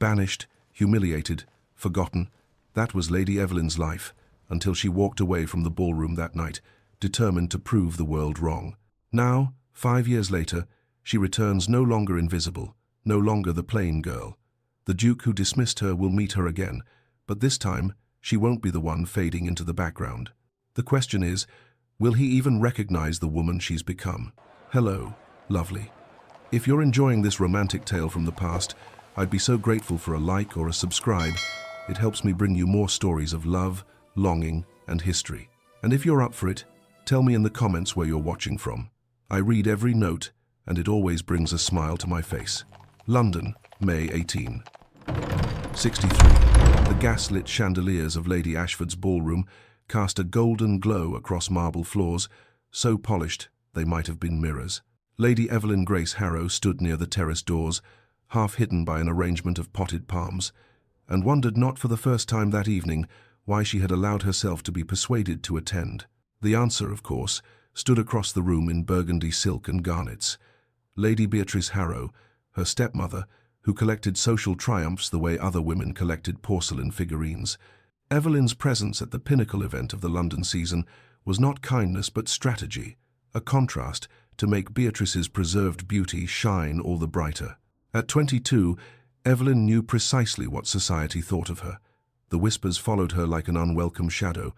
Banished, humiliated, forgotten, that was Lady Evelyn's life, until she walked away from the ballroom that night, determined to prove the world wrong. Now, 5 years later, she returns no longer invisible, no longer the plain girl. The Duke who dismissed her will meet her again, but this time she won't be the one fading into the background. The question is, will he even recognize the woman she's become? Hello, lovely. If you're enjoying this romantic tale from the past, I'd be so grateful for a like or a subscribe. It helps me bring you more stories of love, longing, and history. And if you're up for it, tell me in the comments where you're watching from. I read every note, and it always brings a smile to my face. London, May 18. 63. The gas-lit chandeliers of Lady Ashford's ballroom cast a golden glow across marble floors, so polished they might have been mirrors. Lady Evelyn Grace Harrow stood near the terrace doors, half hidden by an arrangement of potted palms, and wondered not for the first time that evening why she had allowed herself to be persuaded to attend. The answer, of course, stood across the room in burgundy silk and garnets. Lady Beatrice Harrow, her stepmother, who collected social triumphs the way other women collected porcelain figurines. Evelyn's presence at the pinnacle event of the London season was not kindness but strategy, a contrast to make Beatrice's preserved beauty shine all the brighter. At 22, Evelyn knew precisely what society thought of her. The whispers followed her like an unwelcome shadow.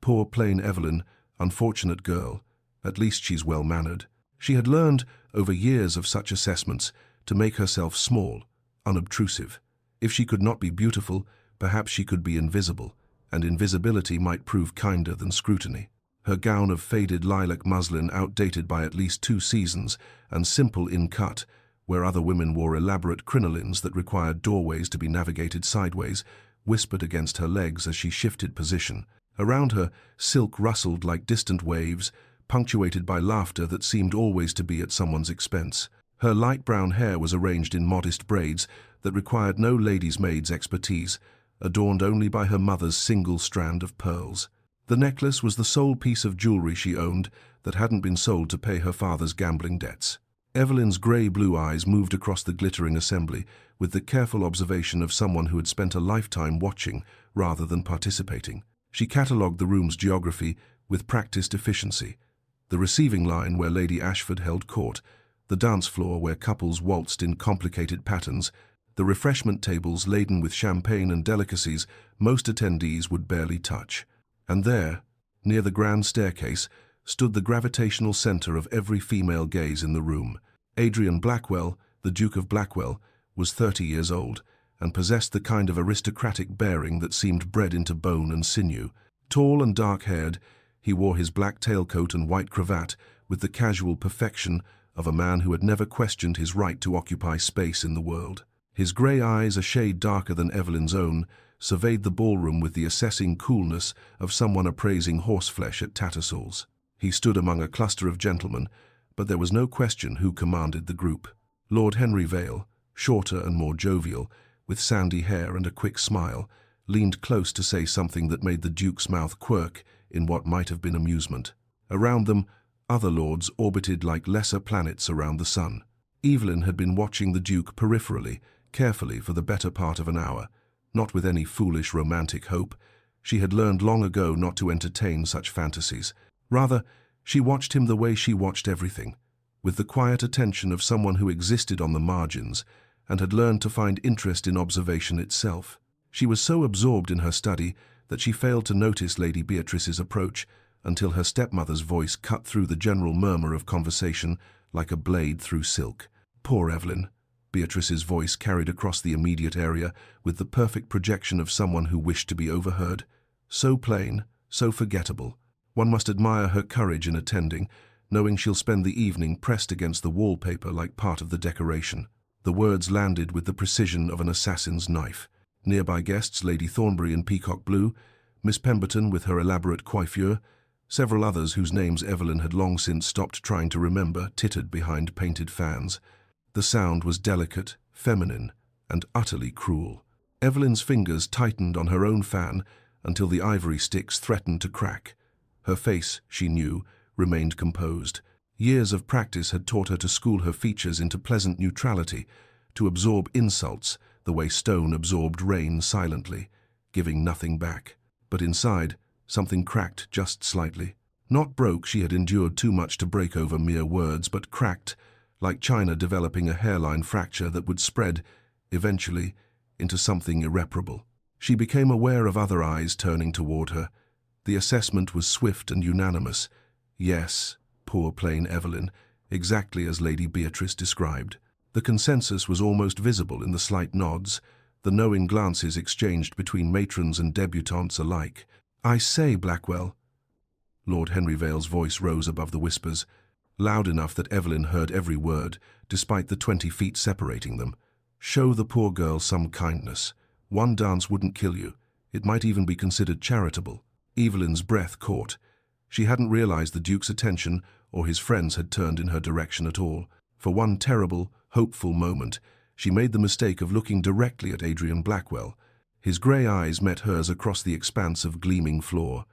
Poor plain Evelyn, unfortunate girl, at least she's well-mannered. She had learned, over years of such assessments, to make herself small, unobtrusive. If she could not be beautiful, perhaps she could be invisible, and invisibility might prove kinder than scrutiny. Her gown of faded lilac muslin, outdated by at least 2 seasons, and simple in cut, where other women wore elaborate crinolines that required doorways to be navigated sideways, whispered against her legs as she shifted position. Around her, silk rustled like distant waves, punctuated by laughter that seemed always to be at someone's expense. Her light brown hair was arranged in modest braids that required no lady's maid's expertise, adorned only by her mother's single strand of pearls. The necklace was the sole piece of jewelry she owned that hadn't been sold to pay her father's gambling debts. Evelyn's grey-blue eyes moved across the glittering assembly with the careful observation of someone who had spent a lifetime watching rather than participating. She catalogued the room's geography with practiced efficiency. The receiving line where Lady Ashford held court, the dance floor where couples waltzed in complicated patterns, the refreshment tables laden with champagne and delicacies most attendees would barely touch. And there, near the grand staircase, stood the gravitational center of every female gaze in the room. Adrian Blackwell, the Duke of Blackwell, was 30 years old and possessed the kind of aristocratic bearing that seemed bred into bone and sinew. Tall and dark-haired, he wore his black tailcoat and white cravat with the casual perfection of a man who had never questioned his right to occupy space in the world. His grey eyes, a shade darker than Evelyn's own, surveyed the ballroom with the assessing coolness of someone appraising horseflesh at Tattersall's. He stood among a cluster of gentlemen, but there was no question who commanded the group. Lord Henry Vale, shorter and more jovial, with sandy hair and a quick smile, leaned close to say something that made the Duke's mouth quirk in what might have been amusement. Around them, other lords orbited like lesser planets around the sun. Evelyn had been watching the Duke peripherally, carefully for the better part of an hour, not with any foolish romantic hope. She had learned long ago not to entertain such fantasies. Rather, she watched him the way she watched everything, with the quiet attention of someone who existed on the margins and had learned to find interest in observation itself. She was so absorbed in her study that she failed to notice Lady Beatrice's approach until her stepmother's voice cut through the general murmur of conversation like a blade through silk. Poor Evelyn. Beatrice's voice carried across the immediate area with the perfect projection of someone who wished to be overheard. So plain, so forgettable. One must admire her courage in attending, knowing she'll spend the evening pressed against the wallpaper like part of the decoration. The words landed with the precision of an assassin's knife. Nearby guests, Lady Thornbury in peacock blue, Miss Pemberton with her elaborate coiffure, several others whose names Evelyn had long since stopped trying to remember, tittered behind painted fans. The sound was delicate, feminine, and utterly cruel. Evelyn's fingers tightened on her own fan until the ivory sticks threatened to crack. Her face, she knew, remained composed. Years of practice had taught her to school her features into pleasant neutrality, to absorb insults the way stone absorbed rain silently, giving nothing back. But inside, something cracked just slightly. Not broke, she had endured too much to break over mere words, but cracked, like china developing a hairline fracture that would spread, eventually, into something irreparable. She became aware of other eyes turning toward her. The assessment was swift and unanimous. Yes, poor plain Evelyn, exactly as Lady Beatrice described. The consensus was almost visible in the slight nods, the knowing glances exchanged between matrons and debutantes alike. "I say, Blackwell." Lord Henry Vale's voice rose above the whispers, loud enough that Evelyn heard every word, despite the 20 feet separating them. "Show the poor girl some kindness. One dance wouldn't kill you. It might even be considered charitable." Evelyn's breath caught. She hadn't realized the Duke's attention or his friends had turned in her direction at all. For one terrible, hopeful moment, she made the mistake of looking directly at Adrian Blackwell. His grey eyes met hers across the expanse of gleaming floor.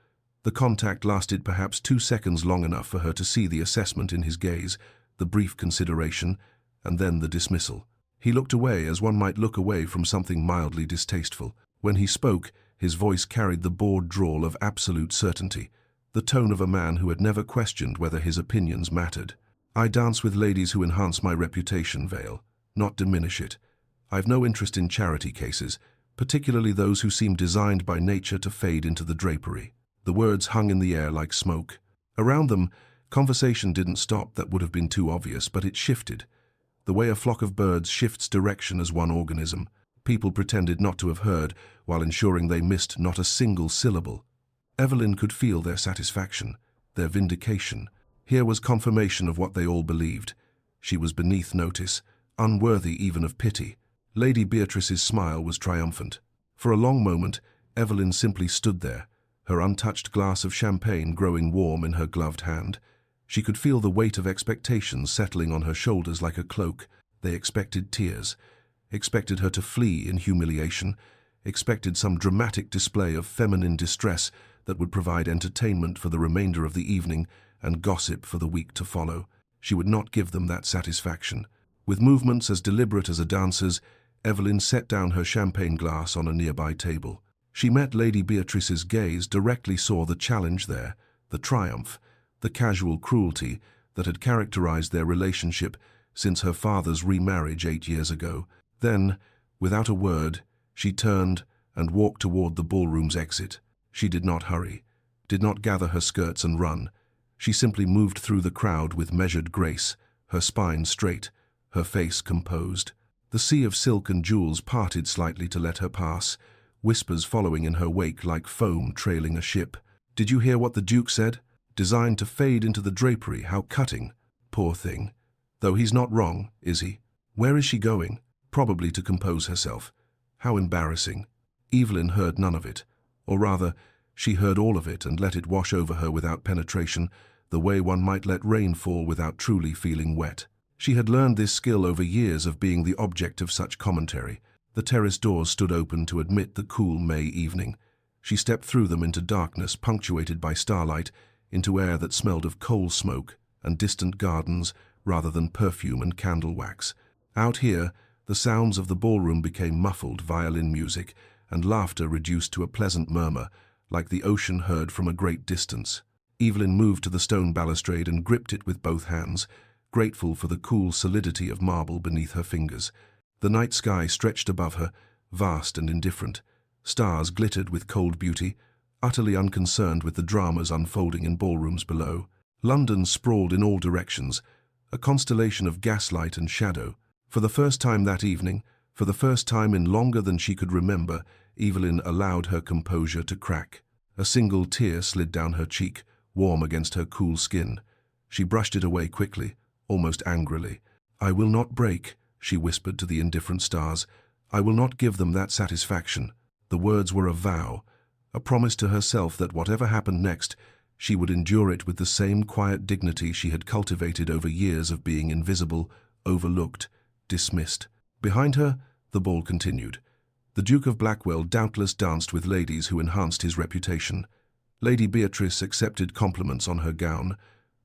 The contact lasted perhaps 2 seconds, long enough for her to see the assessment in his gaze, the brief consideration, and then the dismissal. He looked away as one might look away from something mildly distasteful. When he spoke, his voice carried the bored drawl of absolute certainty, the tone of a man who had never questioned whether his opinions mattered. "I dance with ladies who enhance my reputation, Vale, not diminish it. I've no interest in charity cases, particularly those who seem designed by nature to fade into the drapery." The words hung in the air like smoke. Around them, conversation didn't stop. That would have been too obvious, but it shifted. The way a flock of birds shifts direction as one organism. People pretended not to have heard, while ensuring they missed not a single syllable. Evelyn could feel their satisfaction, their vindication. Here was confirmation of what they all believed. She was beneath notice, unworthy even of pity. Lady Beatrice's smile was triumphant. For a long moment, Evelyn simply stood there, her untouched glass of champagne growing warm in her gloved hand. She could feel the weight of expectations settling on her shoulders like a cloak. They expected tears, expected her to flee in humiliation, expected some dramatic display of feminine distress that would provide entertainment for the remainder of the evening and gossip for the week to follow. She would not give them that satisfaction. With movements as deliberate as a dancer's, Evelyn set down her champagne glass on a nearby table. She met Lady Beatrice's gaze, directly saw the challenge there, the triumph, the casual cruelty that had characterized their relationship since her father's remarriage 8 years ago. Then, without a word, she turned and walked toward the ballroom's exit. She did not hurry, did not gather her skirts and run. She simply moved through the crowd with measured grace, her spine straight, her face composed. The sea of silk and jewels parted slightly to let her pass, whispers following in her wake like foam trailing a ship. "Did you hear what the Duke said? Designed to fade into the drapery, how cutting. Poor thing. Though he's not wrong, is he? Where is she going? Probably to compose herself. How embarrassing." Evelyn heard none of it. Or rather, she heard all of it and let it wash over her without penetration, the way one might let rain fall without truly feeling wet. She had learned this skill over years of being the object of such commentary. The terrace doors stood open to admit the cool May evening. She stepped through them into darkness punctuated by starlight, into air that smelled of coal smoke and distant gardens rather than perfume and candle wax. Out here, the sounds of the ballroom became muffled violin music, and laughter reduced to a pleasant murmur, like the ocean heard from a great distance. Evelyn moved to the stone balustrade and gripped it with both hands, grateful for the cool solidity of marble beneath her fingers. The night sky stretched above her, vast and indifferent. Stars glittered with cold beauty, utterly unconcerned with the dramas unfolding in ballrooms below. London sprawled in all directions, a constellation of gaslight and shadow. For the first time that evening, for the first time in longer than she could remember, Evelyn allowed her composure to crack. A single tear slid down her cheek, warm against her cool skin. She brushed it away quickly, almost angrily. "I will not break," she whispered to the indifferent stars. "I will not give them that satisfaction." The words were a vow, a promise to herself that whatever happened next, she would endure it with the same quiet dignity she had cultivated over years of being invisible, overlooked, dismissed. Behind her, the ball continued. The Duke of Blackwell doubtless danced with ladies who enhanced his reputation. Lady Beatrice accepted compliments on her gown,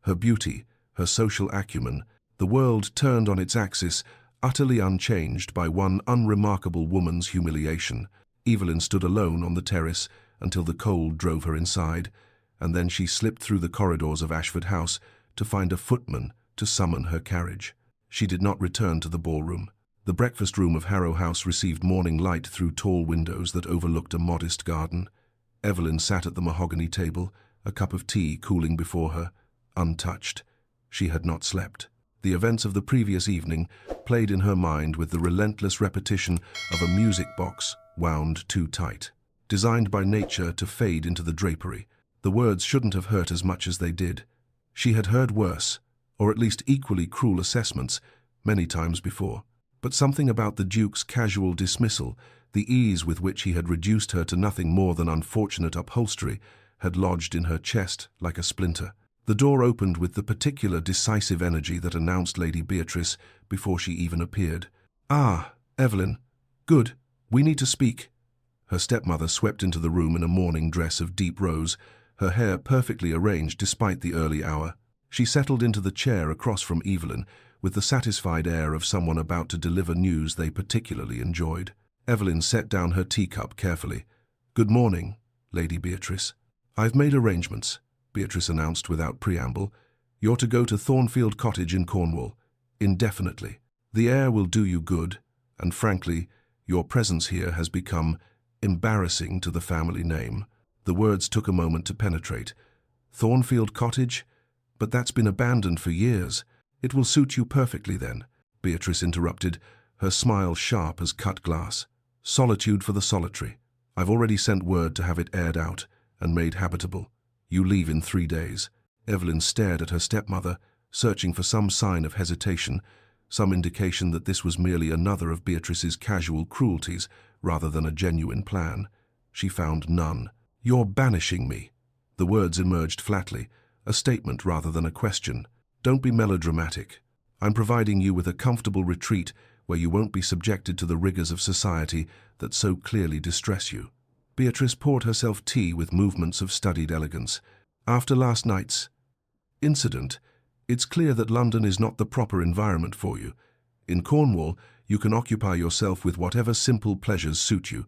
her beauty, her social acumen. The world turned on its axis, utterly unchanged by one unremarkable woman's humiliation. Evelyn stood alone on the terrace until the cold drove her inside, and then she slipped through the corridors of Ashford House to find a footman to summon her carriage. She did not return to the ballroom. The breakfast room of Harrow House received morning light through tall windows that overlooked a modest garden. Evelyn sat at the mahogany table, a cup of tea cooling before her, untouched. She had not slept. The events of the previous evening played in her mind with the relentless repetition of a music box wound too tight. Designed by nature to fade into the drapery, the words shouldn't have hurt as much as they did. She had heard worse, or at least equally cruel assessments, many times before. But something about the Duke's casual dismissal, the ease with which he had reduced her to nothing more than unfortunate upholstery, had lodged in her chest like a splinter. The door opened with the particular decisive energy that announced Lady Beatrice before she even appeared. "Ah, Evelyn. Good. We need to speak." Her stepmother swept into the room in a morning dress of deep rose, her hair perfectly arranged despite the early hour. She settled into the chair across from Evelyn with the satisfied air of someone about to deliver news they particularly enjoyed. Evelyn set down her teacup carefully. "Good morning, Lady Beatrice." "I've made arrangements," Beatrice announced without preamble. "You're to go to Thornfield Cottage in Cornwall, indefinitely. The air will do you good, and frankly, your presence here has become embarrassing to the family name." The words took a moment to penetrate. "Thornfield Cottage? But that's been abandoned for years. It will suit you perfectly then," Beatrice interrupted, her smile sharp as cut glass. "Solitude for the solitary. I've already sent word to have it aired out and made habitable. You leave in 3 days." Evelyn stared at her stepmother, searching for some sign of hesitation, some indication that this was merely another of Beatrice's casual cruelties rather than a genuine plan. She found none. "You're banishing me." The words emerged flatly, a statement rather than a question. "Don't be melodramatic. I'm providing you with a comfortable retreat where you won't be subjected to the rigors of society that so clearly distress you." Beatrice poured herself tea with movements of studied elegance. "After last night's incident, it's clear that London is not the proper environment for you. In Cornwall, you can occupy yourself with whatever simple pleasures suit you.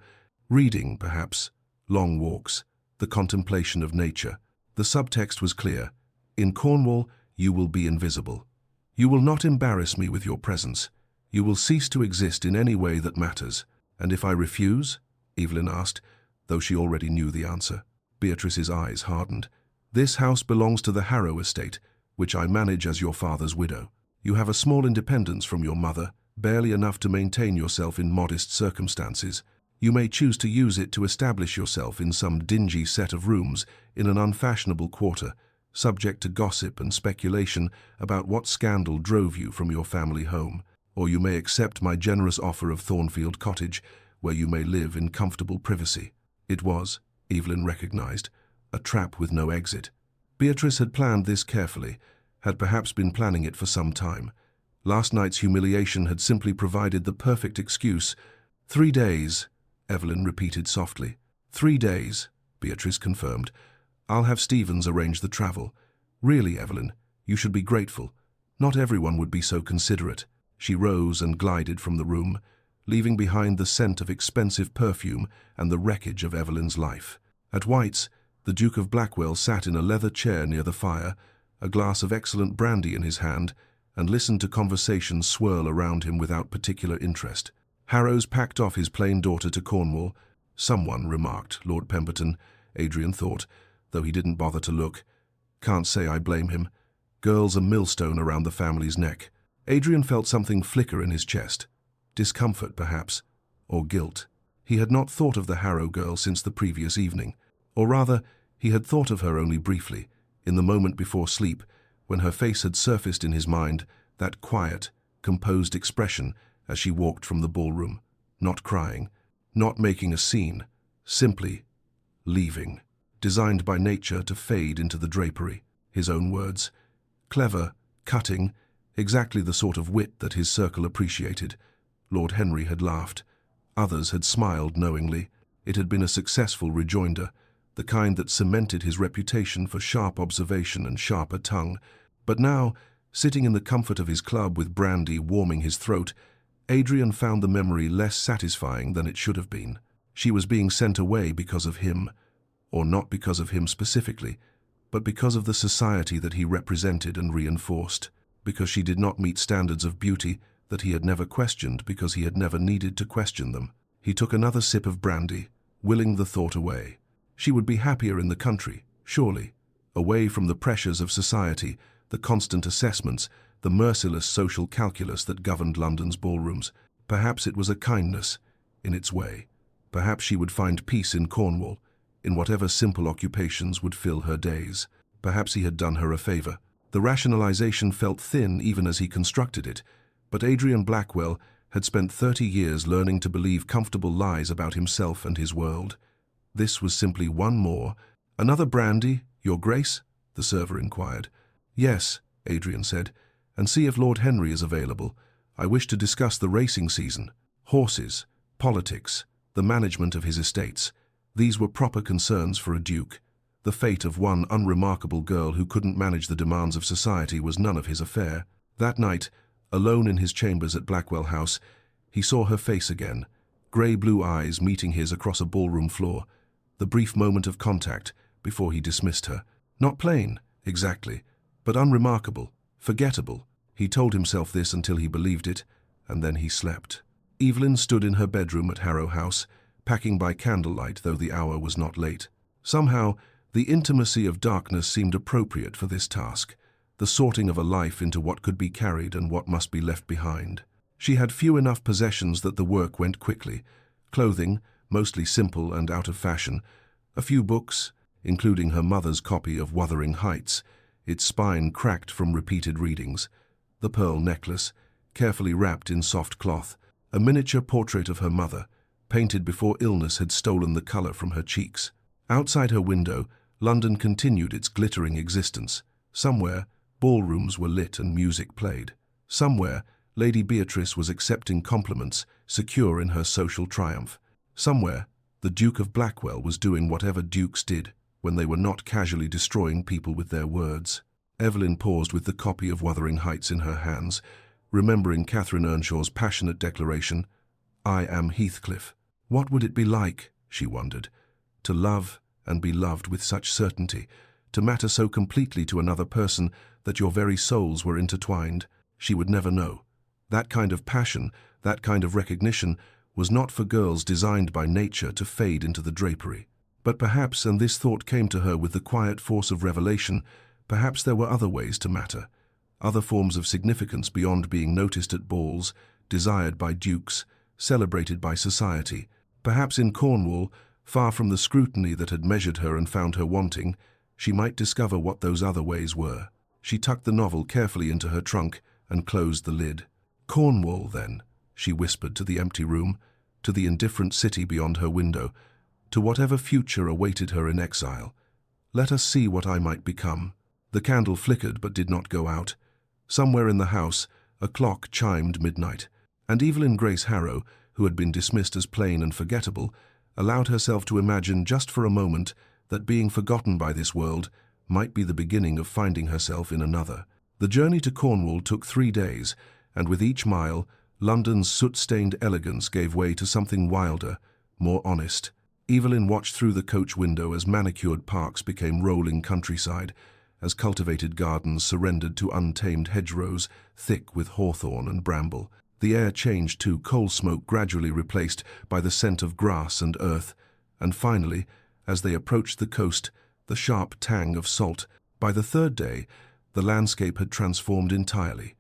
Reading, perhaps, long walks, the contemplation of nature." The subtext was clear. In Cornwall, you will be invisible. You will not embarrass me with your presence. You will cease to exist in any way that matters. "And if I refuse?" Evelyn asked, though she already knew the answer. Beatrice's eyes hardened. "This house belongs to the Harrow estate, which I manage as your father's widow. You have a small independence from your mother, barely enough to maintain yourself in modest circumstances. You may choose to use it to establish yourself in some dingy set of rooms in an unfashionable quarter, subject to gossip and speculation about what scandal drove you from your family home. Or you may accept my generous offer of Thornfield Cottage, where you may live in comfortable privacy." It was, Evelyn recognized, a trap with no exit. Beatrice had planned this carefully, had perhaps been planning it for some time. Last night's humiliation had simply provided the perfect excuse. 3 days, Evelyn repeated softly. 3 days, Beatrice confirmed. "I'll have Stevens arrange the travel. Really, Evelyn, you should be grateful. Not everyone would be so considerate." She rose and glided from the room, leaving behind the scent of expensive perfume and the wreckage of Evelyn's life. At White's, the Duke of Blackwell sat in a leather chair near the fire, a glass of excellent brandy in his hand, and listened to conversation swirl around him without particular interest. Harrow's packed off his plain daughter to Cornwall. "Someone," remarked Lord Pemberton, Adrian thought, though he didn't bother to look. "Can't say I blame him. Girl's a millstone around the family's neck." Adrian felt something flicker in his chest. Discomfort, perhaps, or guilt. He had not thought of the Harrow girl since the previous evening. Or rather, he had thought of her only briefly, in the moment before sleep, when her face had surfaced in his mind, that quiet, composed expression as she walked from the ballroom, not crying, not making a scene, simply leaving, designed by nature to fade into the drapery. His own words. Clever, cutting, exactly the sort of wit that his circle appreciated. Lord Henry had laughed. Others had smiled knowingly. It had been a successful rejoinder, the kind that cemented his reputation for sharp observation and sharper tongue. But now, sitting in the comfort of his club with brandy warming his throat, Adrian found the memory less satisfying than it should have been. She was being sent away because of him, or not because of him specifically, but because of the society that he represented and reinforced, because she did not meet standards of beauty that he had never questioned because he had never needed to question them. He took another sip of brandy, willing the thought away. She would be happier in the country, surely, away from the pressures of society, the constant assessments, the merciless social calculus that governed London's ballrooms. Perhaps it was a kindness, in its way. Perhaps she would find peace in Cornwall, in whatever simple occupations would fill her days. Perhaps he had done her a favor. The rationalization felt thin even as he constructed it, but Adrian Blackwell had spent 30 years learning to believe comfortable lies about himself and his world. This was simply one more. "Another brandy, Your Grace?" the server inquired. "Yes," Adrian said, "and see if Lord Henry is available. I wish to discuss the racing season, horses, politics, the management of his estates." These were proper concerns for a duke. The fate of one unremarkable girl who couldn't manage the demands of society was none of his affair. That night, alone in his chambers at Blackwell House, he saw her face again, grey-blue eyes meeting his across a ballroom floor, the brief moment of contact before he dismissed her. Not plain, exactly, but unremarkable, forgettable. He told himself this until he believed it, and then he slept. Evelyn stood in her bedroom at Harrow House, packing by candlelight though the hour was not late. Somehow, the intimacy of darkness seemed appropriate for this task, the sorting of a life into what could be carried and what must be left behind. She had few enough possessions that the work went quickly. Clothing, mostly simple and out of fashion, a few books, including her mother's copy of Wuthering Heights, its spine cracked from repeated readings, the pearl necklace, carefully wrapped in soft cloth, a miniature portrait of her mother, painted before illness had stolen the color from her cheeks. Outside her window, London continued its glittering existence. Somewhere, ballrooms were lit and music played. Somewhere, Lady Beatrice was accepting compliments, secure in her social triumph. Somewhere, the Duke of Blackwell was doing whatever dukes did when they were not casually destroying people with their words. Evelyn paused with the copy of Wuthering Heights in her hands, remembering Catherine Earnshaw's passionate declaration, "I am Heathcliff." What would it be like, she wondered, to love and be loved with such certainty, to matter so completely to another person that your very souls were intertwined? She would never know. That kind of passion, that kind of recognition, was not for girls designed by nature to fade into the drapery. But perhaps, and this thought came to her with the quiet force of revelation, perhaps there were other ways to matter, other forms of significance beyond being noticed at balls, desired by dukes, celebrated by society. Perhaps in Cornwall, far from the scrutiny that had measured her and found her wanting, she might discover what those other ways were. She tucked the novel carefully into her trunk and closed the lid. "Cornwall, then," she whispered to the empty room, to the indifferent city beyond her window, to whatever future awaited her in exile. "Let us see what I might become." The candle flickered but did not go out. Somewhere in the house, a clock chimed midnight, and Evelyn Grace Harrow, who had been dismissed as plain and forgettable, allowed herself to imagine just for a moment that being forgotten by this world might be the beginning of finding herself in another. The journey to Cornwall took 3 days, and with each mile, London's soot-stained elegance gave way to something wilder, more honest. Evelyn watched through the coach window as manicured parks became rolling countryside, as cultivated gardens surrendered to untamed hedgerows thick with hawthorn and bramble. The air changed to coal smoke gradually replaced by the scent of grass and earth, and finally, as they approached the coast, the sharp tang of salt. By the 3rd day, the landscape had transformed entirely.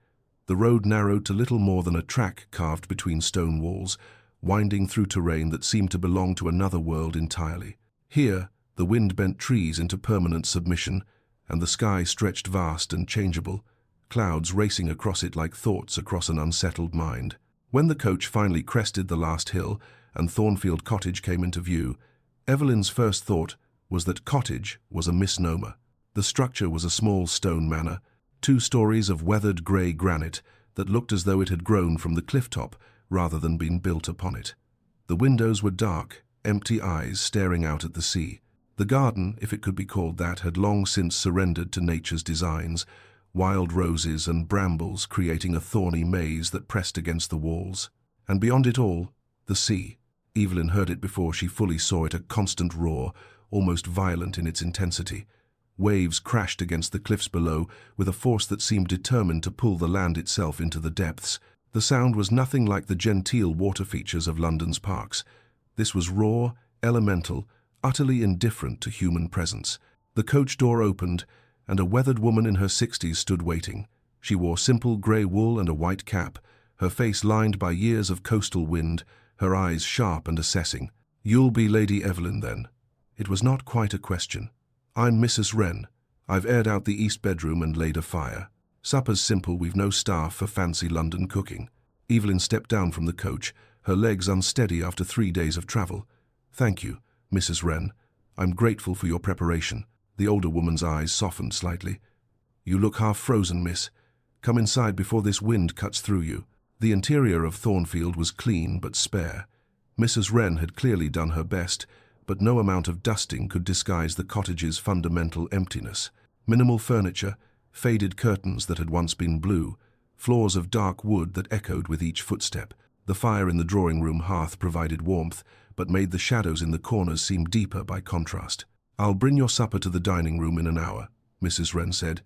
The road narrowed to little more than a track carved between stone walls, winding through terrain that seemed to belong to another world entirely. Here, the wind bent trees into permanent submission, and the sky stretched vast and changeable, clouds racing across it like thoughts across an unsettled mind. When the coach finally crested the last hill and Thornfield Cottage came into view, Evelyn's first thought was that cottage was a misnomer. The structure was a small stone manor, 2 stories of weathered grey granite that looked as though it had grown from the cliff-top rather than been built upon it. The windows were dark, empty eyes staring out at the sea. The garden, if it could be called that, had long since surrendered to nature's designs, wild roses and brambles creating a thorny maze that pressed against the walls. And beyond it all, the sea. Evelyn heard it before she fully saw it, a constant roar, almost violent in its intensity. Waves crashed against the cliffs below with a force that seemed determined to pull the land itself into the depths. The sound was nothing like the genteel water features of London's parks. This was raw, elemental, utterly indifferent to human presence. The coach door opened, and a weathered woman in her 60s stood waiting. She wore simple grey wool and a white cap, her face lined by years of coastal wind, her eyes sharp and assessing. "You'll be Lady Evelyn, then?" It was not quite a question. "I'm Mrs. Wren. I've aired out the east bedroom and laid a fire. Supper's simple, we've no staff for fancy London cooking." Evelyn stepped down from the coach, her legs unsteady after 3 days of travel. "Thank you, Mrs. Wren. I'm grateful for your preparation." The older woman's eyes softened slightly. "You look half frozen, miss. Come inside before this wind cuts through you." The interior of Thornfield was clean but spare. Mrs. Wren had clearly done her best, but no amount of dusting could disguise the cottage's fundamental emptiness. Minimal furniture, faded curtains that had once been blue, floors of dark wood that echoed with each footstep. The fire in the drawing-room hearth provided warmth, but made the shadows in the corners seem deeper by contrast. "I'll bring your supper to the dining room in an hour," Mrs. Wren said.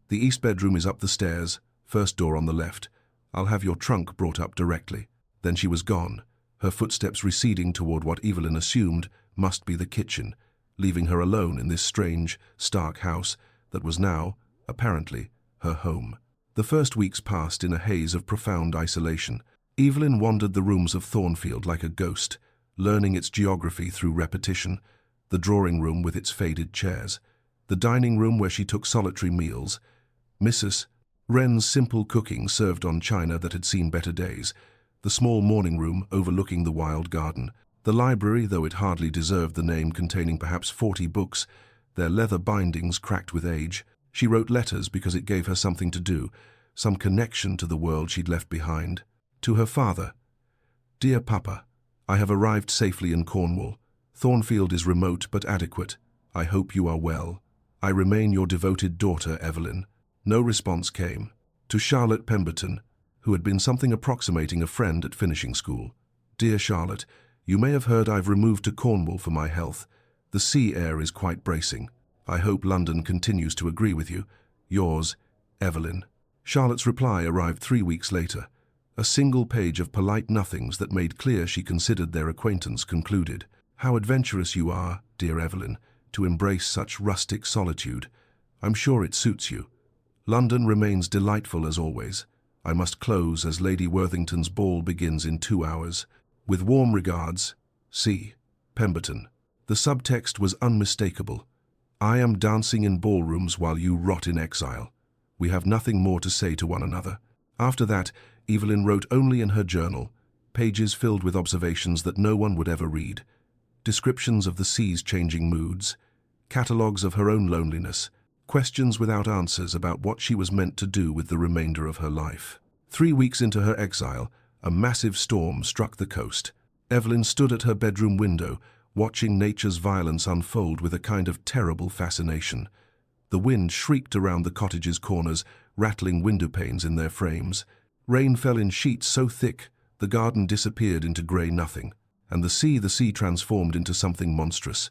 "The east bedroom is up the stairs, first door on the left. I'll have your trunk brought up directly." Then she was gone, her footsteps receding toward what Evelyn assumed must be the kitchen, leaving her alone in this strange, stark house that was now, apparently, her home. The first weeks passed in a haze of profound isolation. Evelyn wandered the rooms of Thornfield like a ghost, learning its geography through repetition. The drawing room with its faded chairs, the dining room where she took solitary meals, Mrs. Wren's simple cooking served on china that had seen better days, the small morning room overlooking the wild garden, the library, though it hardly deserved the name, containing perhaps 40 books, their leather bindings cracked with age. She wrote letters because it gave her something to do, some connection to the world she'd left behind. To her father: "Dear Papa, I have arrived safely in Cornwall. Thornfield is remote but adequate. I hope you are well. I remain your devoted daughter, Evelyn." No response came. To Charlotte Pemberton, who had been something approximating a friend at finishing school: "Dear Charlotte, you may have heard I've removed to Cornwall for my health. The sea air is quite bracing. I hope London continues to agree with you. Yours, Evelyn." Charlotte's reply arrived 3 weeks later. A single page of polite nothings that made clear she considered their acquaintance concluded. "How adventurous you are, dear Evelyn, to embrace such rustic solitude. I'm sure it suits you. London remains delightful as always. I must close as Lady Worthington's ball begins in 2 hours. With warm regards, C. Pemberton." The subtext was unmistakable. "I am dancing in ballrooms while you rot in exile. We have nothing more to say to one another." After that, Evelyn wrote only in her journal, pages filled with observations that no one would ever read, descriptions of the sea's changing moods, catalogues of her own loneliness, questions without answers about what she was meant to do with the remainder of her life. 3 weeks into her exile, a massive storm struck the coast. Evelyn stood at her bedroom window, watching nature's violence unfold with a kind of terrible fascination. The wind shrieked around the cottage's corners, rattling window panes in their frames. Rain fell in sheets so thick the garden disappeared into grey nothing, and the sea transformed into something monstrous,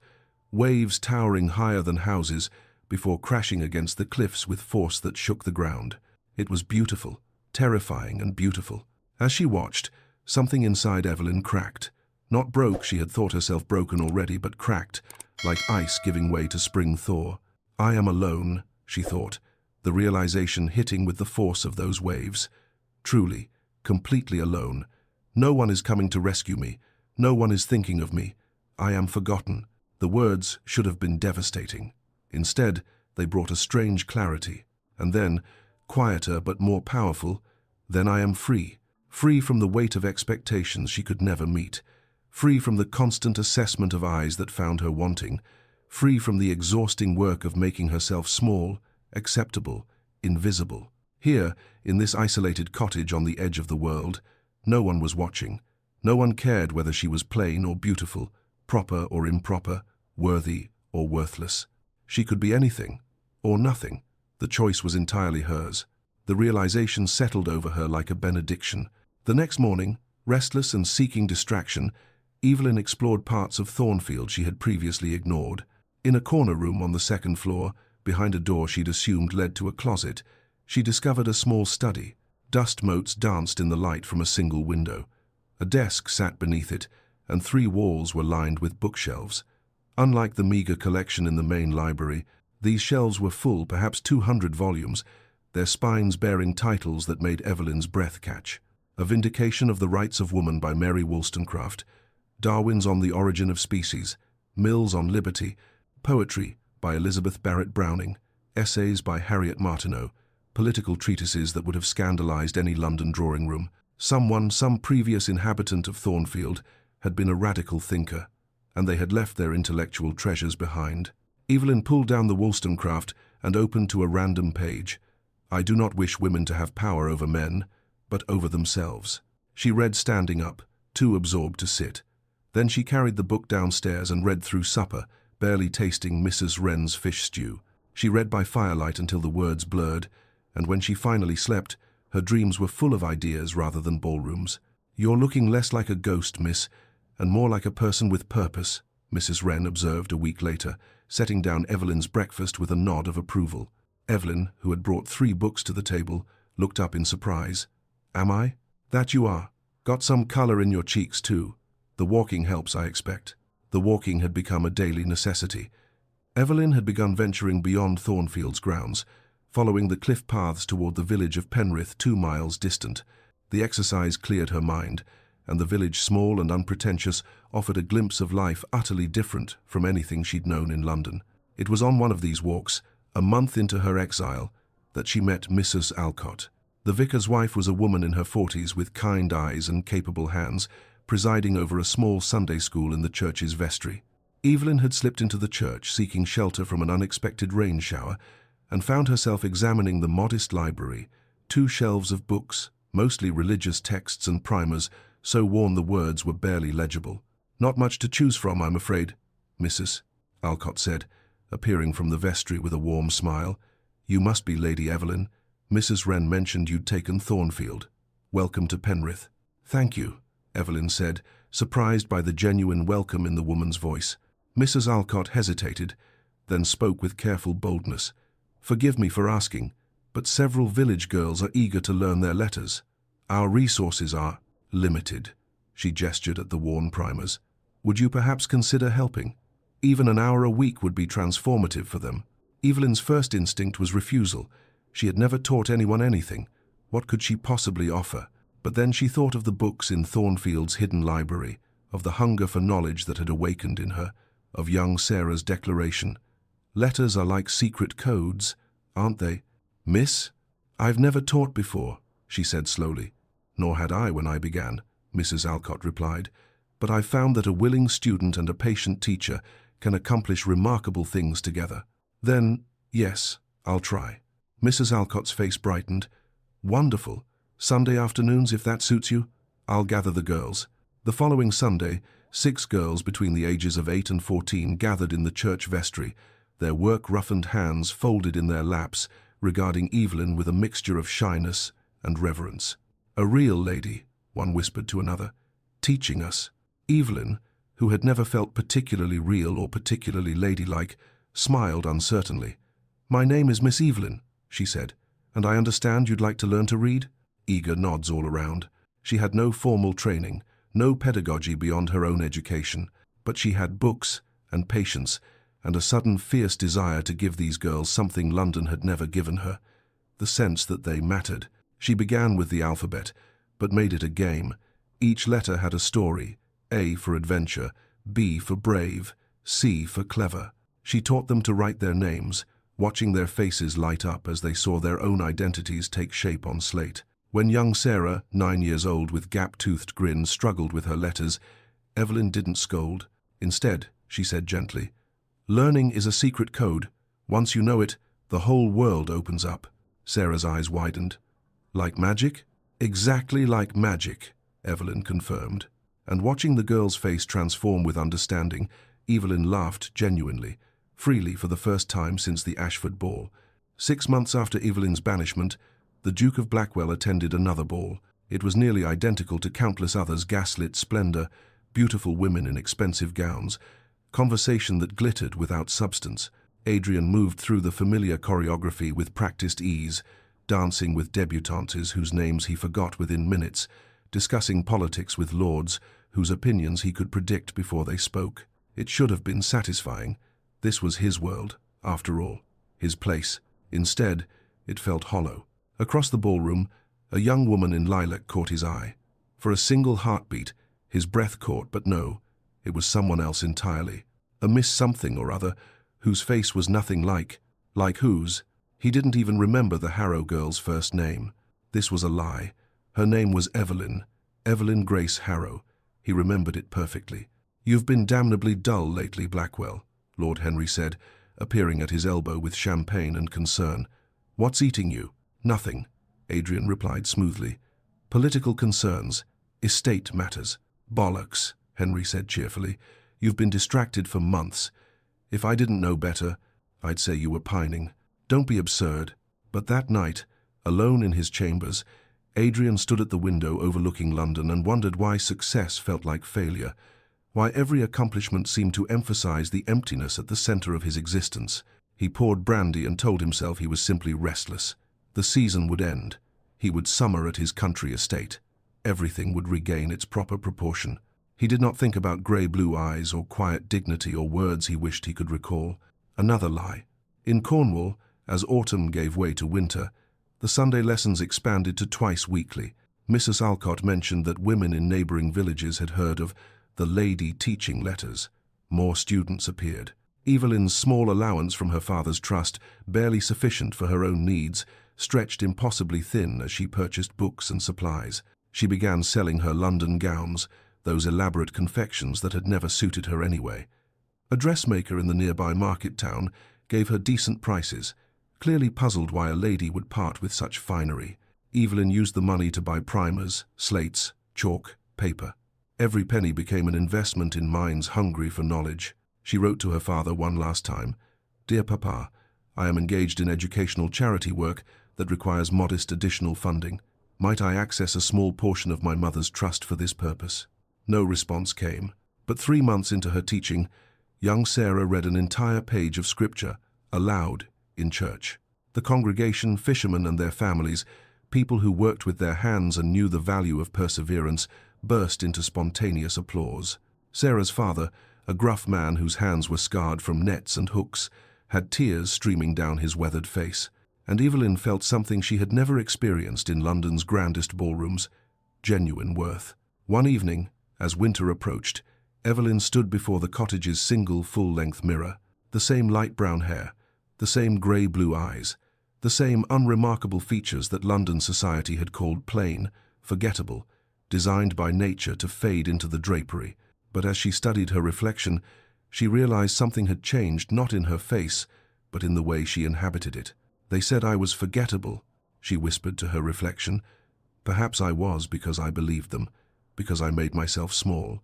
waves towering higher than houses before crashing against the cliffs with force that shook the ground. It was beautiful, terrifying and beautiful. As she watched, something inside Evelyn cracked. Not broke, she had thought herself broken already, but cracked, like ice giving way to spring thaw. "I am alone," she thought, the realization hitting with the force of those waves. Truly, completely alone. No one is coming to rescue me. No one is thinking of me. I am forgotten. The words should have been devastating. Instead, they brought a strange clarity. And then, quieter but more powerful, then I am free. Free from the weight of expectations she could never meet. Free from the constant assessment of eyes that found her wanting. Free from the exhausting work of making herself small, acceptable, invisible. Here, in this isolated cottage on the edge of the world, no one was watching. No one cared whether she was plain or beautiful, proper or improper, worthy or worthless. She could be anything, or nothing. The choice was entirely hers. The realization settled over her like a benediction. The next morning, Restless and seeking distraction, Evelyn explored parts of Thornfield she had previously ignored. In a corner room on the second floor, behind a door she'd assumed led to a closet, she discovered a small study. Dust motes danced in the light from a single window. A desk sat beneath it, and 3 walls were lined with bookshelves. Unlike the meager collection in the main library, these shelves were full, perhaps 200 volumes, their spines bearing titles that made Evelyn's breath catch. A Vindication of the Rights of Woman by Mary Wollstonecraft, Darwin's On the Origin of Species, Mill's On Liberty, Poetry by Elizabeth Barrett Browning, essays by Harriet Martineau, political treatises that would have scandalized any London drawing room. Some previous inhabitant of Thornfield, had been a radical thinker, and they had left their intellectual treasures behind. Evelyn pulled down the Wollstonecraft and opened to a random page. I do not wish women to have power over men, but over themselves. She read standing up, too absorbed to sit. Then she carried the book downstairs and read through supper, barely tasting Mrs. Wren's fish stew. She read by firelight until the words blurred, and when she finally slept, her dreams were full of ideas rather than ballrooms. You're looking less like a ghost, miss, and more like a person with purpose, Mrs. Wren observed a week later, setting down Evelyn's breakfast with a nod of approval. Evelyn, who had brought 3 books to the table, looked up in surprise. Am I? That you are. Got some color in your cheeks, too. The walking helps, I expect. The walking had become a daily necessity. Evelyn had begun venturing beyond Thornfield's grounds, following the cliff paths toward the village of Penrith 2 miles distant. The exercise cleared her mind, and the village, small and unpretentious, offered a glimpse of life utterly different from anything she'd known in London. It was on one of these walks, a month into her exile, that she met Mrs. Alcott. The vicar's wife was a woman in her 40s with kind eyes and capable hands, presiding over a small Sunday school in the church's vestry. Evelyn had slipped into the church, seeking shelter from an unexpected rain shower, and found herself examining the modest library, 2 shelves of books, mostly religious texts and primers, so worn the words were barely legible. Not much to choose from, I'm afraid, Mrs. Alcott said, appearing from the vestry with a warm smile. You must be Lady Evelyn. Mrs. Wren mentioned you'd taken Thornfield. Welcome to Penrith. Thank you, Evelyn said, surprised by the genuine welcome in the woman's voice. Mrs. Alcott hesitated, then spoke with careful boldness. Forgive me for asking, but several village girls are eager to learn their letters. Our resources are limited. She gestured at the worn primers. Would you perhaps consider helping? Even an hour a week would be transformative for them. Evelyn's first instinct was refusal. She had never taught anyone anything. What could she possibly offer? But then she thought of the books in Thornfield's hidden library, of the hunger for knowledge that had awakened in her, of young Sarah's declaration. Letters are like secret codes, aren't they? Miss, I've never taught before, she said slowly. Nor had I when I began, Mrs. Alcott replied, but I've found that a willing student and a patient teacher can accomplish remarkable things together. Then, yes, I'll try. Mrs. Alcott's face brightened. Wonderful. Sunday afternoons, if that suits you? I'll gather the girls. The following Sunday, 6 girls between the ages of 8 and 14 gathered in the church vestry, their work-roughened hands folded in their laps, regarding Evelyn with a mixture of shyness and reverence. A real lady, one whispered to another, teaching us. Evelyn, who had never felt particularly real or particularly ladylike, smiled uncertainly. My name is Miss Evelyn, she said, and I understand you'd like to learn to read? Eager nods all around. She had no formal training, no pedagogy beyond her own education, but she had books and patience and a sudden fierce desire to give these girls something London had never given her, the sense that they mattered. She began with the alphabet, but made it a game. Each letter had a story, A for adventure, B for brave, C for clever. She taught them to write their names, watching their faces light up as they saw their own identities take shape on slate. When young Sarah, 9 years old with gap-toothed grin, struggled with her letters, Evelyn didn't scold. Instead, she said gently, learning is a secret code. Once you know it, the whole world opens up. Sarah's eyes widened. Like magic? Exactly like magic, Evelyn confirmed. And watching the girl's face transform with understanding, Evelyn laughed genuinely, freely for the first time since the Ashford ball. 6 months after Evelyn's banishment, the Duke of Blackwell attended another ball. It was nearly identical to countless others: gaslit splendor, beautiful women in expensive gowns, conversation that glittered without substance. Adrian moved through the familiar choreography with practiced ease, dancing with debutantes whose names he forgot within minutes, discussing politics with lords whose opinions he could predict before they spoke. It should have been satisfying. This was his world, after all, his place. Instead, it felt hollow. Across the ballroom, a young woman in lilac caught his eye. For a single heartbeat, his breath caught, but no, it was someone else entirely. A Miss Something or other, whose face was nothing like whose? He didn't even remember the Harrow girl's first name. This was a lie. Her name was Evelyn. Evelyn Grace Harrow. He remembered it perfectly. "You've been damnably dull lately, Blackwell," Lord Henry said, appearing at his elbow with champagne and concern. "What's eating you?" "Nothing," Adrian replied smoothly. "Political concerns. Estate matters." "Bollocks," Henry said cheerfully. "You've been distracted for months. If I didn't know better, I'd say you were pining. Don't be absurd." But that night, alone in his chambers, Adrian stood at the window overlooking London and wondered why success felt like failure, why every accomplishment seemed to emphasize the emptiness at the center of his existence. He poured brandy and told himself he was simply restless. The season would end. He would summer at his country estate. Everything would regain its proper proportion. He did not think about grey-blue eyes or quiet dignity or words he wished he could recall. Another lie. In Cornwall, as autumn gave way to winter, the Sunday lessons expanded to twice weekly. Mrs. Alcott mentioned that women in neighboring villages had heard of the lady teaching letters. More students appeared. Evelyn's small allowance from her father's trust, barely sufficient for her own needs, stretched impossibly thin as she purchased books and supplies. She began selling her London gowns, those elaborate confections that had never suited her anyway. A dressmaker in the nearby market town gave her decent prices, clearly puzzled why a lady would part with such finery. Evelyn used the money to buy primers, slates, chalk, paper. Every penny became an investment in minds hungry for knowledge. She wrote to her father one last time, "Dear Papa, I am engaged in educational charity work that requires modest additional funding. Might I access a small portion of my mother's trust for this purpose?" No response came. But 3 months into her teaching, young Sarah read an entire page of scripture, aloud, in church. The congregation, fishermen and their families, people who worked with their hands and knew the value of perseverance, burst into spontaneous applause. Sarah's father, a gruff man whose hands were scarred from nets and hooks, had tears streaming down his weathered face, and Evelyn felt something she had never experienced in London's grandest ballrooms: genuine worth. One evening, as winter approached, Evelyn stood before the cottage's single full-length mirror. The same light brown hair, the same grey-blue eyes, the same unremarkable features that London society had called plain, forgettable, designed by nature to fade into the drapery. But as she studied her reflection, she realized something had changed, not in her face, but in the way she inhabited it. "They said I was forgettable," she whispered to her reflection. "Perhaps I was because I believed them, because I made myself small.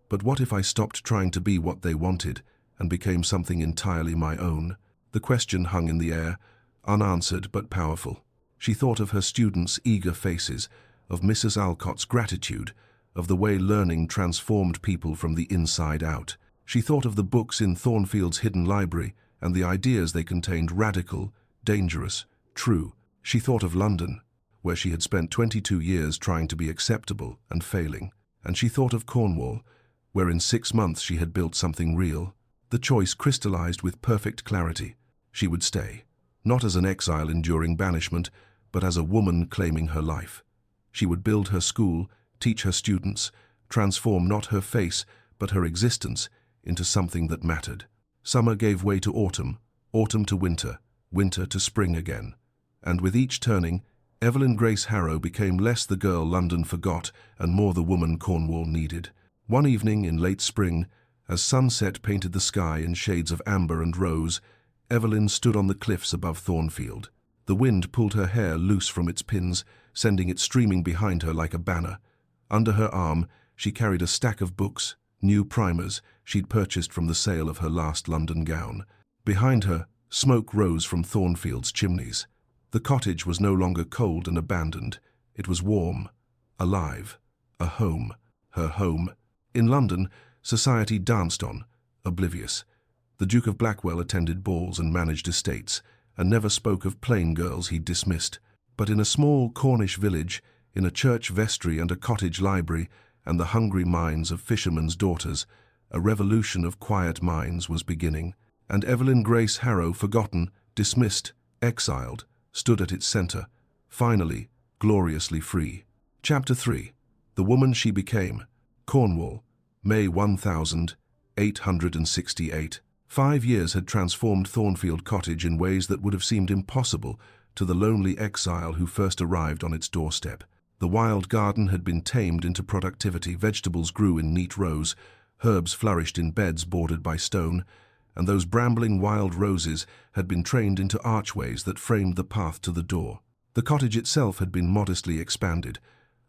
But what if I stopped trying to be what they wanted and became something entirely my own?" The question hung in the air, unanswered but powerful. She thought of her students' eager faces, of Mrs. Alcott's gratitude, of the way learning transformed people from the inside out. She thought of the books in Thornfield's hidden library and the ideas they contained: radical, dangerous, true. She thought of London, where she had spent 22 years trying to be acceptable and failing. And she thought of Cornwall, where in 6 months she had built something real. The choice crystallized with perfect clarity. She would stay, not as an exile enduring banishment, but as a woman claiming her life. She would build her school, teach her students, transform not her face, but her existence into something that mattered. Summer gave way to autumn, autumn to winter, winter to spring again. And with each turning, Evelyn Grace Harrow became less the girl London forgot and more the woman Cornwall needed. One evening in late spring, as sunset painted the sky in shades of amber and rose, Evelyn stood on the cliffs above Thornfield. The wind pulled her hair loose from its pins, sending it streaming behind her like a banner. Under her arm, she carried a stack of books, new primers she'd purchased from the sale of her last London gown. Behind her, smoke rose from Thornfield's chimneys. The cottage was no longer cold and abandoned. It was warm, alive, a home, her home. In London, society danced on, oblivious. The Duke of Blackwell attended balls and managed estates, and never spoke of plain girls he'd dismissed. But in a small Cornish village, in a church vestry and a cottage library, and the hungry minds of fishermen's daughters, a revolution of quiet minds was beginning, and Evelyn Grace Harrow, forgotten, dismissed, exiled, stood at its center, finally, gloriously free. Chapter 3. The Woman She Became. Cornwall, May 1868. 5 years had transformed Thornfield Cottage in ways that would have seemed impossible to the lonely exile who first arrived on its doorstep. The wild garden had been tamed into productivity, vegetables grew in neat rows, herbs flourished in beds bordered by stone, and those brambling wild roses had been trained into archways that framed the path to the door. The cottage itself had been modestly expanded,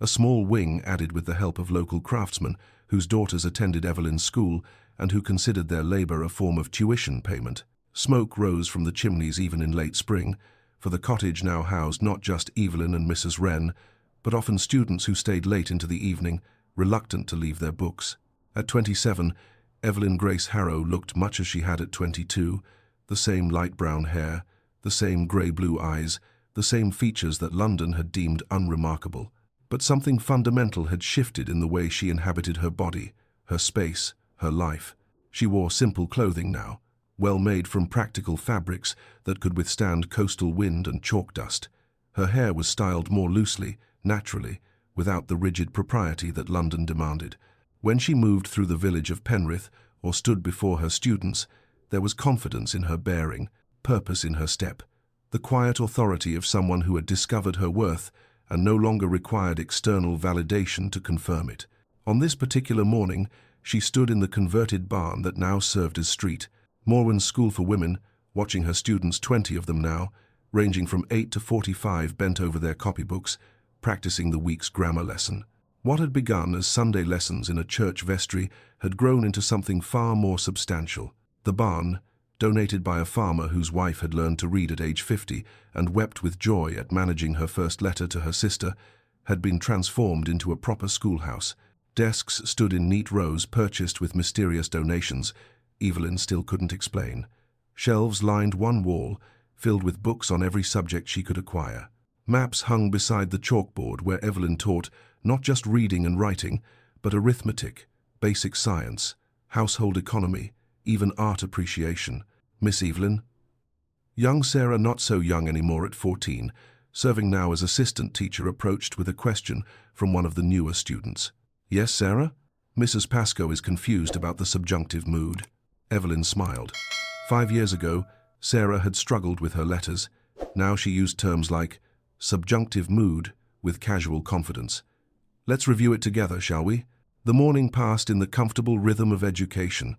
a small wing added with the help of local craftsmen whose daughters attended Evelyn's school and who considered their labor a form of tuition payment. Smoke rose from the chimneys even in late spring, for the cottage now housed not just Evelyn and Mrs. Wren, but often students who stayed late into the evening, reluctant to leave their books. At 27, Evelyn Grace Harrow looked much as she had at 22, the same light brown hair, the same grey-blue eyes, the same features that London had deemed unremarkable. But something fundamental had shifted in the way she inhabited her body, her space, her life. She wore simple clothing now, well made from practical fabrics that could withstand coastal wind and chalk dust. Her hair was styled more loosely, naturally, without the rigid propriety that London demanded. When she moved through the village of Penrith or stood before her students, there was confidence in her bearing, purpose in her step, the quiet authority of someone who had discovered her worth and no longer required external validation to confirm it. On this particular morning, she stood in the converted barn that now served as street, Morwen's School for Women, watching her students, 20 of them now, ranging from 8 to 45, bent over their copybooks, practicing the week's grammar lesson. What had begun as Sunday lessons in a church vestry had grown into something far more substantial. The barn, donated by a farmer whose wife had learned to read at age 50 and wept with joy at managing her first letter to her sister, had been transformed into a proper schoolhouse. Desks stood in neat rows purchased with mysterious donations Evelyn still couldn't explain. Shelves lined one wall, filled with books on every subject she could acquire. Maps hung beside the chalkboard where Evelyn taught not just reading and writing, but arithmetic, basic science, household economy, even art appreciation. Miss Evelyn? Young Sarah, not so young anymore at 14, serving now as assistant teacher, approached with a question from one of the newer students. Yes, Sarah? Mrs. Pascoe is confused about the subjunctive mood. Evelyn smiled. 5 years ago, Sarah had struggled with her letters. Now she used terms like subjunctive mood with casual confidence. Let's review it together, shall we? The morning passed in the comfortable rhythm of education.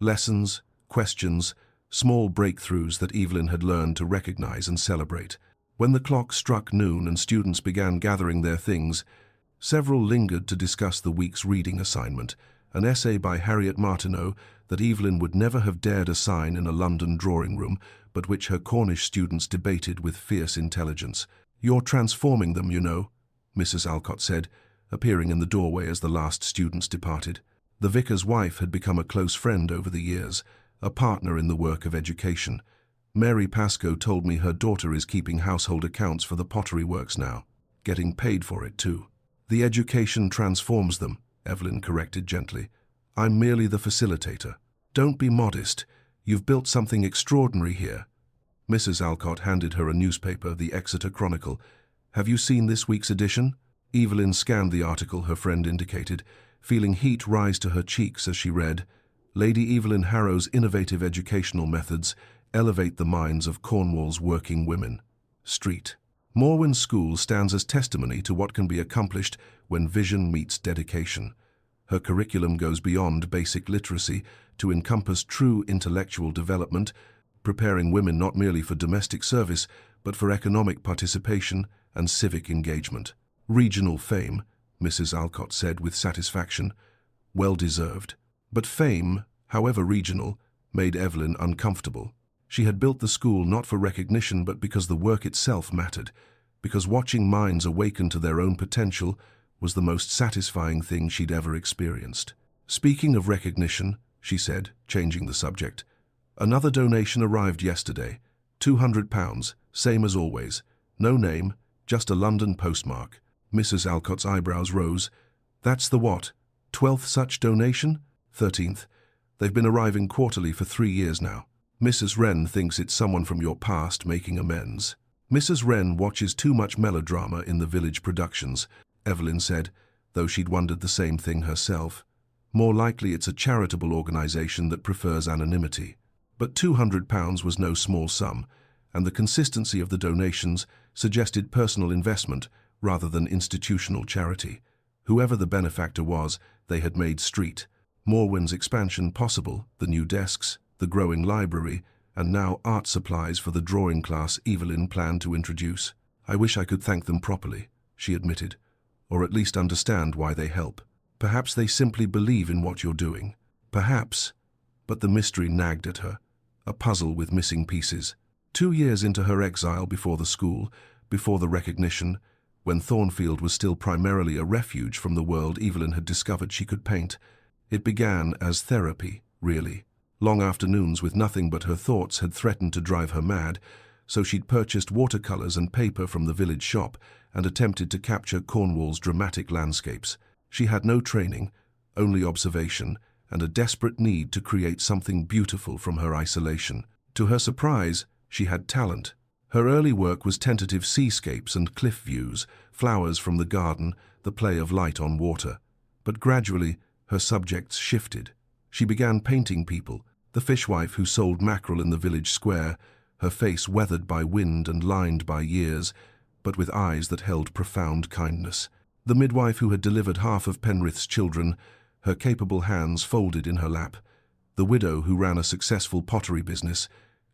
Lessons, questions, small breakthroughs that Evelyn had learned to recognize and celebrate. When the clock struck noon and students began gathering their things, several lingered to discuss the week's reading assignment, an essay by Harriet Martineau that Evelyn would never have dared assign in a London drawing room, but which her Cornish students debated with fierce intelligence. You're transforming them, you know, Mrs. Alcott said, appearing in the doorway as the last students departed. The vicar's wife had become a close friend over the years, a partner in the work of education. Mary Pascoe told me her daughter is keeping household accounts for the pottery works now, getting paid for it too. The education transforms them, Evelyn corrected gently. I'm merely the facilitator. Don't be modest. You've built something extraordinary here. Mrs. Alcott handed her a newspaper, the Exeter Chronicle. Have you seen this week's edition? Evelyn scanned the article her friend indicated, feeling heat rise to her cheeks as she read, Lady Evelyn Harrow's innovative educational methods elevate the minds of Cornwall's working women. Street. Morwen's School stands as testimony to what can be accomplished when vision meets dedication. Her curriculum goes beyond basic literacy to encompass true intellectual development, preparing women not merely for domestic service, but for economic participation and civic engagement. Regional fame, Mrs. Alcott said with satisfaction. Well deserved. But fame, however regional, made Evelyn uncomfortable. She had built the school not for recognition, but because the work itself mattered, because watching minds awaken to their own potential was the most satisfying thing she'd ever experienced. Speaking of recognition, she said, changing the subject, another donation arrived yesterday. £200, same as always. No name, just a London postmark. Mrs. Alcott's eyebrows rose. That's the what? 12th such donation? 13th. They've been arriving quarterly for 3 years now. Mrs. Wren thinks it's someone from your past making amends. Mrs. Wren watches too much melodrama in the village productions, Evelyn said, though she'd wondered the same thing herself. More likely it's a charitable organisation that prefers anonymity. But £200 was no small sum, and the consistency of the donations suggested personal investment rather than institutional charity. Whoever the benefactor was, they had made street. Morwen's expansion possible, the new desks, the growing library, and now art supplies for the drawing class Evelyn planned to introduce. I wish I could thank them properly, she admitted, or at least understand why they help. Perhaps they simply believe in what you're doing. Perhaps. But the mystery nagged at her, a puzzle with missing pieces. 2 years into her exile before the school, before the recognition, when Thornfield was still primarily a refuge from the world Evelyn had discovered she could paint, it began as therapy, really. Long afternoons with nothing but her thoughts had threatened to drive her mad, so she'd purchased watercolours and paper from the village shop and attempted to capture Cornwall's dramatic landscapes. She had no training, only observation, and a desperate need to create something beautiful from her isolation. To her surprise, she had talent. Her early work was tentative seascapes and cliff views, flowers from the garden, the play of light on water. But gradually, her subjects shifted. She began painting people, the fishwife who sold mackerel in the village square, her face weathered by wind and lined by years, but with eyes that held profound kindness. The midwife who had delivered half of Penrith's children, her capable hands folded in her lap. The widow who ran a successful pottery business,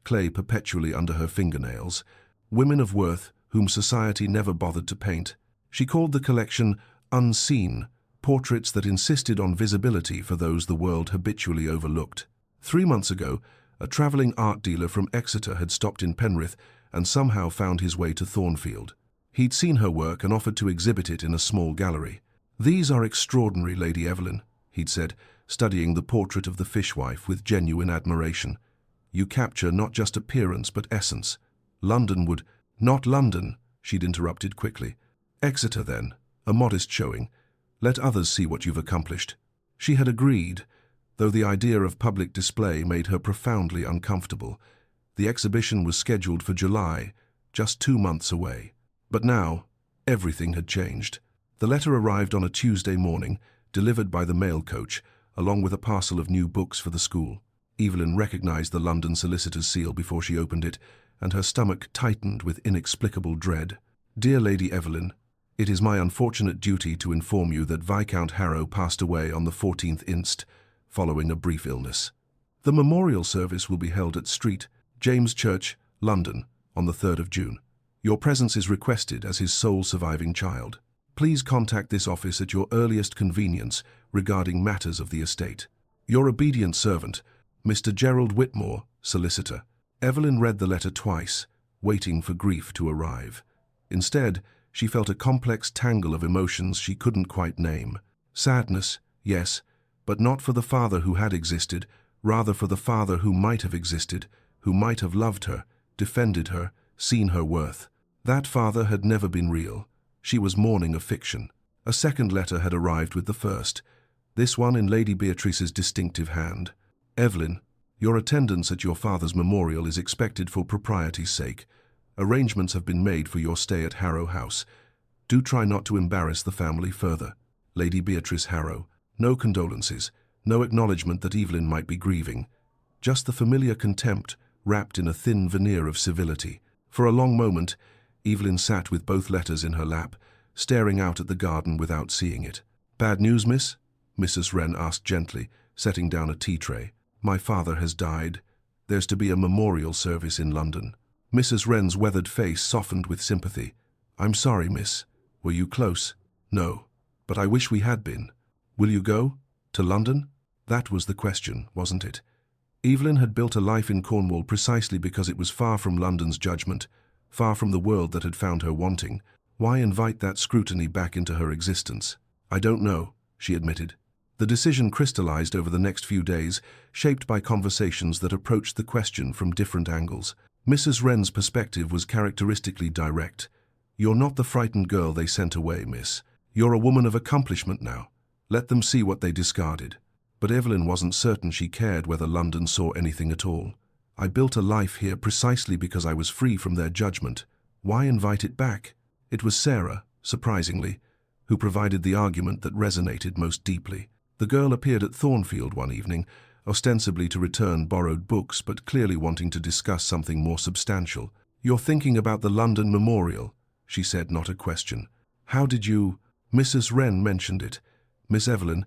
clay perpetually under her fingernails. Women of worth whom society never bothered to paint. She called the collection Unseen, portraits that insisted on visibility for those the world habitually overlooked. 3 months ago, a travelling art dealer from Exeter had stopped in Penrith and somehow found his way to Thornfield. He'd seen her work and offered to exhibit it in a small gallery. "These are extraordinary, Lady Evelyn," he'd said, studying the portrait of the fishwife with genuine admiration. "You capture not just appearance but essence. London would—" "Not London," she'd interrupted quickly. "Exeter, then. A modest showing. Let others see what you've accomplished." She had agreed, though the idea of public display made her profoundly uncomfortable. The exhibition was scheduled for July, just 2 months away. But now, everything had changed. The letter arrived on a Tuesday morning, delivered by the mail coach, along with a parcel of new books for the school. Evelyn recognized the London solicitor's seal before she opened it, and her stomach tightened with inexplicable dread. "Dear Lady Evelyn, it is my unfortunate duty to inform you that Viscount Harrow passed away on the 14th inst, following a brief illness. The memorial service will be held at St. James Church, London, on the 3rd of June. Your presence is requested as his sole surviving child. Please contact this office at your earliest convenience regarding matters of the estate. Your obedient servant, Mr. Gerald Whitmore, Solicitor." Evelyn read the letter twice, waiting for grief to arrive. Instead, she felt a complex tangle of emotions she couldn't quite name. Sadness, yes, but not for the father who had existed, rather for the father who might have existed, who might have loved her, defended her, seen her worth. That father had never been real. She was mourning a fiction. A second letter had arrived with the first, this one in Lady Beatrice's distinctive hand. "Evelyn, your attendance at your father's memorial is expected for propriety's sake. Arrangements have been made for your stay at Harrow House. Do try not to embarrass the family further. Lady Beatrice Harrow." No condolences, no acknowledgement that Evelyn might be grieving. Just the familiar contempt wrapped in a thin veneer of civility. For a long moment, Evelyn sat with both letters in her lap, staring out at the garden without seeing it. "Bad news, miss?" Mrs. Wren asked gently, setting down a tea tray. "My father has died. There's to be a memorial service in London." Mrs. Wren's weathered face softened with sympathy. "I'm sorry, miss. Were you close?" "No, but I wish we had been. Will you go? To London?" That was the question, wasn't it? Evelyn had built a life in Cornwall precisely because it was far from London's judgment, far from the world that had found her wanting. Why invite that scrutiny back into her existence? I don't know, she admitted. The decision crystallized over the next few days, shaped by conversations that approached the question from different angles. Mrs. Wren's perspective was characteristically direct. You're not the frightened girl they sent away, miss. You're a woman of accomplishment now. Let them see what they discarded. But Evelyn wasn't certain she cared whether London saw anything at all. I built a life here precisely because I was free from their judgment. Why invite it back? It was Sarah, surprisingly, who provided the argument that resonated most deeply. The girl appeared at Thornfield one evening, ostensibly to return borrowed books, but clearly wanting to discuss something more substantial. You're thinking about the London Memorial, she said, not a question. How did you? Mrs. Wren mentioned it. Miss Evelyn,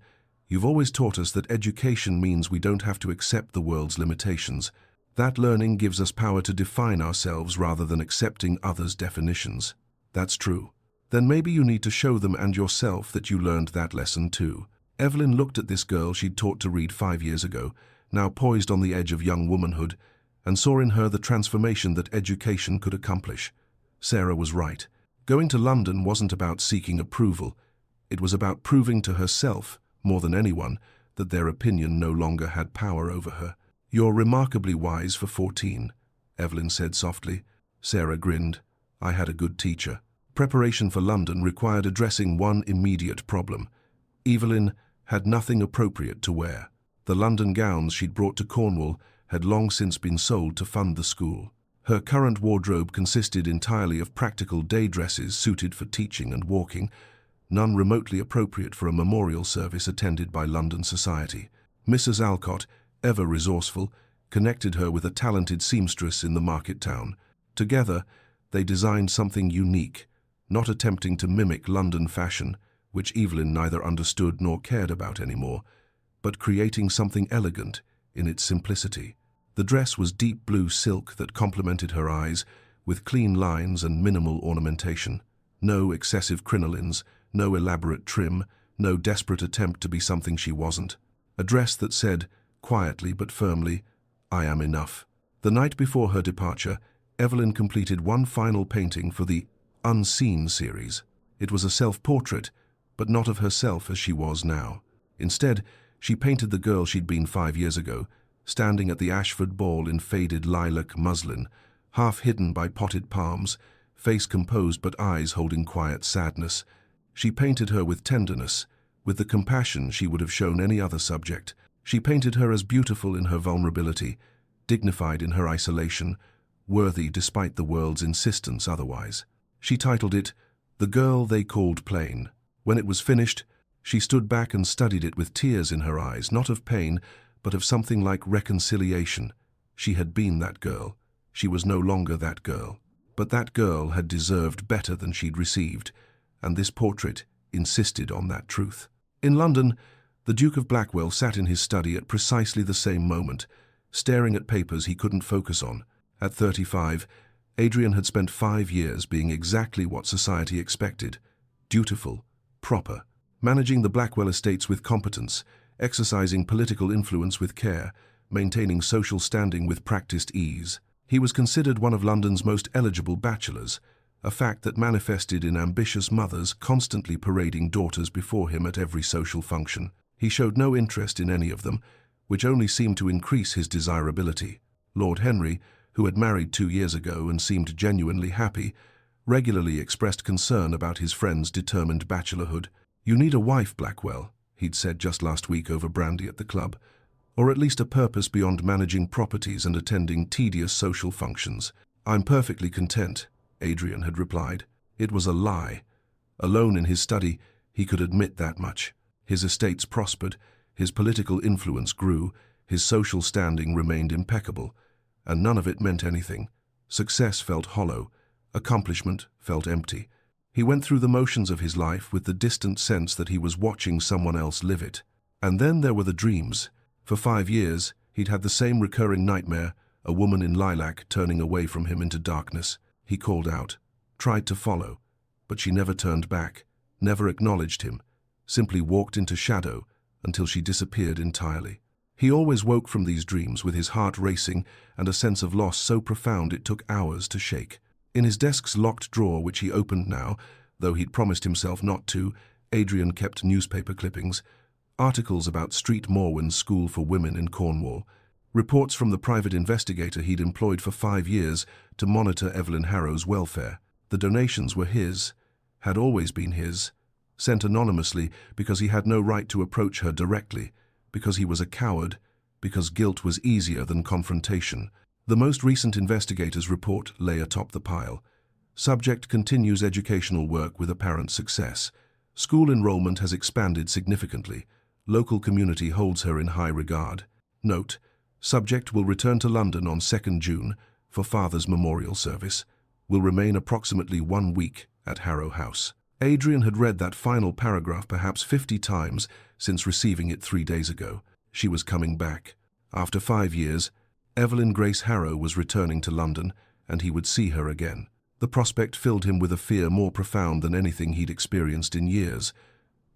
you've always taught us that education means we don't have to accept the world's limitations. That learning gives us power to define ourselves rather than accepting others' definitions. That's true. Then maybe you need to show them and yourself that you learned that lesson too. Evelyn looked at this girl she'd taught to read 5 years ago, now poised on the edge of young womanhood, and saw in her the transformation that education could accomplish. Sarah was right. Going to London wasn't about seeking approval. It was about proving to herself, more than anyone, that their opinion no longer had power over her. You're remarkably wise for 14, Evelyn said softly. Sarah grinned. I had a good teacher. Preparation for London required addressing one immediate problem. Evelyn had nothing appropriate to wear. The London gowns she'd brought to Cornwall had long since been sold to fund the school. Her current wardrobe consisted entirely of practical day dresses suited for teaching and walking, none remotely appropriate for a memorial service attended by London society. Mrs. Alcott, ever resourceful, connected her with a talented seamstress in the market town. Together, they designed something unique, not attempting to mimic London fashion, which Evelyn neither understood nor cared about anymore, but creating something elegant in its simplicity. The dress was deep blue silk that complemented her eyes, with clean lines and minimal ornamentation. No excessive crinolines, no elaborate trim, no desperate attempt to be something she wasn't. A dress that said, quietly but firmly, I am enough. The night before her departure, Evelyn completed one final painting for the Unseen series. It was a self-portrait, but not of herself as she was now. Instead, she painted the girl she'd been 5 years ago, standing at the Ashford ball in faded lilac muslin, half hidden by potted palms, face composed but eyes holding quiet sadness. She painted her with tenderness, with the compassion she would have shown any other subject. She painted her as beautiful in her vulnerability, dignified in her isolation, worthy despite the world's insistence otherwise. She titled it, The Girl They Called Plain. When it was finished, she stood back and studied it with tears in her eyes, not of pain, but of something like reconciliation. She had been that girl. She was no longer that girl. But that girl had deserved better than she'd received, and this portrait insisted on that truth. In London, the Duke of Blackwell sat in his study at precisely the same moment, staring at papers he couldn't focus on. At 35, Adrian had spent 5 years being exactly what society expected: dutiful, proper, managing the Blackwell estates with competence, exercising political influence with care, maintaining social standing with practiced ease. He was considered one of London's most eligible bachelors, a fact that manifested in ambitious mothers constantly parading daughters before him at every social function. He showed no interest in any of them, which only seemed to increase his desirability. Lord Henry, who had married 2 years ago and seemed genuinely happy, regularly expressed concern about his friend's determined bachelorhood. You need a wife, Blackwell, he'd said just last week over brandy at the club, or at least a purpose beyond managing properties and attending tedious social functions. I'm perfectly content, Adrian had replied. It was a lie. Alone in his study, he could admit that much. His estates prospered, his political influence grew, his social standing remained impeccable, and none of it meant anything. Success felt hollow, accomplishment felt empty. He went through the motions of his life with the distant sense that he was watching someone else live it. And then there were the dreams. For 5 years, he'd had the same recurring nightmare, a woman in lilac turning away from him into darkness. He called out, tried to follow, but she never turned back, never acknowledged him, simply walked into shadow until she disappeared entirely. He always woke from these dreams with his heart racing and a sense of loss so profound it took hours to shake. In his desk's locked drawer, which he opened now, though he'd promised himself not to, Adrian kept newspaper clippings, articles about Street Morwen's school for women in Cornwall, reports from the private investigator he'd employed for 5 years to monitor Evelyn Harrow's welfare. The donations were his, had always been his, sent anonymously because he had no right to approach her directly, because he was a coward, because guilt was easier than confrontation. The most recent investigator's report lay atop the pile. Subject continues educational work with apparent success. School enrollment has expanded significantly. Local community holds her in high regard. Note: subject will return to London on 2nd June for Father's memorial service. Will remain approximately 1 week at Harrow House. Adrian had read that final paragraph perhaps 50 times since receiving it 3 days ago. She was coming back. After 5 years, Evelyn Grace Harrow was returning to London, and he would see her again. The prospect filled him with a fear more profound than anything he'd experienced in years.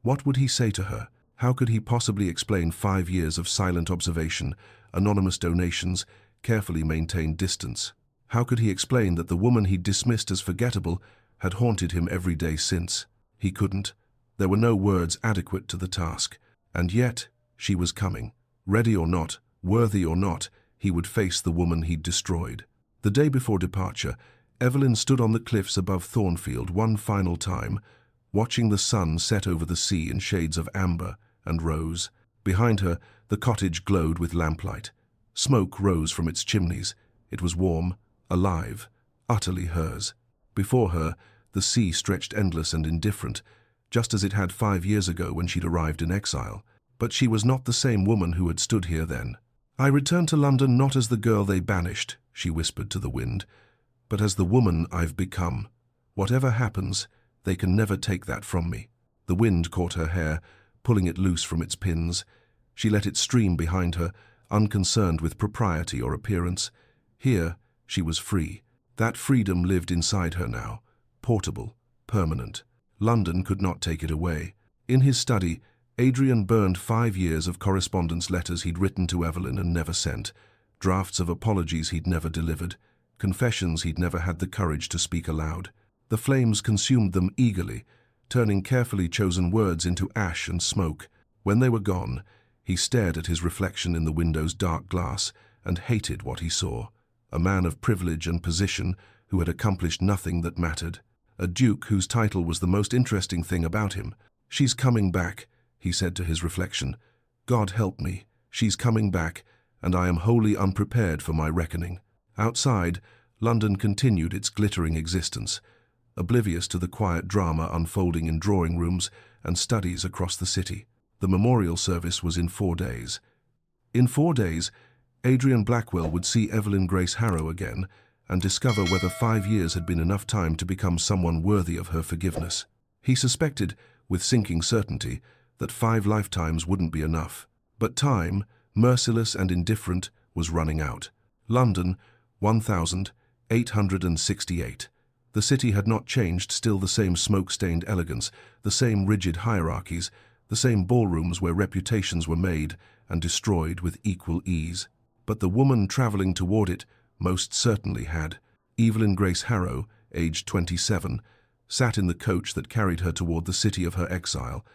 What would he say to her? How could he possibly explain 5 years of silent observation, anonymous donations, carefully maintained distance? How could he explain that the woman he'd dismissed as forgettable had haunted him every day since? He couldn't. There were no words adequate to the task. And yet, she was coming. Ready or not, worthy or not, he would face the woman he'd destroyed. The day before departure, Evelyn stood on the cliffs above Thornfield one final time, watching the sun set over the sea in shades of amber and rose. Behind her, the cottage glowed with lamplight. Smoke rose from its chimneys. It was warm, alive, utterly hers. Before her, the sea stretched endless and indifferent, just as it had 5 years ago when she'd arrived in exile. But she was not the same woman who had stood here then. "I returned to London not as the girl they banished," she whispered to the wind, "but as the woman I've become. Whatever happens, they can never take that from me." The wind caught her hair, pulling it loose from its pins. She let it stream behind her, unconcerned with propriety or appearance. Here, she was free. That freedom lived inside her now, portable, permanent. London could not take it away. In his study, Adrian burned 5 years of correspondence letters he'd written to Evelyn and never sent, drafts of apologies he'd never delivered, confessions he'd never had the courage to speak aloud. The flames consumed them eagerly, turning carefully chosen words into ash and smoke. When they were gone, he stared at his reflection in the window's dark glass and hated what he saw. A man of privilege and position who had accomplished nothing that mattered. A duke whose title was the most interesting thing about him. "She's coming back," he said to his reflection. "God help me, she's coming back, and I am wholly unprepared for my reckoning." Outside, London continued its glittering existence, oblivious to the quiet drama unfolding in drawing rooms and studies across the city. The memorial service was in 4 days. In 4 days, Adrian Blackwell would see Evelyn Grace Harrow again and discover whether 5 years had been enough time to become someone worthy of her forgiveness. He suspected, with sinking certainty, that 5 lifetimes wouldn't be enough. But time, merciless and indifferent, was running out. London, 1868. The city had not changed, still the same smoke-stained elegance, the same rigid hierarchies, the same ballrooms where reputations were made and destroyed with equal ease. But the woman travelling toward it most certainly had. Evelyn Grace Harrow, aged 27, sat in the coach that carried her toward the city of her exile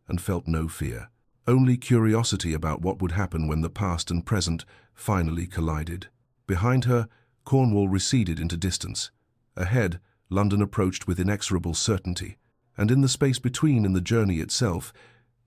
and felt no fear. Only curiosity about what would happen when the past and present finally collided. Behind her, Cornwall receded into distance. Ahead, London approached with inexorable certainty. And in the space between, in the journey itself,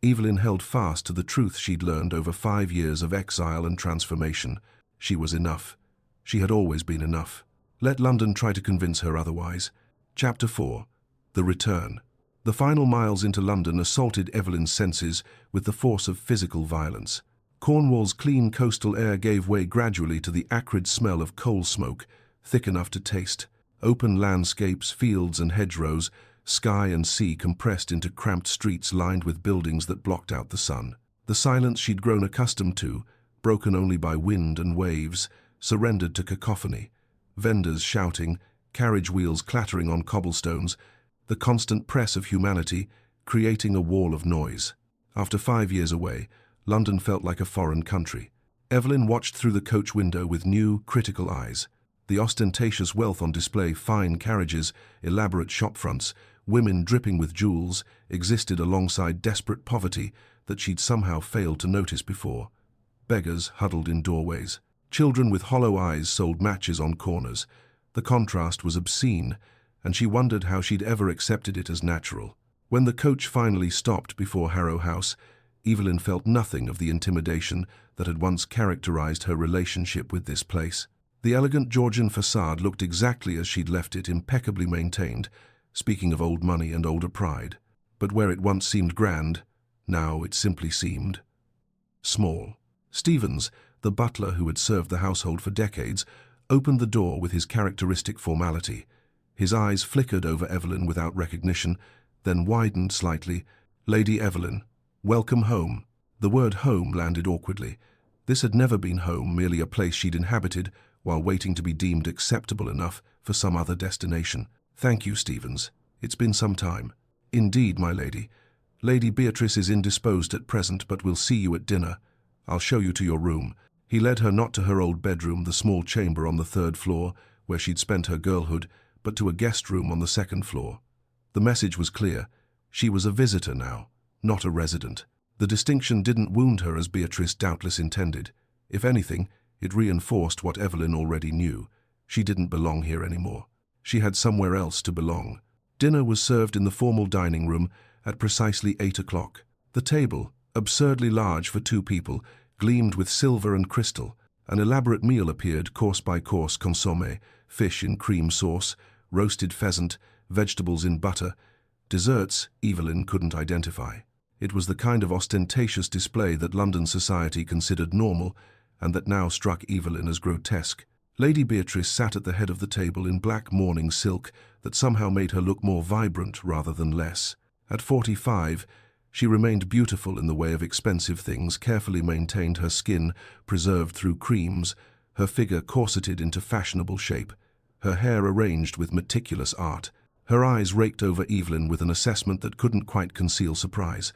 Evelyn held fast to the truth she'd learned over 5 years of exile and transformation. She was enough. She had always been enough. Let London try to convince her otherwise. Chapter 4. The Return. The final miles into London assaulted Evelyn's senses with the force of physical violence. Cornwall's clean coastal air gave way gradually to the acrid smell of coal smoke, thick enough to taste. Open landscapes, fields and hedgerows, sky and sea compressed into cramped streets lined with buildings that blocked out the sun. The silence she'd grown accustomed to, broken only by wind and waves, surrendered to cacophony. Vendors shouting, carriage wheels clattering on cobblestones, the constant press of humanity creating a wall of noise. After 5 years away, London felt like a foreign country. Evelyn watched through the coach window with new, critical eyes. The ostentatious wealth on display, fine carriages, elaborate shop fronts, women dripping with jewels, existed alongside desperate poverty that she'd somehow failed to notice before. Beggars huddled in doorways. Children with hollow eyes sold matches on corners. The contrast was obscene, and she wondered how she'd ever accepted it as natural. When the coach finally stopped before Harrow House, Evelyn felt nothing of the intimidation that had once characterized her relationship with this place. The elegant Georgian facade looked exactly as she'd left it, impeccably maintained, speaking of old money and older pride. But where it once seemed grand, now it simply seemed small. Stevens, the butler who had served the household for decades, opened the door with his characteristic formality. His eyes flickered over Evelyn without recognition, then widened slightly. "Lady Evelyn, welcome home." The word home landed awkwardly. This had never been home, merely a place she'd inhabited while waiting to be deemed acceptable enough for some other destination. "Thank you, Stevens. It's been some time." "Indeed, my lady. Lady Beatrice is indisposed at present, but we'll see you at dinner. I'll show you to your room." He led her not to her old bedroom, the small chamber on the 3rd floor, where she'd spent her girlhood, but to a guest room on the 2nd floor. The message was clear. She was a visitor now, not a resident. The distinction didn't wound her as Beatrice doubtless intended. If anything, it reinforced what Evelyn already knew. She didn't belong here anymore. She had somewhere else to belong. Dinner was served in the formal dining room at precisely 8 o'clock. The table, absurdly large for 2 people, gleamed with silver and crystal. An elaborate meal appeared, course by course: consommé, fish in cream sauce, roasted pheasant, vegetables in butter. Desserts Evelyn couldn't identify. It was the kind of ostentatious display that London society considered normal, and that now struck Evelyn as grotesque. Lady Beatrice sat at the head of the table in black mourning silk that somehow made her look more vibrant rather than less. At 45, she remained beautiful in the way of expensive things, carefully maintained her skin, preserved through creams, her figure corseted into fashionable shape, her hair arranged with meticulous art. Her eyes raked over Evelyn with an assessment that couldn't quite conceal surprise.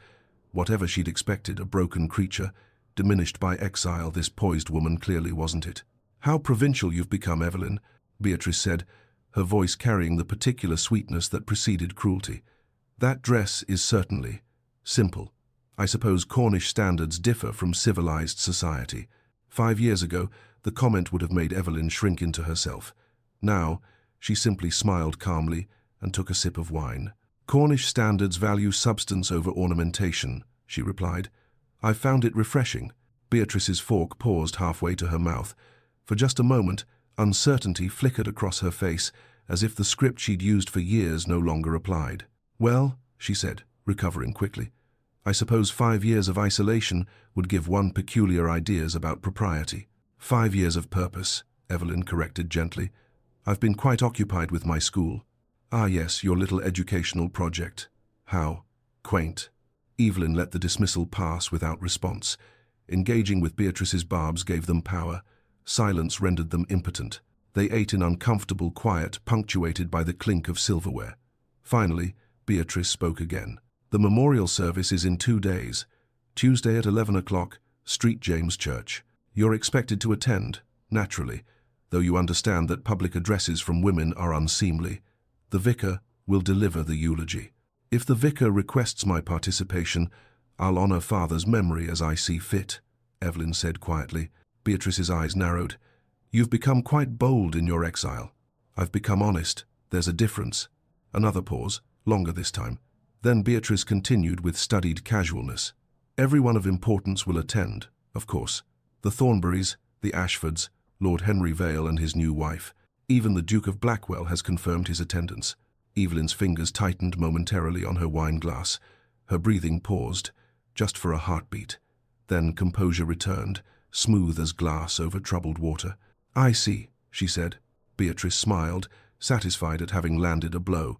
Whatever she'd expected, a broken creature, diminished by exile, this poised woman clearly wasn't it. "How provincial you've become, Evelyn," Beatrice said, her voice carrying the particular sweetness that preceded cruelty. "That dress is certainly simple. I suppose Cornish standards differ from civilized society." 5 years ago, the comment would have made Evelyn shrink into herself. Now, she simply smiled calmly and took a sip of wine. "Cornish standards value substance over ornamentation," she replied. "I found it refreshing." Beatrice's fork paused halfway to her mouth. For just a moment, uncertainty flickered across her face, as if the script she'd used for years no longer applied. "Well," she said, recovering quickly, "I suppose 5 years of isolation would give one peculiar ideas about propriety." 5 years of purpose, Evelyn corrected gently. "I've been quite occupied with my school." "Ah yes, your little educational project. How quaint." Evelyn let the dismissal pass without response. Engaging with Beatrice's barbs gave them power. Silence rendered them impotent. They ate in uncomfortable quiet, punctuated by the clink of silverware. Finally, Beatrice spoke again. "The memorial service is in 2 days. Tuesday at 11 o'clock, St. James Church. You're expected to attend, naturally, though you understand that public addresses from women are unseemly. The vicar will deliver the eulogy. If the vicar requests my participation, I'll honor Father's memory as I see fit," Evelyn said quietly. Beatrice's eyes narrowed. "You've become quite bold in your exile." "I've become honest. There's a difference." Another pause, longer this time. Then Beatrice continued with studied casualness. "Everyone of importance will attend, of course. The Thornburys, the Ashfords, Lord Henry Vale and his new wife. Even the Duke of Blackwell has confirmed his attendance." Evelyn's fingers tightened momentarily on her wine glass. Her breathing paused, just for a heartbeat. Then composure returned, smooth as glass over troubled water. "I see," she said. Beatrice smiled, satisfied at having landed a blow.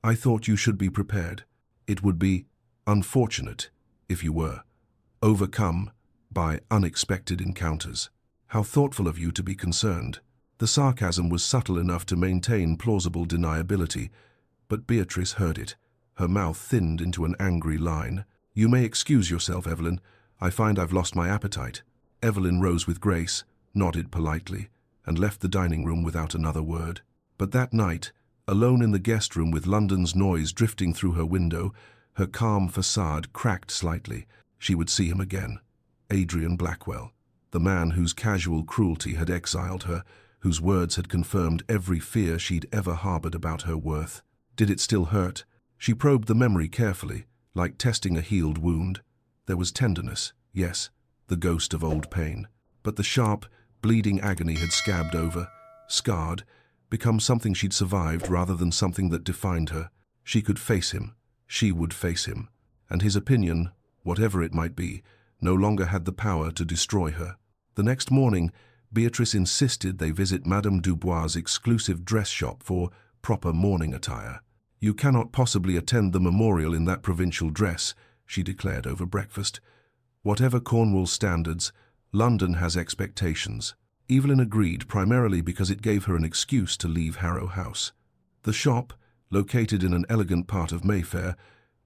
"I thought you should be prepared. It would be unfortunate if you were overcome by unexpected encounters. How thoughtful of you to be concerned." The sarcasm was subtle enough to maintain plausible deniability, but Beatrice heard it. Her mouth thinned into an angry line. "You may excuse yourself, Evelyn. I find I've lost my appetite." Evelyn rose with grace, nodded politely. and left the dining room without another word. But that night, alone in the guest room with London's noise drifting through her window, her calm facade cracked slightly. She would see him again. Adrian Blackwell, the man whose casual cruelty had exiled her, whose words had confirmed every fear she'd ever harbored about her worth. Did it still hurt? She probed the memory carefully, like testing a healed wound. There was tenderness, yes, the ghost of old pain. But the sharp, bleeding agony had scabbed over, scarred, become something she'd survived rather than something that defined her. She could face him. She would face him. And his opinion, whatever it might be, no longer had the power to destroy her. The next morning, Beatrice insisted they visit Madame Dubois' exclusive dress shop for proper mourning attire. "You cannot possibly attend the memorial in that provincial dress," she declared over breakfast. "Whatever Cornwall's standards, London has expectations." Evelyn agreed, primarily because it gave her an excuse to leave Harrow House. The shop, located in an elegant part of Mayfair,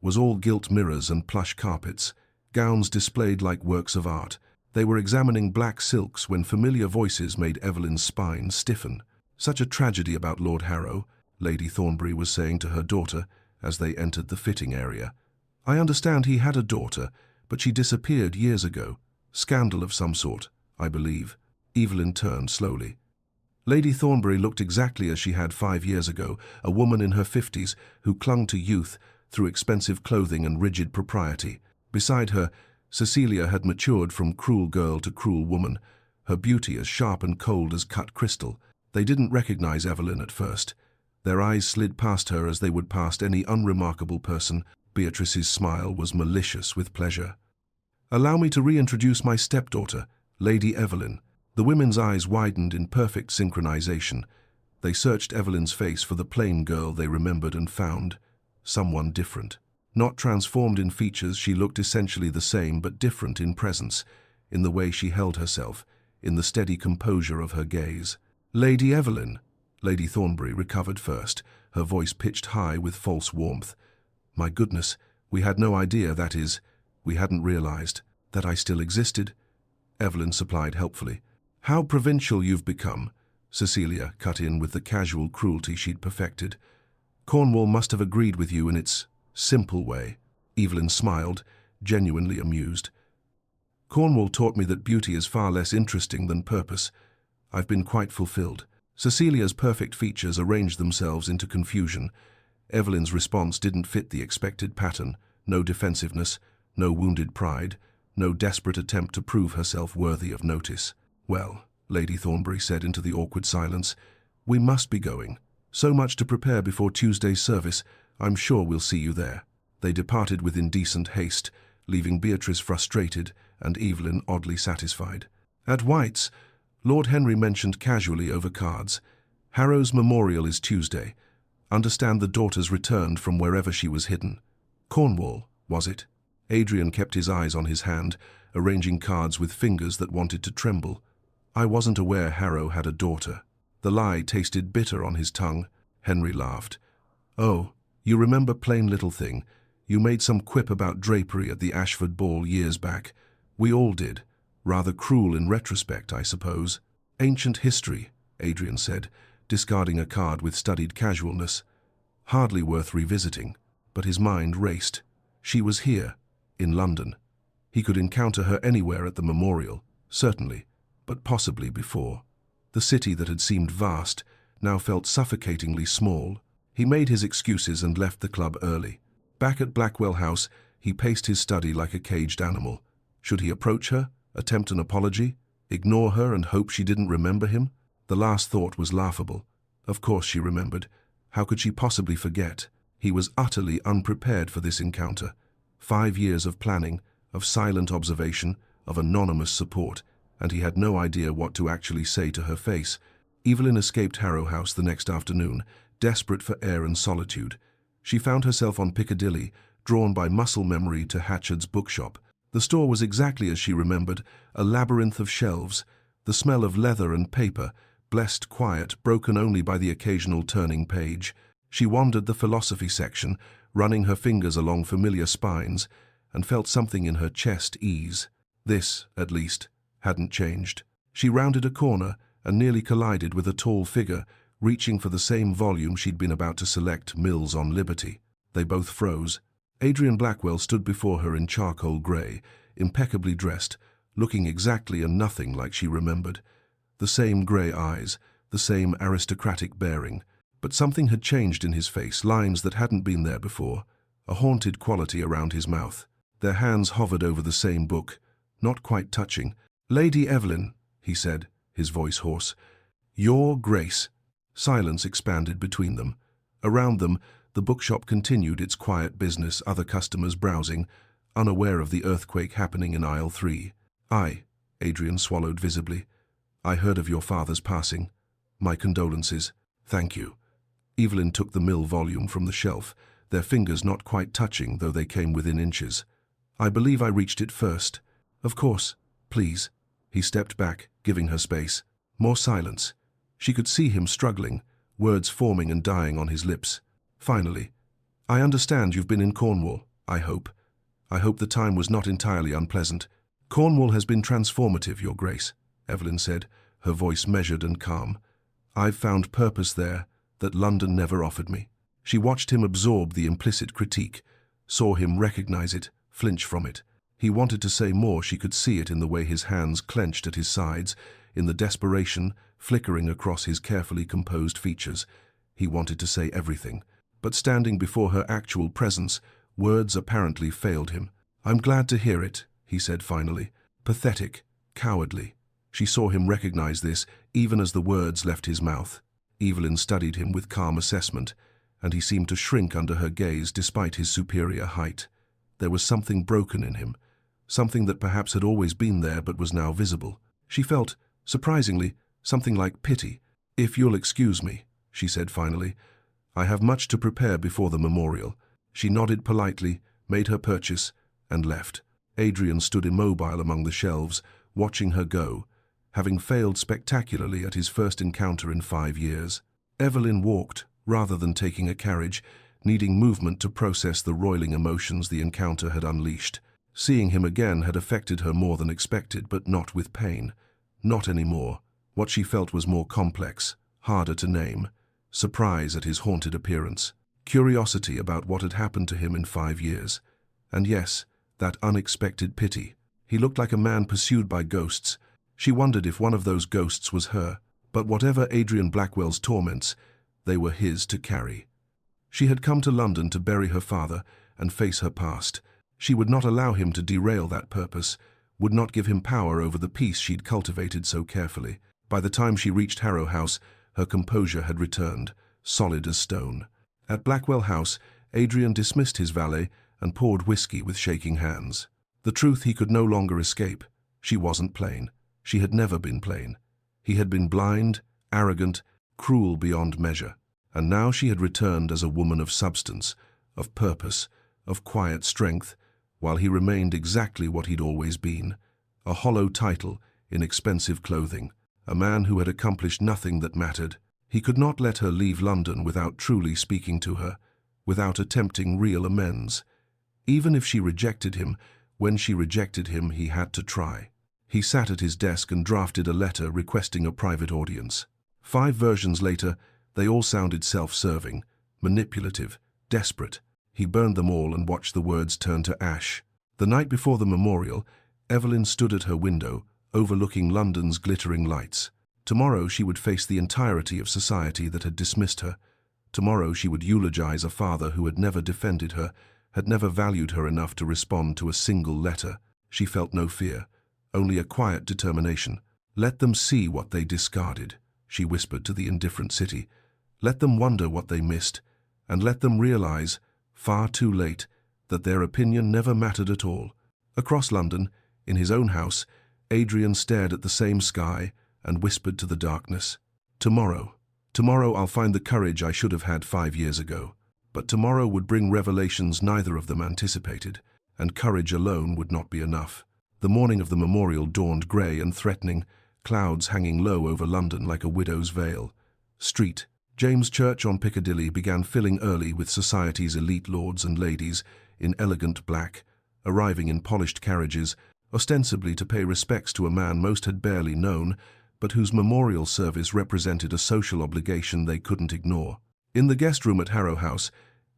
was all gilt mirrors and plush carpets, gowns displayed like works of art. They were examining black silks when familiar voices made Evelyn's spine stiffen. "Such a tragedy about Lord Harrow," Lady Thornbury was saying to her daughter as they entered the fitting area. "I understand he had a daughter, but she disappeared years ago. Scandal of some sort, I believe." Evelyn turned slowly. Lady Thornbury looked exactly as she had 5 years ago, a woman in her 50s who clung to youth through expensive clothing and rigid propriety. Beside her, Cecilia had matured from cruel girl to cruel woman, her beauty as sharp and cold as cut crystal. They didn't recognize Evelyn at first. Their eyes slid past her as they would past any unremarkable person. Beatrice's smile was malicious with pleasure. "Allow me to reintroduce my stepdaughter, Lady Evelyn." The women's eyes widened in perfect synchronization. They searched Evelyn's face for the plain girl they remembered and found someone different. Not transformed in features, she looked essentially the same but different in presence, in the way she held herself, in the steady composure of her gaze. "Lady Evelyn." Lady Thornbury recovered first, her voice pitched high with false warmth. "My goodness, we had no idea, that is, we hadn't realized, that I still existed." Evelyn supplied helpfully. "How provincial you've become," Cecilia cut in with the casual cruelty she'd perfected. "Cornwall must have agreed with you in its simple way." Evelyn smiled, genuinely amused. "Cornwall taught me that beauty is far less interesting than purpose. I've been quite fulfilled." Cecilia's perfect features arranged themselves into confusion. Evelyn's response didn't fit the expected pattern. No defensiveness, no wounded pride, no desperate attempt to prove herself worthy of notice. "Well," Lady Thornbury said into the awkward silence, "we must be going. So much to prepare before Tuesday's service. I'm sure we'll see you there." They departed with indecent haste, leaving Beatrice frustrated and Evelyn oddly satisfied. At White's, Lord Henry mentioned casually over cards, "Harrow's memorial is Tuesday. Understand the daughter's returned from wherever she was hidden." "Cornwall, was it?" Adrian kept his eyes on his hand, arranging cards with fingers that wanted to tremble. "I wasn't aware Harrow had a daughter." The lie tasted bitter on his tongue. Henry laughed. "Oh, you remember plain little thing. You made some quip about drapery at the Ashford ball years back. We all did. Rather cruel in retrospect, I suppose." "Ancient history," Adrian said, discarding a card with studied casualness. "Hardly worth revisiting." But his mind raced. She was here, in London. He could encounter her anywhere at the memorial, certainly, but possibly before. The city that had seemed vast now felt suffocatingly small. He made his excuses and left the club early. Back at Blackwell House, he paced his study like a caged animal. Should he approach her, attempt an apology, ignore her and hope she didn't remember him? The last thought was laughable. Of course she remembered. How could she possibly forget? He was utterly unprepared for this encounter. 5 years of planning, of silent observation, of anonymous support, and he had no idea what to actually say to her face. Evelyn escaped Harrow House the next afternoon, desperate for air and solitude. She found herself on Piccadilly, drawn by muscle memory to Hatchard's bookshop. The store was exactly as she remembered, a labyrinth of shelves, the smell of leather and paper, blessed quiet, broken only by the occasional turning page. She wandered the philosophy section, running her fingers along familiar spines, and felt something in her chest ease. This, at least, hadn't changed. She rounded a corner, and nearly collided with a tall figure reaching for the same volume she'd been about to select, Mills on Liberty. They both froze. Adrian Blackwell stood before her in charcoal grey, impeccably dressed, looking exactly and nothing like she remembered. The same grey eyes, the same aristocratic bearing, but something had changed in his face, lines that hadn't been there before, a haunted quality around his mouth. Their hands hovered over the same book, not quite touching. "Lady Evelyn," he said, his voice hoarse. "Your Grace." Silence expanded between them. Around them, the bookshop continued its quiet business, other customers browsing, unaware of the earthquake happening in aisle 3. Adrian swallowed visibly. "I heard of your father's passing. My condolences. Thank you." Evelyn took the Mill volume from the shelf, their fingers not quite touching, though they came within inches. "I believe I reached it first." "Of course. Please." He stepped back, giving her space. More silence. She could see him struggling, words forming and dying on his lips. Finally, "I understand you've been in Cornwall, I hope. I hope the time was not entirely unpleasant." "Cornwall has been transformative, Your Grace," Evelyn said, her voice measured and calm. "I've found purpose there that London never offered me." She watched him absorb the implicit critique, saw him recognize it, flinch from it. He wanted to say more. She could see it in the way his hands clenched at his sides, in the desperation flickering across his carefully composed features. He wanted to say everything, but standing before her actual presence, words apparently failed him. "I'm glad to hear it," he said finally. "Pathetic, cowardly." She saw him recognize this, even as the words left his mouth. Evelyn studied him with calm assessment, and he seemed to shrink under her gaze despite his superior height. There was something broken in him, something that perhaps had always been there but was now visible. She felt, surprisingly, something like pity. "If you'll excuse me," she said finally. "I have much to prepare before the memorial." She nodded politely, made her purchase, and left. Adrian stood immobile among the shelves, watching her go, having failed spectacularly at his first encounter in 5 years. Evelyn walked, rather than taking a carriage, needing movement to process the roiling emotions the encounter had unleashed. Seeing him again had affected her more than expected, but not with pain. Not anymore. What she felt was more complex, harder to name. Surprise at his haunted appearance. Curiosity about what had happened to him in 5 years. And yes, that unexpected pity. He looked like a man pursued by ghosts. She wondered if one of those ghosts was her. But whatever Adrian Blackwell's torments, they were his to carry. She had come to London to bury her father and face her past. She would not allow him to derail that purpose, would not give him power over the peace she'd cultivated so carefully. By the time she reached Harrow House, her composure had returned, solid as stone. At Blackwell House, Adrian dismissed his valet and poured whiskey with shaking hands. The truth he could no longer escape. She wasn't plain. She had never been plain. He had been blind, arrogant, cruel beyond measure. And now she had returned as a woman of substance, of purpose, of quiet strength, while he remained exactly what he'd always been. A hollow title in expensive clothing. A man who had accomplished nothing that mattered. He could not let her leave London without truly speaking to her, without attempting real amends. Even if she rejected him, when she rejected him, he had to try. He sat at his desk and drafted a letter requesting a private audience. 5 versions later, they all sounded self-serving, manipulative, desperate. He burned them all and watched the words turn to ash. The night before the memorial, Evelyn stood at her window, overlooking London's glittering lights. Tomorrow she would face the entirety of society that had dismissed her. Tomorrow she would eulogize a father who had never defended her, had never valued her enough to respond to a single letter. She felt no fear, only a quiet determination. "Let them see what they discarded," she whispered to the indifferent city. "Let them wonder what they missed, and let them realize, far too late, that their opinion never mattered at all." Across London, in his own house, Adrian stared at the same sky and whispered to the darkness, "Tomorrow, tomorrow I'll find the courage I should have had 5 years ago." But tomorrow would bring revelations neither of them anticipated, and courage alone would not be enough. The morning of the memorial dawned grey and threatening, clouds hanging low over London like a widow's veil. Street, James Church on Piccadilly, began filling early with society's elite lords and ladies in elegant black, arriving in polished carriages, ostensibly to pay respects to a man most had barely known, but whose memorial service represented a social obligation they couldn't ignore. In the guest room at Harrow House,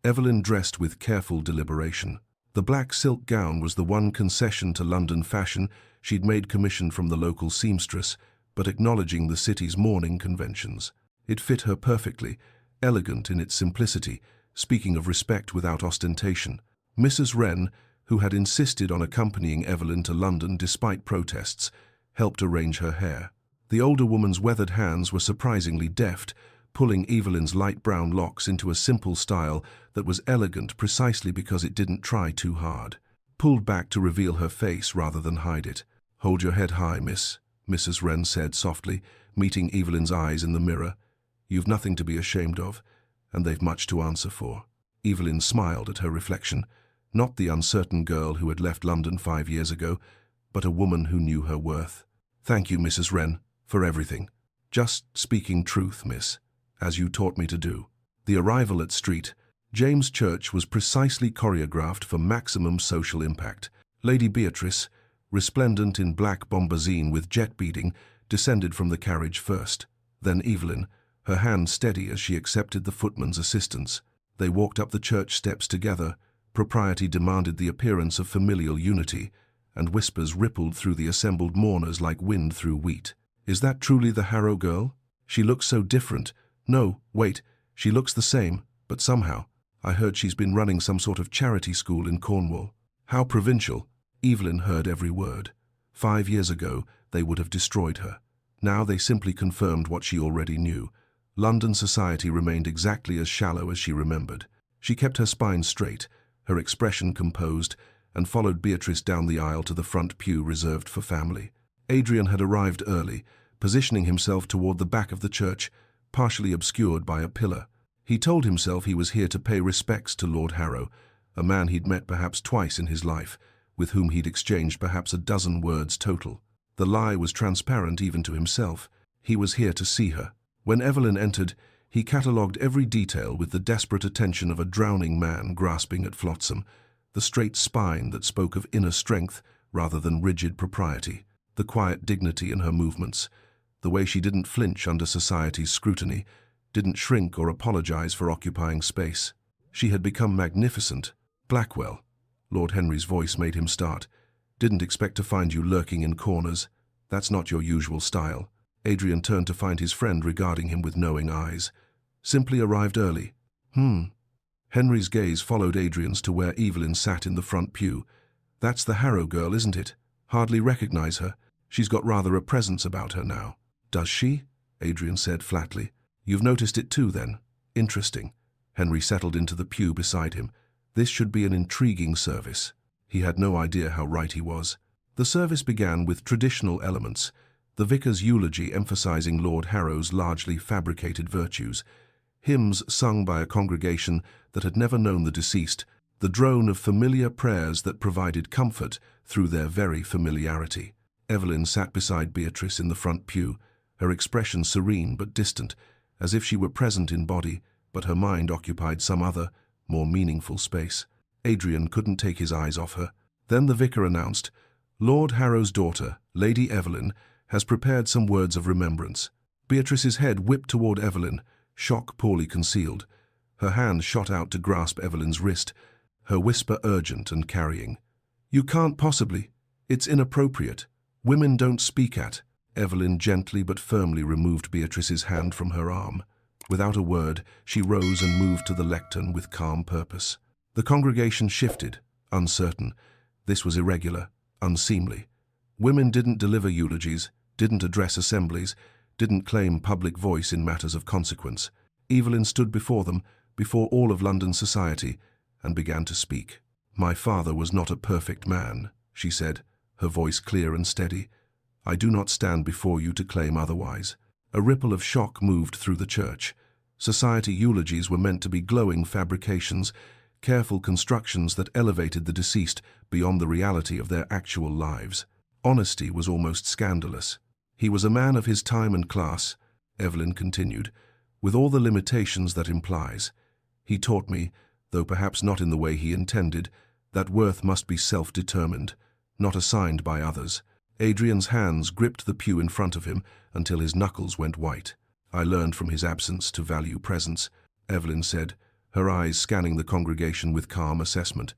Evelyn dressed with careful deliberation. The black silk gown was the one concession to London fashion she'd made commissioned from the local seamstress, but acknowledging the city's mourning conventions. It fit her perfectly, elegant in its simplicity, speaking of respect without ostentation. Mrs. Wren, who had insisted on accompanying Evelyn to London despite protests, helped arrange her hair. The older woman's weathered hands were surprisingly deft, pulling Evelyn's light brown locks into a simple style that was elegant precisely because it didn't try too hard. Pulled back to reveal her face rather than hide it. "Hold your head high, miss," Mrs. Wren said softly, meeting Evelyn's eyes in the mirror. "You've nothing to be ashamed of, and they've much to answer for." Evelyn smiled at her reflection, not the uncertain girl who had left London 5 years ago, but a woman who knew her worth. "Thank you, Mrs. Wren, for everything. Just speaking truth, miss, as you taught me to do." The arrival at St. James' Church was precisely choreographed for maximum social impact. Lady Beatrice, resplendent in black bombazine with jet beading, descended from the carriage first. Then Evelyn, her hand steady as she accepted the footman's assistance. They walked up the church steps together. Propriety demanded the appearance of familial unity, and whispers rippled through the assembled mourners like wind through wheat. "Is that truly the Harrow girl? She looks so different. No, wait, she looks the same, but somehow. I heard she's been running some sort of charity school in Cornwall." How provincial! Evelyn heard every word. 5 years ago, they would have destroyed her. Now they simply confirmed what she already knew. London society remained exactly as shallow as she remembered. She kept her spine straight, her expression composed, and followed Beatrice down the aisle to the front pew reserved for family. Adrian had arrived early, positioning himself toward the back of the church, partially obscured by a pillar. He told himself he was here to pay respects to Lord Harrow, a man he'd met perhaps twice in his life, with whom he'd exchanged perhaps a dozen words total. The lie was transparent even to himself. He was here to see her. When Evelyn entered, he catalogued every detail with the desperate attention of a drowning man grasping at flotsam, the straight spine that spoke of inner strength rather than rigid propriety, the quiet dignity in her movements, the way she didn't flinch under society's scrutiny, didn't shrink or apologize for occupying space. She had become magnificent. "Blackwell," Lord Henry's voice made him start. "Didn't expect to find you lurking in corners. That's not your usual style." Adrian turned to find his friend regarding him with knowing eyes. "Simply arrived early." Henry's gaze followed Adrian's to where Evelyn sat in the front pew. "That's the Harrow girl, isn't it? Hardly recognize her. She's got rather a presence about her now." "Does she?" Adrian said flatly. "You've noticed it too, then? Interesting." Henry settled into the pew beside him. This should be an intriguing service. He had no idea how right he was. The service began with traditional elements, the vicar's eulogy emphasizing Lord Harrow's largely fabricated virtues, hymns sung by a congregation that had never known the deceased, the drone of familiar prayers that provided comfort through their very familiarity. Evelyn sat beside Beatrice in the front pew, her expression serene but distant, as if she were present in body, but her mind occupied some other, more meaningful space. Adrian couldn't take his eyes off her. Then the vicar announced, "Lord Harrow's daughter, Lady Evelyn, has prepared some words of remembrance." Beatrice's head whipped toward Evelyn, shock poorly concealed. Her hand shot out to grasp Evelyn's wrist, her whisper urgent and carrying. "You can't possibly. It's inappropriate. Women don't speak at." Evelyn gently but firmly removed Beatrice's hand from her arm. Without a word, she rose and moved to the lectern with calm purpose. The congregation shifted, uncertain. This was irregular, unseemly. Women didn't deliver eulogies, didn't address assemblies, didn't claim public voice in matters of consequence. Evelyn stood before them, before all of London society, and began to speak. "My father was not a perfect man," she said, her voice clear and steady. "I do not stand before you to claim otherwise." A ripple of shock moved through the church. Society eulogies were meant to be glowing fabrications, careful constructions that elevated the deceased beyond the reality of their actual lives. Honesty was almost scandalous. "He was a man of his time and class," Evelyn continued, "with all the limitations that implies. He taught me, though perhaps not in the way he intended, that worth must be self-determined, not assigned by others." Adrian's hands gripped the pew in front of him until his knuckles went white. "I learned from his absence to value presence," Evelyn said, her eyes scanning the congregation with calm assessment.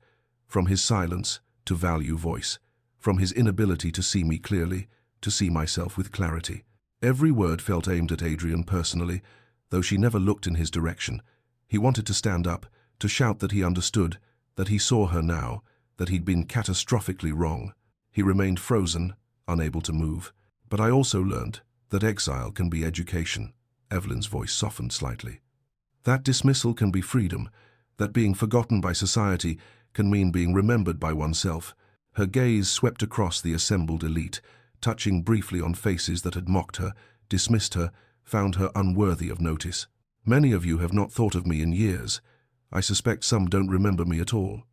"From his silence to value voice. From his inability to see me clearly to see myself with clarity." Every word felt aimed at Adrian personally, though she never looked in his direction. He wanted to stand up, to shout that he understood, that he saw her now, that he'd been catastrophically wrong. He remained frozen, unable to move. "But I also learned that exile can be education." Evelyn's voice softened slightly. "That dismissal can be freedom, that being forgotten by society can mean being remembered by oneself." Her gaze swept across the assembled elite, touching briefly on faces that had mocked her, dismissed her, found her unworthy of notice. "Many of you have not thought of me in years. I suspect some don't remember me at all."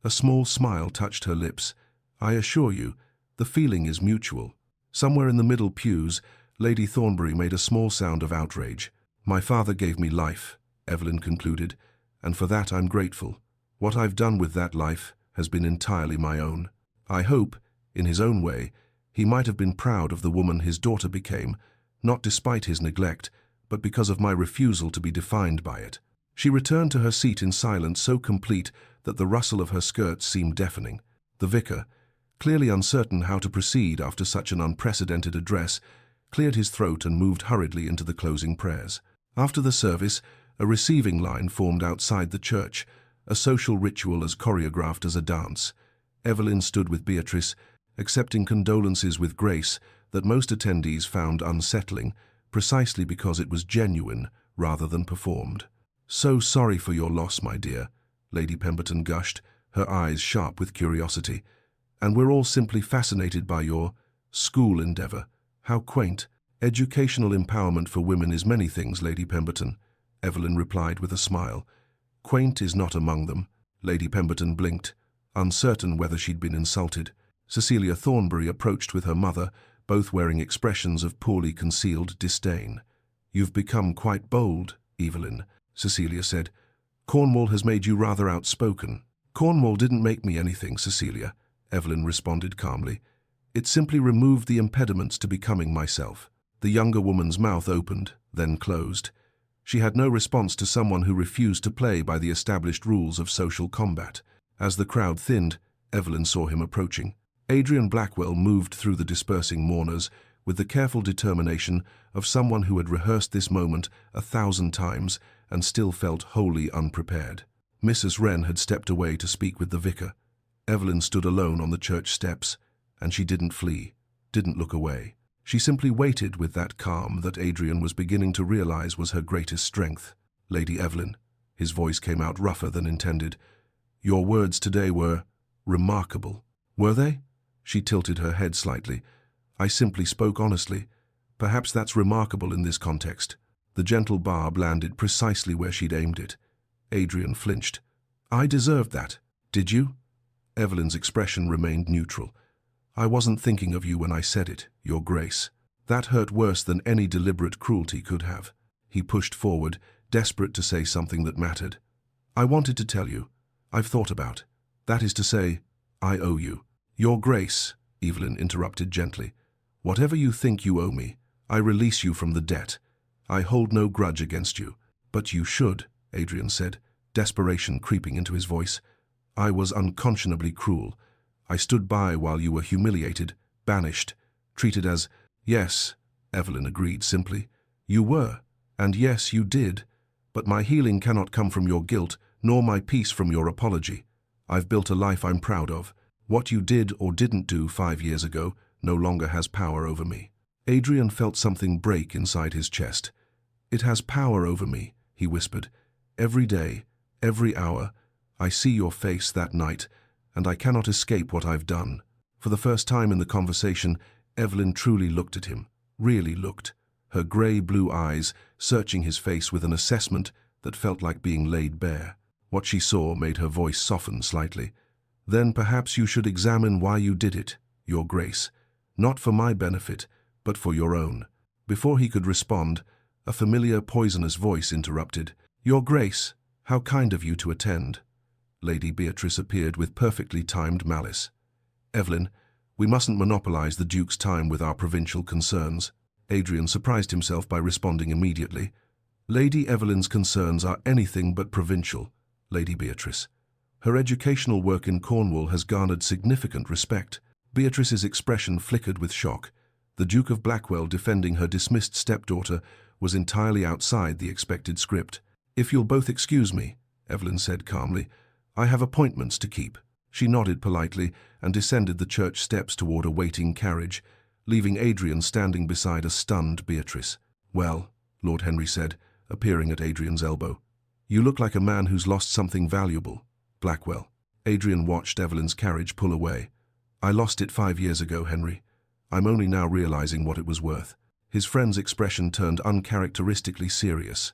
A small smile touched her lips. "I assure you, the feeling is mutual." Somewhere in the middle pews, Lady Thornbury made a small sound of outrage. "My father gave me life," Evelyn concluded, "and for that I'm grateful. What I've done with that life has been entirely my own. I hope, in his own way, he might have been proud of the woman his daughter became, not despite his neglect, but because of my refusal to be defined by it." She returned to her seat in silence so complete that the rustle of her skirts seemed deafening. The vicar, clearly uncertain how to proceed after such an unprecedented address, cleared his throat and moved hurriedly into the closing prayers. After the service, a receiving line formed outside the church, a social ritual as choreographed as a dance. Evelyn stood with Beatrice, accepting condolences with grace that most attendees found unsettling, precisely because it was genuine rather than performed. "So sorry for your loss, my dear," Lady Pemberton gushed, her eyes sharp with curiosity. "And we're all simply fascinated by your school endeavor. How quaint." "Educational empowerment for women is many things, Lady Pemberton," Evelyn replied with a smile. "Quaint is not among them." Lady Pemberton blinked, uncertain whether she'd been insulted. Cecilia Thornbury approached with her mother, both wearing expressions of poorly concealed disdain. "You've become quite bold, Evelyn," Cecilia said. "Cornwall has made you rather outspoken." "Cornwall didn't make me anything, Cecilia," Evelyn responded calmly. "It simply removed the impediments to becoming myself." The younger woman's mouth opened, then closed. She had no response to someone who refused to play by the established rules of social combat. As the crowd thinned, Evelyn saw him approaching. Adrian Blackwell moved through the dispersing mourners with the careful determination of someone who had rehearsed this moment 1,000 times and still felt wholly unprepared. Mrs. Wren had stepped away to speak with the vicar. Evelyn stood alone on the church steps, and she didn't flee, didn't look away. She simply waited with that calm that Adrian was beginning to realize was her greatest strength. "Lady Evelyn," his voice came out rougher than intended, "your words today were remarkable." "Were they?" She tilted her head slightly. "I simply spoke honestly. Perhaps that's remarkable in this context." The gentle barb landed precisely where she'd aimed it. Adrian flinched. "I deserved that. Did you?" Evelyn's expression remained neutral. "I wasn't thinking of you when I said it, Your Grace." That hurt worse than any deliberate cruelty could have. He pushed forward, desperate to say something that mattered. "I wanted to tell you. I've thought about. That is to say, I owe you." "Your Grace," Evelyn interrupted gently. "Whatever you think you owe me, I release you from the debt. I hold no grudge against you." "But you should," Adrian said, desperation creeping into his voice. "I was unconscionably cruel. I stood by while you were humiliated, banished, treated as—" "Yes," Evelyn agreed simply. "You were, and yes, you did. But my healing cannot come from your guilt, nor my peace from your apology. I've built a life I'm proud of. What you did or didn't do 5 years ago no longer has power over me." Adrian felt something break inside his chest. "It has power over me," he whispered. "Every day, every hour, I see your face that night, and I cannot escape what I've done." For the first time in the conversation, Evelyn truly looked at him, really looked, her grey-blue eyes searching his face with an assessment that felt like being laid bare. What she saw made her voice soften slightly. "Then perhaps you should examine why you did it, Your Grace. Not for my benefit, but for your own." Before he could respond, a familiar poisonous voice interrupted. "Your Grace, how kind of you to attend." Lady Beatrice appeared with perfectly timed malice. "Evelyn, We mustn't monopolize the Duke's time with our provincial concerns. Adrian surprised himself by responding immediately. Lady Evelyn's concerns are anything but provincial, Lady Beatrice. Her educational work in Cornwall has garnered significant respect. Beatrice's expression flickered with shock. The Duke of Blackwell defending her dismissed stepdaughter was entirely outside the expected script. "If you'll both excuse me," Evelyn said calmly, "I have appointments to keep." She nodded politely and descended the church steps toward a waiting carriage, leaving Adrian standing beside a stunned Beatrice. "Well," Lord Henry said, appearing at Adrian's elbow, "you look like a man who's lost something valuable." Blackwell. Adrian watched Evelyn's carriage pull away. "I lost it 5 years ago, Henry. I'm only now realizing what it was worth." His friend's expression turned uncharacteristically serious.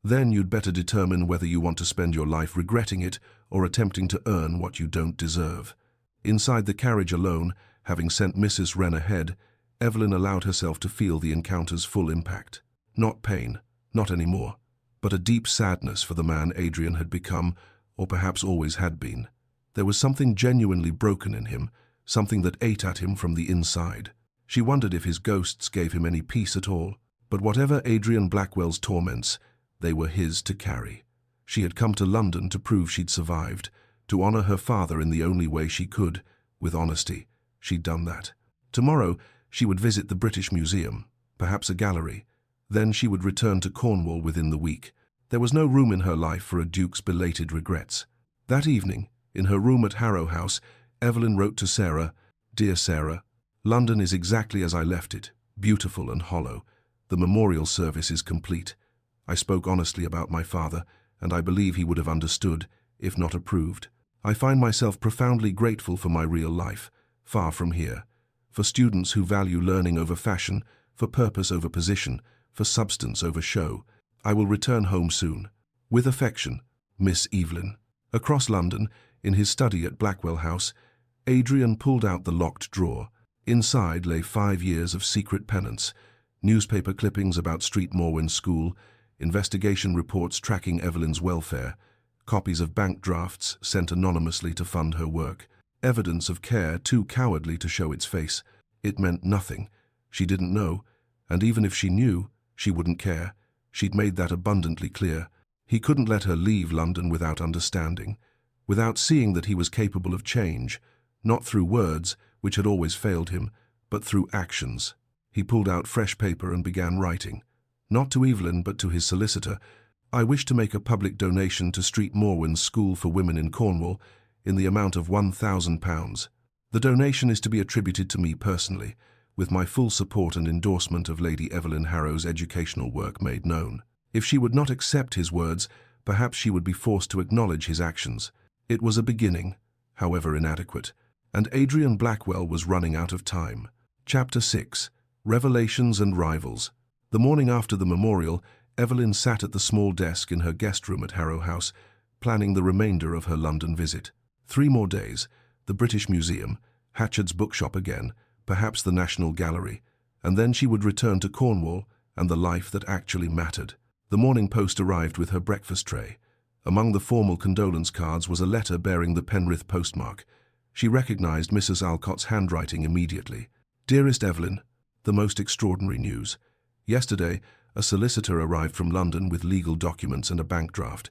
"Then you'd better determine whether you want to spend your life regretting it or attempting to earn what you don't deserve." Inside the carriage alone, having sent Mrs. Wren ahead, Evelyn allowed herself to feel the encounter's full impact. Not pain, not anymore, but a deep sadness for the man Adrian had become, or perhaps always had been. There was something genuinely broken in him, something that ate at him from the inside. She wondered if his ghosts gave him any peace at all. But whatever Adrian Blackwell's torments, they were his to carry. She had come to London to prove she'd survived, to honor her father in the only way she could, with honesty. She'd done that. Tomorrow, she would visit the British Museum, perhaps a gallery. Then she would return to Cornwall within the week. There was no room in her life for a duke's belated regrets. That evening, in her room at Harrow House, Evelyn wrote to Sarah, "Dear Sarah, London is exactly as I left it, beautiful and hollow. The memorial service is complete. I spoke honestly about my father, and I believe he would have understood, if not approved. I find myself profoundly grateful for my real life, far from here, for students who value learning over fashion, for purpose over position, for substance over show. I will return home soon. With affection, Miss Evelyn." Across London, in his study at Blackwell House, Adrian pulled out the locked drawer. Inside lay 5 years of secret penance, newspaper clippings about Street Morwen School, investigation reports tracking Evelyn's welfare, copies of bank drafts sent anonymously to fund her work, evidence of care too cowardly to show its face. It meant nothing. She didn't know, and even if she knew, she wouldn't care. She'd made that abundantly clear. He couldn't let her leave London without understanding, without seeing that he was capable of change, not through words, which had always failed him, but through actions. He pulled out fresh paper and began writing. Not to Evelyn, but to his solicitor. "I wish to make a public donation to Street Morwen School for Women in Cornwall in the amount of £1,000. The donation is to be attributed to me personally, with my full support and endorsement of Lady Evelyn Harrow's educational work made known." If she would not accept his words, perhaps she would be forced to acknowledge his actions. It was a beginning, however inadequate, and Adrian Blackwell was running out of time. Chapter 6. Revelations and Rivals. The morning after the memorial, Evelyn sat at the small desk in her guest room at Harrow House, planning the remainder of her London visit. 3 more days, the British Museum, Hatchard's bookshop again, perhaps the National Gallery, and then she would return to Cornwall and the life that actually mattered. The Morning Post arrived with her breakfast tray. Among the formal condolence cards was a letter bearing the Penrith postmark. She recognized Mrs. Alcott's handwriting immediately. "Dearest Evelyn, the most extraordinary news. Yesterday, a solicitor arrived from London with legal documents and a bank draft.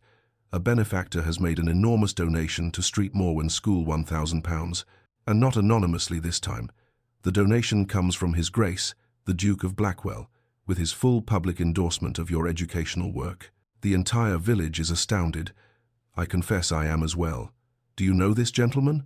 A benefactor has made an enormous donation to Street Morwen School, £1,000, and not anonymously this time. The donation comes from His Grace, the Duke of Blackwell, with his full public endorsement of your educational work. The entire village is astounded. I confess I am as well. Do you know this gentleman?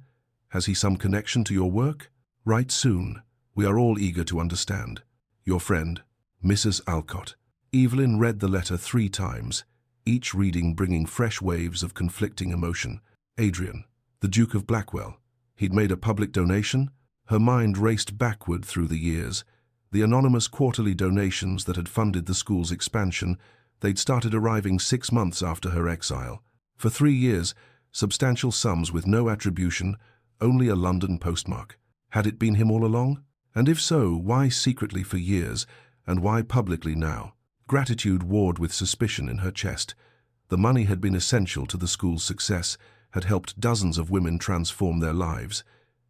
Has he some connection to your work? Write soon. We are all eager to understand. Your friend, Mrs. Alcott." Evelyn read the letter 3 times, each reading bringing fresh waves of conflicting emotion. Adrian, the Duke of Blackwell. He'd made a public donation? Her mind raced backward through the years. The anonymous quarterly donations that had funded the school's expansion, they'd started arriving 6 months after her exile. For 3 years, substantial sums with no attribution, only a London postmark. Had it been him all along? And if so, why secretly for years, and why publicly now? Gratitude warred with suspicion in her chest. The money had been essential to the school's success, had helped dozens of women transform their lives.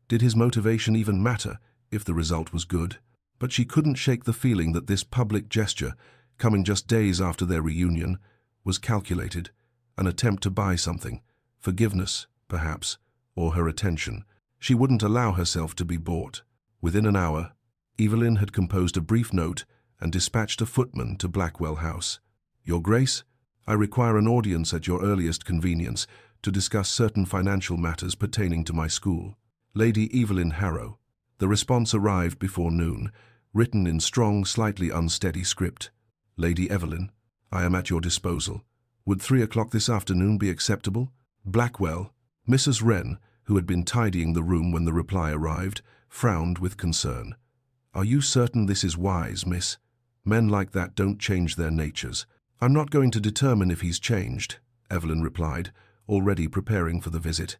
Did his motivation even matter if the result was good? But she couldn't shake the feeling that this public gesture, coming just days after their reunion, was calculated, an attempt to buy something, forgiveness, perhaps, or her attention. She wouldn't allow herself to be bought. Within an hour, Evelyn had composed a brief note and dispatched a footman to Blackwell House. "Your Grace, I require an audience at your earliest convenience to discuss certain financial matters pertaining to my school. Lady Evelyn Harrow." The response arrived before noon, written in strong, slightly unsteady script. "Lady Evelyn, I am at your disposal. Would 3 o'clock this afternoon be acceptable?" Blackwell, Mrs. Wren, who had been tidying the room when the reply arrived, frowned with concern. "Are you certain this is wise, miss? Men like that don't change their natures." "I'm not going to determine if he's changed," Evelyn replied, already preparing for the visit.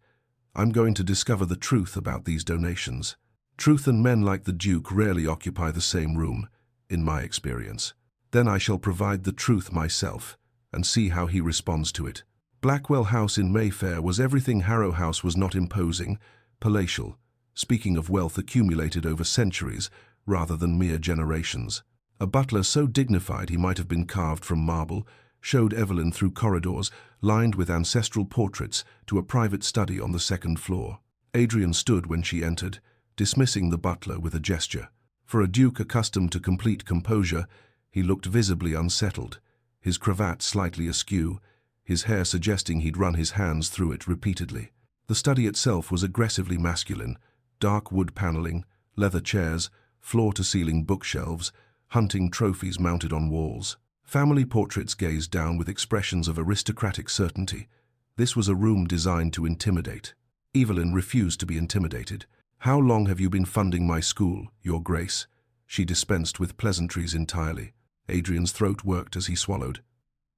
"I'm going to discover the truth about these donations. Truth and men like the Duke rarely occupy the same room, in my experience. Then I shall provide the truth myself, and see how he responds to it." Blackwell House in Mayfair was everything Harrow House was not: imposing, palatial, speaking of wealth accumulated over centuries rather than mere generations. A butler so dignified he might have been carved from marble showed Evelyn through corridors lined with ancestral portraits to a private study on the second floor. Adrian stood when she entered, dismissing the butler with a gesture. For a duke accustomed to complete composure, he looked visibly unsettled, his cravat slightly askew, his hair suggesting he'd run his hands through it repeatedly. The study itself was aggressively masculine: dark wood paneling, leather chairs, floor-to-ceiling bookshelves, hunting trophies mounted on walls. Family portraits gazed down with expressions of aristocratic certainty. This was a room designed to intimidate. Evelyn refused to be intimidated. "How long have you been funding my school, Your Grace?" She dispensed with pleasantries entirely. Adrian's throat worked as he swallowed.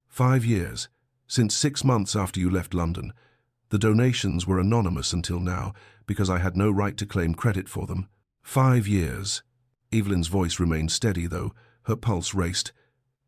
5 years. Since 6 months after you left London. The donations were anonymous until now, because I had no right to claim credit for them. 5 years. Evelyn's voice remained steady, though her pulse raced.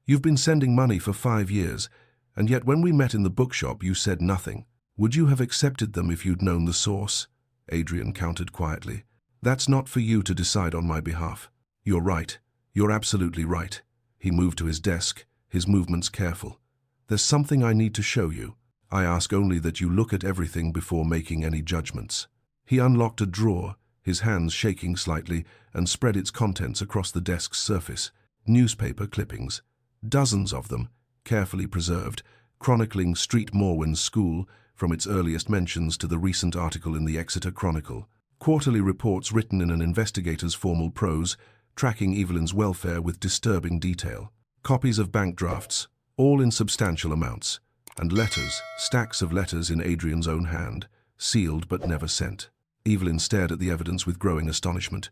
"You've been sending money for 5 years, and yet when we met in the bookshop you said nothing. Would you have accepted them if you'd known the source?" Adrian countered quietly. "That's not for you to decide on my behalf." "You're right. You're absolutely right." He moved to his desk, his movements careful. "There's something I need to show you. I ask only that you look at everything before making any judgments." He unlocked a drawer, his hands shaking slightly, and spread its contents across the desk's surface. Newspaper clippings. Dozens of them, carefully preserved, chronicling Street Morwen's school, from its earliest mentions to the recent article in the Exeter Chronicle. Quarterly reports written in an investigator's formal prose, tracking Evelyn's welfare with disturbing detail. Copies of bank drafts, all in substantial amounts, and letters, stacks of letters in Adrian's own hand, sealed but never sent. Evelyn stared at the evidence with growing astonishment.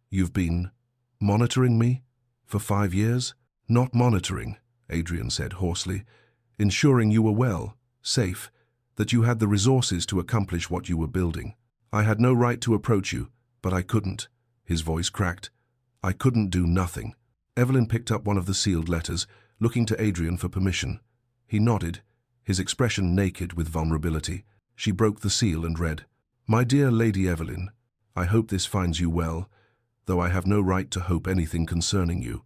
"You've been monitoring me? For 5 years?" "Not monitoring," Adrian said hoarsely. "Ensuring you were well, safe, that you had the resources to accomplish what you were building. I had no right to approach you, but I couldn't." His voice cracked. "I couldn't do nothing." Evelyn picked up one of the sealed letters, looking to Adrian for permission. He nodded, his expression naked with vulnerability. She broke the seal and read, "My dear Lady Evelyn, I hope this finds you well, though I have no right to hope anything concerning you.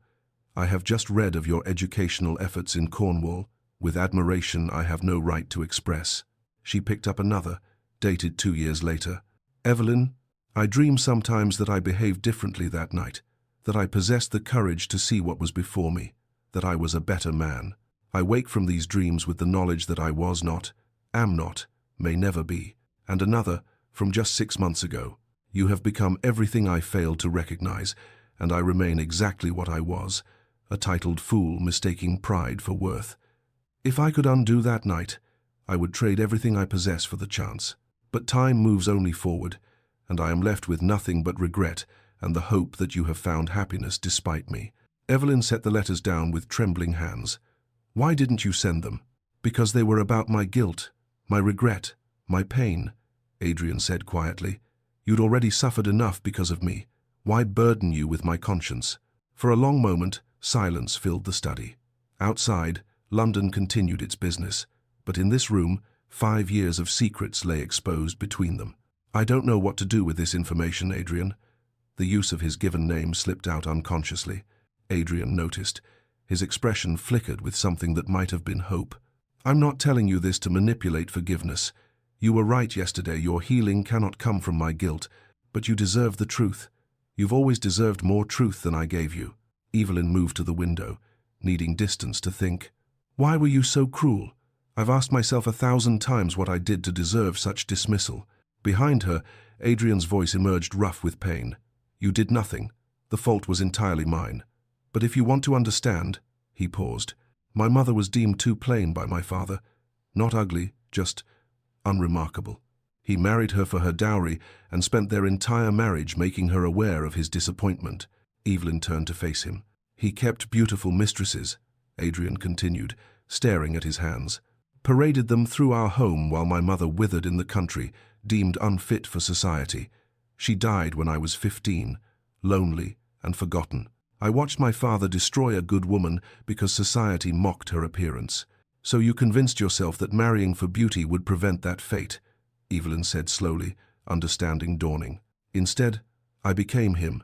I have just read of your educational efforts in Cornwall, with admiration I have no right to express." She picked up another, dated 2 years later. "Evelyn, I dream sometimes that I behaved differently that night, that I possessed the courage to see what was before me, that I was a better man. I wake from these dreams with the knowledge that I was not, am not, may never be." And another, from just 6 months ago. "You have become everything I failed to recognize, and I remain exactly what I was, a titled fool mistaking pride for worth. If I could undo that night, I would trade everything I possess for the chance. But time moves only forward, and I am left with nothing but regret and the hope that you have found happiness despite me." Evelyn set the letters down with trembling hands. "Why didn't you send them?" "Because they were about my guilt, my regret, my pain," Adrian said quietly. "You'd already suffered enough because of me. Why burden you with my conscience?" For a long moment, silence filled the study. Outside, London continued its business, but in this room, 5 years of secrets lay exposed between them. I don't know what to do with this information, Adrian. The use of his given name slipped out unconsciously. Adrian noticed. His expression flickered with something that might have been hope. I'm not telling you this to manipulate forgiveness. You were right yesterday. Your healing cannot come from my guilt, but you deserve the truth. You've always deserved more truth than I gave you. Evelyn moved to the window, needing distance to think. Why were you so cruel? I've asked myself 1,000 times what I did to deserve such dismissal. Behind her, Adrian's voice emerged rough with pain. You did nothing. The fault was entirely mine. But if you want to understand, he paused, my mother was deemed too plain by my father. Not ugly, just unremarkable. He married her for her dowry and spent their entire marriage making her aware of his disappointment. Evelyn turned to face him. He kept beautiful mistresses, Adrian continued, staring at his hands. Paraded them through our home while my mother withered in the country, deemed unfit for society. She died when I was 15, lonely and forgotten. I watched my father destroy a good woman because society mocked her appearance. So you convinced yourself that marrying for beauty would prevent that fate, Evelyn said slowly, understanding dawning. Instead, I became him.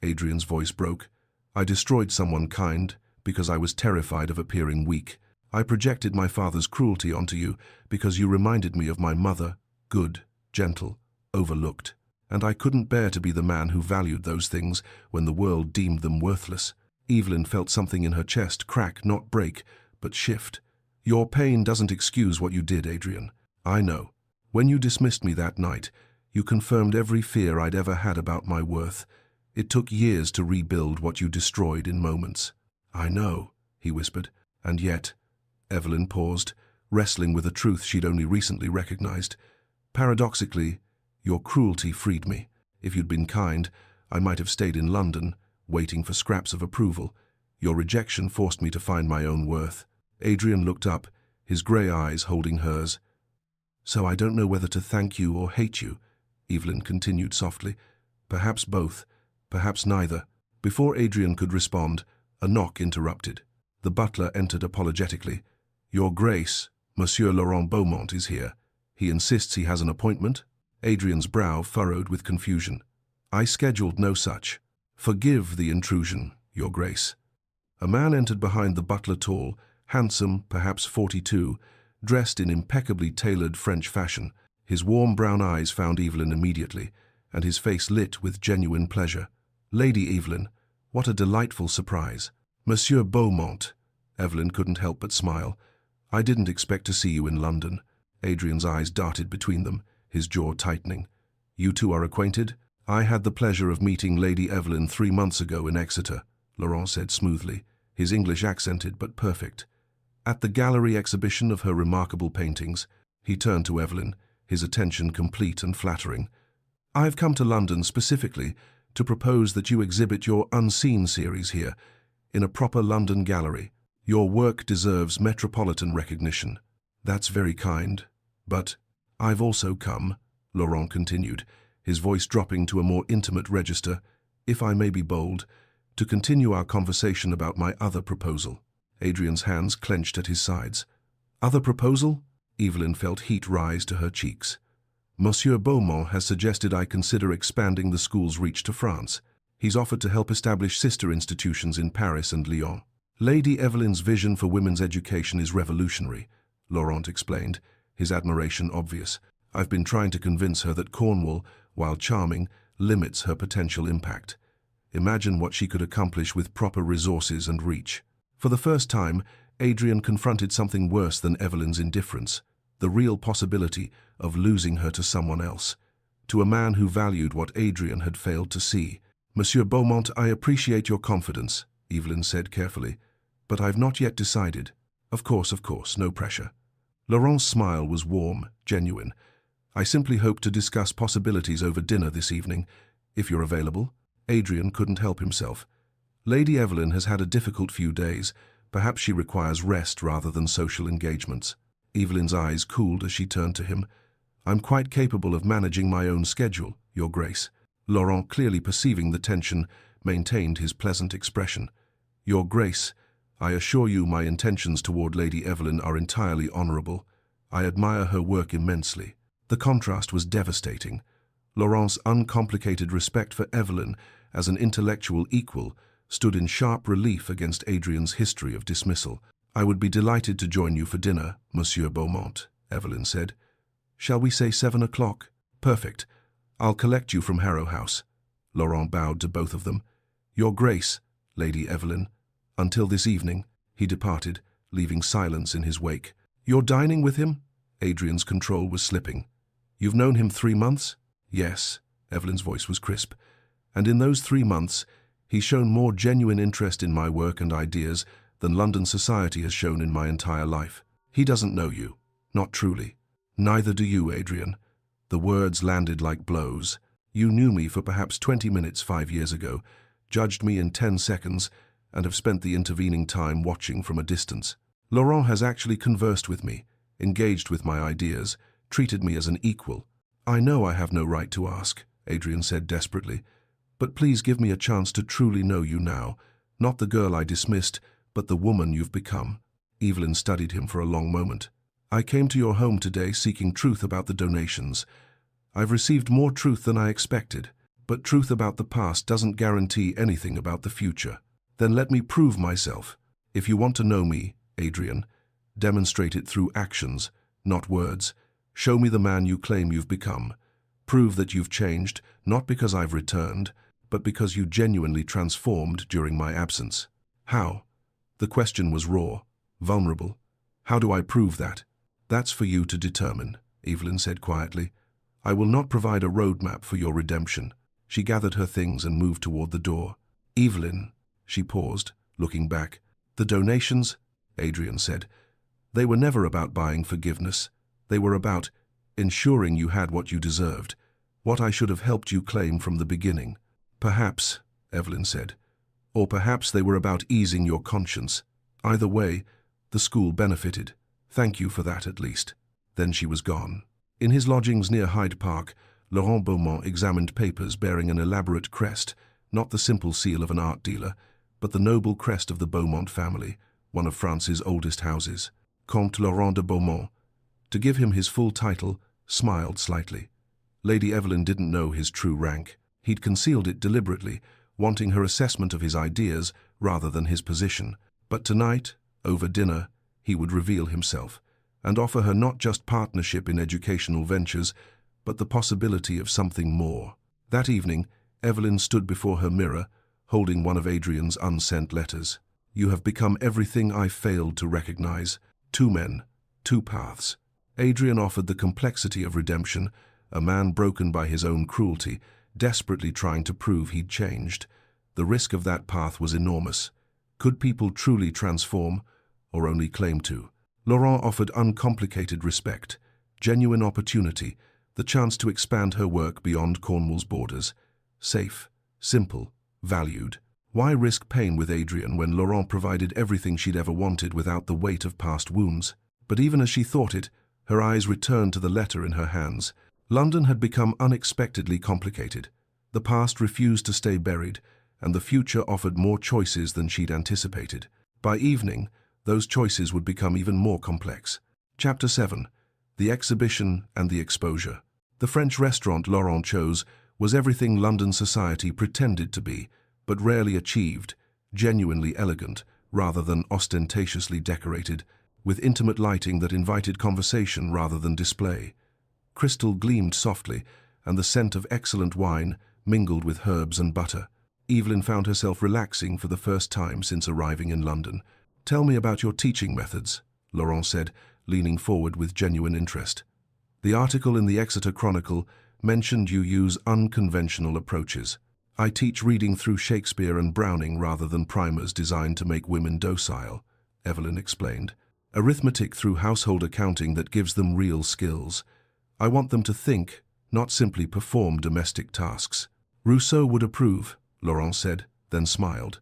Adrian's voice broke. I destroyed someone kind because I was terrified of appearing weak. I projected my father's cruelty onto you because you reminded me of my mother, good, gentle, overlooked. And I couldn't bear to be the man who valued those things when the world deemed them worthless. Evelyn felt something in her chest crack, not break, but shift. Your pain doesn't excuse what you did, Adrian. I know. When you dismissed me that night, you confirmed every fear I'd ever had about my worth. It took years to rebuild what you destroyed in moments. I know, he whispered, and yet... Evelyn paused, wrestling with a truth she'd only recently recognized. Paradoxically, your cruelty freed me. If you'd been kind, I might have stayed in London, waiting for scraps of approval. Your rejection forced me to find my own worth. Adrian looked up, his grey eyes holding hers. So I don't know whether to thank you or hate you, Evelyn continued softly. Perhaps both, perhaps neither. Before Adrian could respond, a knock interrupted. The butler entered apologetically. Your Grace, Monsieur Laurent Beaumont is here. He insists he has an appointment. Adrian's brow furrowed with confusion. I scheduled no such. Forgive the intrusion, Your Grace. A man entered behind the butler, tall, handsome, perhaps 42, dressed in impeccably tailored French fashion. His warm brown eyes found Evelyn immediately, and his face lit with genuine pleasure. Lady Evelyn, what a delightful surprise. Monsieur Beaumont. Evelyn couldn't help but smile. I didn't expect to see you in London. Adrian's eyes darted between them, his jaw tightening. You two are acquainted? I had the pleasure of meeting Lady Evelyn 3 months ago in Exeter, Laurent said smoothly, his English accented but perfect. At the gallery exhibition of her remarkable paintings, he turned to Evelyn, his attention complete and flattering. I've come to London specifically to propose that you exhibit your Unseen series here, in a proper London gallery. Your work deserves metropolitan recognition. That's very kind. But I've also come, Laurent continued, his voice dropping to a more intimate register, if I may be bold, to continue our conversation about my other proposal. Adrian's hands clenched at his sides. Other proposal? Evelyn felt heat rise to her cheeks. Monsieur Beaumont has suggested I consider expanding the school's reach to France. He's offered to help establish sister institutions in Paris and Lyon. Lady Evelyn's vision for women's education is revolutionary, Laurent explained, his admiration obvious. I've been trying to convince her that Cornwall, while charming, limits her potential impact. Imagine what she could accomplish with proper resources and reach. For the first time, Adrian confronted something worse than Evelyn's indifference, the real possibility of losing her to someone else, to a man who valued what Adrian had failed to see. Monsieur Beaumont, I appreciate your confidence, Evelyn said carefully, but I've not yet decided. Of course, no pressure. Laurent's smile was warm, genuine. I simply hope to discuss possibilities over dinner this evening, if you're available. Adrian couldn't help himself. Lady Evelyn has had a difficult few days. Perhaps she requires rest rather than social engagements. Evelyn's eyes cooled as she turned to him. I'm quite capable of managing my own schedule, Your Grace. Laurent, clearly perceiving the tension, maintained his pleasant expression. Your Grace, I assure you my intentions toward Lady Evelyn are entirely honorable. I admire her work immensely. The contrast was devastating. Laurent's uncomplicated respect for Evelyn as an intellectual equal stood in sharp relief against Adrian's history of dismissal. "I would be delighted to join you for dinner, Monsieur Beaumont," Evelyn said. "Shall we say 7 o'clock? Perfect. I'll collect you from Harrow House." Laurent bowed to both of them. "Your Grace, Lady Evelyn." Until this evening, he departed, leaving silence in his wake. "You're dining with him?" Adrian's control was slipping. "You've known him 3 months?" "Yes," Evelyn's voice was crisp. "And in those 3 months, he's shown more genuine interest in my work and ideas than London society has shown in my entire life. He doesn't know you, not truly. Neither do you, Adrian." The words landed like blows. "You knew me for perhaps 20 minutes 5 years ago, judged me in 10 seconds, and have spent the intervening time watching from a distance. Laurent has actually conversed with me, engaged with my ideas, treated me as an equal." "I know I have no right to ask," Adrian said desperately, "but please give me a chance to truly know you now, not the girl I dismissed, but the woman you've become." Evelyn studied him for a long moment. "I came to your home today seeking truth about the donations. I've received more truth than I expected, but truth about the past doesn't guarantee anything about the future. Then let me prove myself. If you want to know me, Adrian, demonstrate it through actions, not words. Show me the man you claim you've become. Prove that you've changed, not because I've returned, but because you genuinely transformed during my absence." "How?" The question was raw, vulnerable. "How do I prove that?" "That's for you to determine," Evelyn said quietly. "I will not provide a roadmap for your redemption." She gathered her things and moved toward the door. "Evelyn," she paused, looking back. "The donations," Adrian said, "they were never about buying forgiveness. They were about ensuring you had what you deserved, what I should have helped you claim from the beginning." "Perhaps," Evelyn said, "or perhaps they were about easing your conscience. Either way, the school benefited. Thank you for that at least." Then she was gone. In his lodgings near Hyde Park, Laurent Beaumont examined papers bearing an elaborate crest, not the simple seal of an art dealer, but the noble crest of the Beaumont family, one of France's oldest houses. Comte Laurent de Beaumont, to give him his full title, smiled slightly. Lady Evelyn didn't know his true rank. He'd concealed it deliberately, wanting her assessment of his ideas rather than his position. But tonight, over dinner, he would reveal himself, and offer her not just partnership in educational ventures, but the possibility of something more. That evening, Evelyn stood before her mirror, holding one of Adrian's unsent letters. "You have become everything I failed to recognize. 2 men, 2 paths." Adrian offered the complexity of redemption, a man broken by his own cruelty, desperately trying to prove he'd changed. The risk of that path was enormous. Could people truly transform, or only claim to? Laurent offered uncomplicated respect, genuine opportunity, the chance to expand her work beyond Cornwall's borders. Safe, simple, valued. Why risk pain with Adrian when Laurent provided everything she'd ever wanted without the weight of past wounds? But even as she thought it, her eyes returned to the letter in her hands. London had become unexpectedly complicated. The past refused to stay buried, and the future offered more choices than she'd anticipated. By evening, those choices would become even more complex. Chapter 7. The Exhibition and the Exposure. The French restaurant Laurent chose was everything London society pretended to be, but rarely achieved, genuinely elegant, rather than ostentatiously decorated, with intimate lighting that invited conversation rather than display. Crystal gleamed softly, and the scent of excellent wine mingled with herbs and butter. Evelyn found herself relaxing for the first time since arriving in London. "Tell me about your teaching methods," Laurent said, leaning forward with genuine interest. "The article in the Exeter Chronicle mentioned you use unconventional approaches." "I teach reading through Shakespeare and Browning rather than primers designed to make women docile," Evelyn explained. "Arithmetic through household accounting that gives them real skills. I want them to think, not simply perform domestic tasks." "Rousseau would approve," Laurent said, then smiled,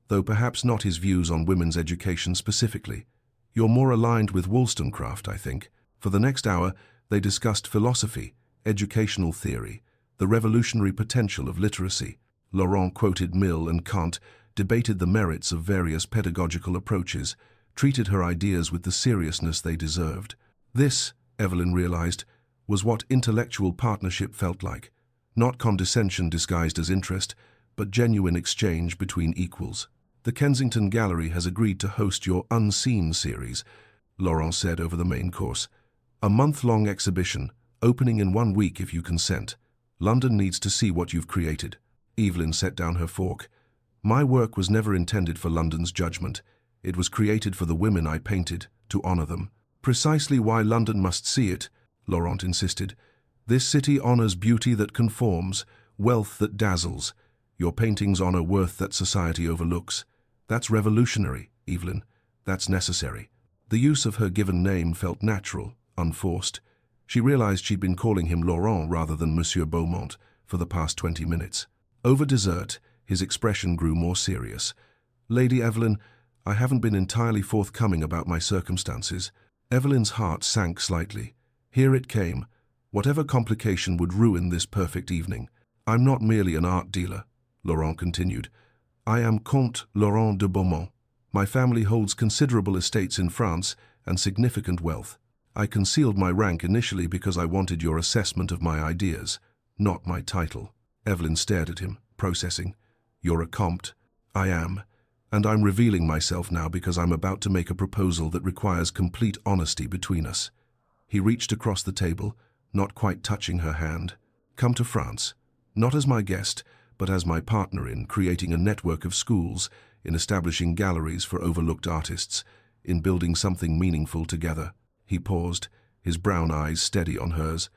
though perhaps not his views on women's education specifically. "You're more aligned with Wollstonecraft, I think." For the next hour, they discussed philosophy, educational theory, the revolutionary potential of literacy. Laurent quoted Mill and Kant, debated the merits of various pedagogical approaches, treated her ideas with the seriousness they deserved. This, Evelyn realized, was what intellectual partnership felt like. Not condescension disguised as interest, but genuine exchange between equals. The Kensington Gallery has agreed to host your Unseen series, Laurent said over the main course. A month-long exhibition, opening in 1 week if you consent. London needs to see what you've created. Evelyn set down her fork. My work was never intended for London's judgment. It was created for the women I painted, to honor them. Precisely why London must see it, Laurent insisted. This city honors beauty that conforms, wealth that dazzles. Your paintings honor worth that society overlooks. That's revolutionary, Evelyn. That's necessary. The use of her given name felt natural, unforced. She realized she'd been calling him Laurent rather than Monsieur Beaumont for the past 20 minutes. Over dessert, his expression grew more serious. Lady Evelyn, I haven't been entirely forthcoming about my circumstances. Evelyn's heart sank slightly. Here it came. Whatever complication would ruin this perfect evening. I'm not merely an art dealer, Laurent continued. I am Comte Laurent de Beaumont. My family holds considerable estates in France and significant wealth. I concealed my rank initially because I wanted your assessment of my ideas, not my title. Evelyn stared at him, processing. You're a comte. I am. And I'm revealing myself now because I'm about to make a proposal that requires complete honesty between us. He reached across the table, not quite touching her hand. Come to France, not as my guest, but as my partner in creating a network of schools, in establishing galleries for overlooked artists, in building something meaningful together. He paused, his brown eyes steady on hers.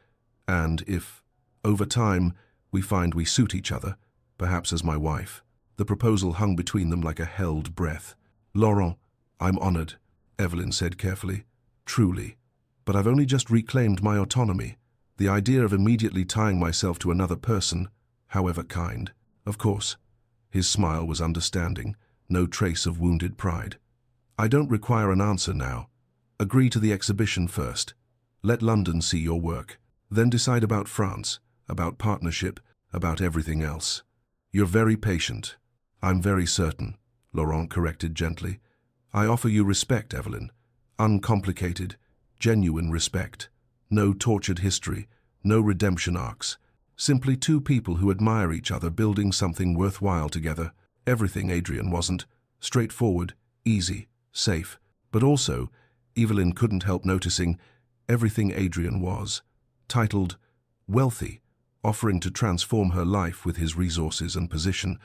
And if, over time, we find we suit each other, perhaps as my wife. The proposal hung between them like a held breath. Laurent, I'm honored, Evelyn said carefully. Truly. But I've only just reclaimed my autonomy. The idea of immediately tying myself to another person, however kind. Of course. His smile was understanding, no trace of wounded pride. I don't require an answer now. Agree to the exhibition first. Let London see your work. Then decide about France, about partnership, about everything else. You're very patient. I'm very certain, Laurent corrected gently. I offer you respect, Evelyn. Uncomplicated, genuine respect. No tortured history, no redemption arcs. Simply two people who admire each other building something worthwhile together. Everything Adrian wasn't. Straightforward, easy, safe. But also, Evelyn couldn't help noticing, everything Adrian was. Titled, wealthy, offering to transform her life with his resources and position.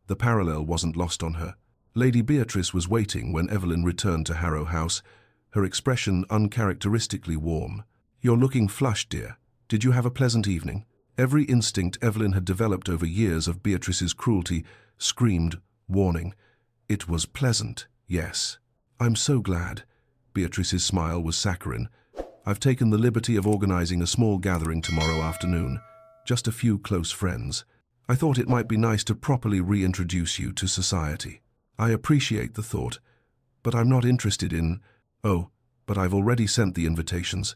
The parallel wasn't lost on her. Lady Beatrice was waiting when Evelyn returned to Harrow House, her expression uncharacteristically warm. You're looking flushed, dear. Did you have a pleasant evening? Every instinct Evelyn had developed over years of Beatrice's cruelty screamed, warning. It was pleasant, yes. I'm so glad. Beatrice's smile was saccharine. I've taken the liberty of organizing a small gathering tomorrow afternoon. Just a few close friends. I thought it might be nice to properly reintroduce you to society. I appreciate the thought, but I'm not interested in... Oh, but I've already sent the invitations,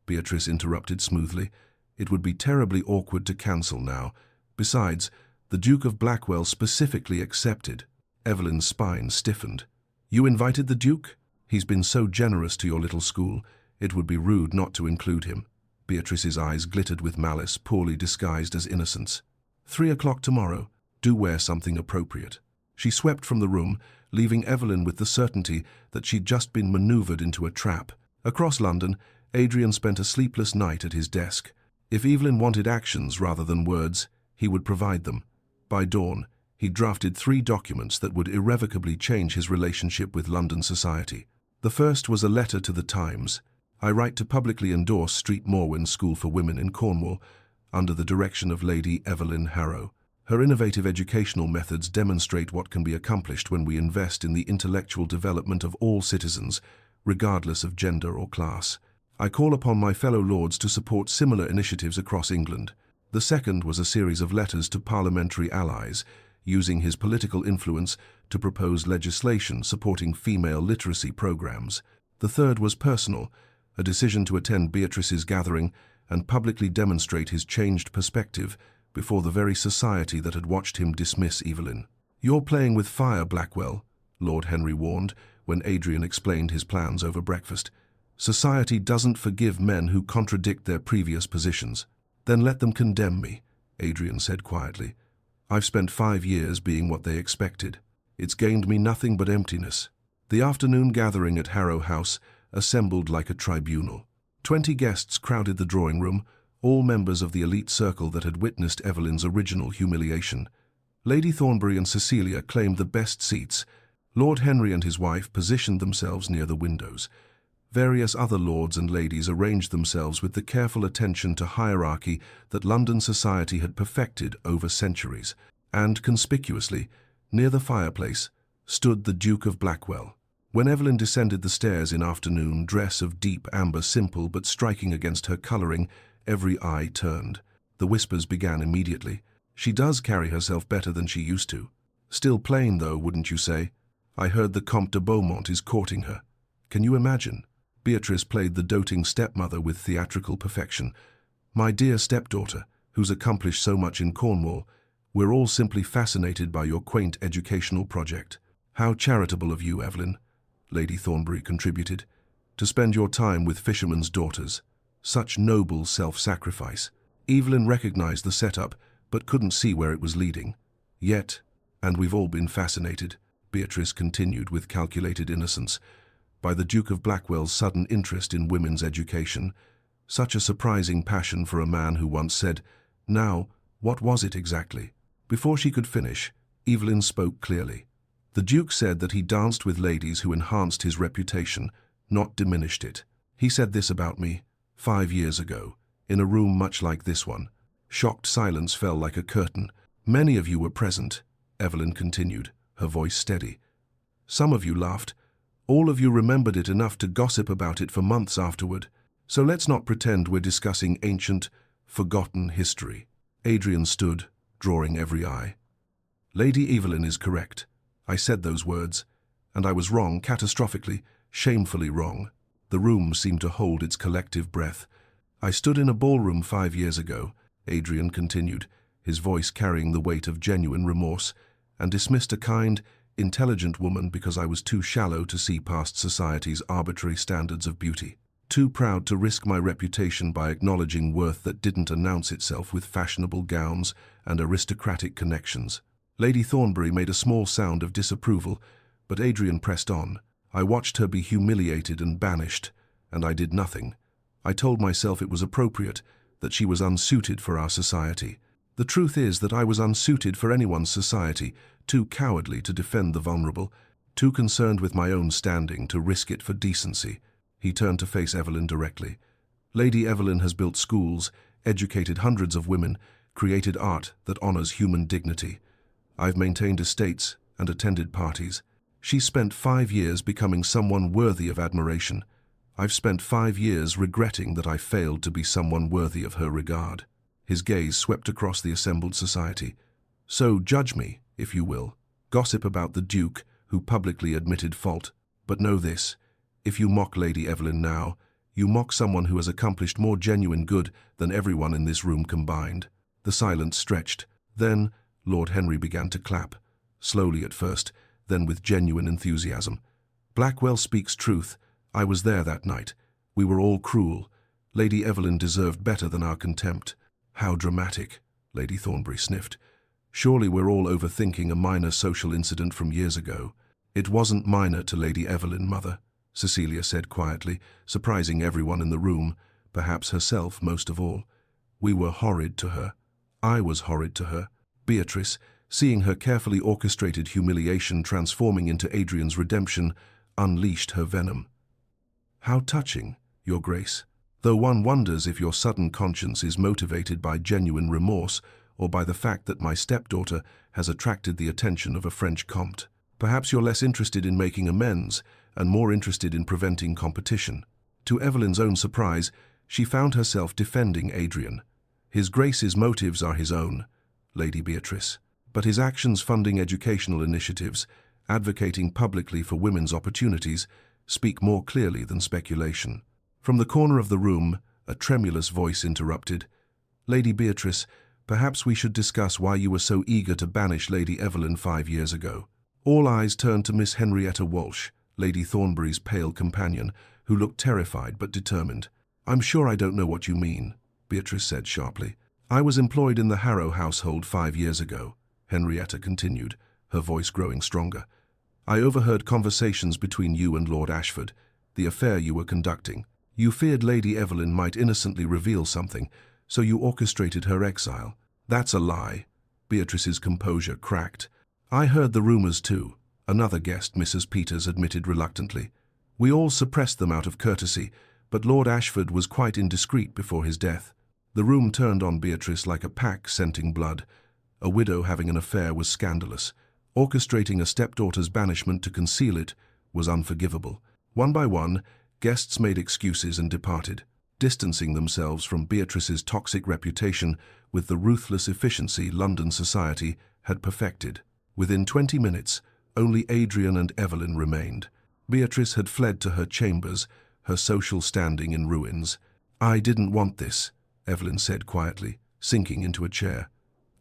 Beatrice interrupted smoothly. It would be terribly awkward to cancel now. Besides, the Duke of Blackwell specifically accepted. Evelyn's spine stiffened. You invited the Duke? He's been so generous to your little school. It would be rude not to include him. Beatrice's eyes glittered with malice, poorly disguised as innocence. 3 o'clock tomorrow. Do wear something appropriate. She swept from the room, leaving Evelyn with the certainty that she'd just been maneuvered into a trap. Across London, Adrian spent a sleepless night at his desk. If Evelyn wanted actions rather than words, he would provide them. By dawn, he drafted 3 documents that would irrevocably change his relationship with London society. The first was a letter to the Times. I write to publicly endorse Street Morwen School for Women in Cornwall, under the direction of Lady Evelyn Harrow. Her innovative educational methods demonstrate what can be accomplished when we invest in the intellectual development of all citizens, regardless of gender or class. I call upon my fellow lords to support similar initiatives across England. The second was a series of letters to parliamentary allies, using his political influence to propose legislation supporting female literacy programs. The third was personal, a decision to attend Beatrice's gathering and publicly demonstrate his changed perspective before the very society that had watched him dismiss Evelyn. You're playing with fire, Blackwell, Lord Henry warned when Adrian explained his plans over breakfast. Society doesn't forgive men who contradict their previous positions. Then let them condemn me. Adrian said quietly. I've spent 5 years being what they expected. It's gained me nothing but emptiness. The afternoon gathering at Harrow House assembled like a tribunal. 20 guests crowded the drawing room, all members of the elite circle that had witnessed Evelyn's original humiliation. Lady Thornbury and Cecilia claimed the best seats. Lord Henry and his wife positioned themselves near the windows. Various other lords and ladies arranged themselves with the careful attention to hierarchy that London society had perfected over centuries. And, conspicuously, near the fireplace, stood the Duke of Blackwell. When Evelyn descended the stairs in afternoon dress of deep amber, simple but striking against her colouring, every eye turned. The whispers began immediately. She does carry herself better than she used to. Still plain, though, wouldn't you say? I heard the Comte de Beaumont is courting her. Can you imagine? Beatrice played the doting stepmother with theatrical perfection. My dear stepdaughter, who's accomplished so much in Cornwall, we're all simply fascinated by your quaint educational project. How charitable of you, Evelyn, Lady Thornbury contributed, to spend your time with fishermen's daughters. Such noble self-sacrifice. Evelyn recognized the setup, but couldn't see where it was leading. Yet, and we've all been fascinated, Beatrice continued with calculated innocence, by the Duke of Blackwell's sudden interest in women's education. Such a surprising passion for a man who once said, "Now, what was it exactly?" Before she could finish, Evelyn spoke clearly. The Duke said that he danced with ladies who enhanced his reputation, not diminished it. He said this about me 5 years ago, in a room much like this one. Shocked silence fell like a curtain. Many of you were present, Evelyn continued, her voice steady. Some of you laughed. All of you remembered it enough to gossip about it for months afterward. So let's not pretend we're discussing ancient, forgotten history. Adrian stood, drawing every eye. Lady Evelyn is correct. I said those words, and I was wrong, catastrophically, shamefully wrong. The room seemed to hold its collective breath. I stood in a ballroom 5 years ago, Adrian continued, his voice carrying the weight of genuine remorse, and dismissed a kind, intelligent woman because I was too shallow to see past society's arbitrary standards of beauty. Too proud to risk my reputation by acknowledging worth that didn't announce itself with fashionable gowns and aristocratic connections. Lady Thornbury made a small sound of disapproval, but Adrian pressed on. I watched her be humiliated and banished, and I did nothing. I told myself it was appropriate, that she was unsuited for our society. The truth is that I was unsuited for anyone's society, too cowardly to defend the vulnerable, too concerned with my own standing to risk it for decency. He turned to face Evelyn directly. Lady Evelyn has built schools, educated hundreds of women, created art that honors human dignity. I've maintained estates and attended parties. She spent 5 years becoming someone worthy of admiration. I've spent 5 years regretting that I failed to be someone worthy of her regard. His gaze swept across the assembled society. So judge me, if you will. Gossip about the Duke, who publicly admitted fault. But know this, if you mock Lady Evelyn now, you mock someone who has accomplished more genuine good than everyone in this room combined. The silence stretched. Then Lord Henry began to clap, slowly at first, then with genuine enthusiasm. Blackwell speaks truth. I was there that night. We were all cruel. Lady Evelyn deserved better than our contempt. How dramatic, Lady Thornbury sniffed. Surely we're all overthinking a minor social incident from years ago. It wasn't minor to Lady Evelyn, Mother, Cecilia said quietly, surprising everyone in the room, perhaps herself most of all. We were horrid to her. I was horrid to her. Beatrice, seeing her carefully orchestrated humiliation transforming into Adrian's redemption, unleashed her venom. How touching, Your Grace. Though one wonders if your sudden conscience is motivated by genuine remorse or by the fact that my stepdaughter has attracted the attention of a French comte. Perhaps you're less interested in making amends and more interested in preventing competition. To Evelyn's own surprise, she found herself defending Adrian. His Grace's motives are his own, Lady Beatrice, but his actions funding educational initiatives, advocating publicly for women's opportunities, speak more clearly than speculation. From the corner of the room, a tremulous voice interrupted. Lady Beatrice, perhaps we should discuss why you were so eager to banish Lady Evelyn 5 years ago. All eyes turned to Miss Henrietta Walsh, Lady Thornbury's pale companion, who looked terrified but determined. I'm sure I don't know what you mean, Beatrice said sharply. I was employed in the Harrow household 5 years ago, Henrietta continued, her voice growing stronger. I overheard conversations between you and Lord Ashford, the affair you were conducting. You feared Lady Evelyn might innocently reveal something, so you orchestrated her exile. That's a lie. Beatrice's composure cracked. I heard the rumors too, another guest, Mrs. Peters admitted reluctantly. We all suppressed them out of courtesy, but Lord Ashford was quite indiscreet before his death. The room turned on Beatrice like a pack scenting blood. A widow having an affair was scandalous. Orchestrating a stepdaughter's banishment to conceal it was unforgivable. One by one, guests made excuses and departed, distancing themselves from Beatrice's toxic reputation with the ruthless efficiency London society had perfected. Within 20 minutes, only Adrian and Evelyn remained. Beatrice had fled to her chambers, her social standing in ruins. I didn't want this, Evelyn said quietly, sinking into a chair.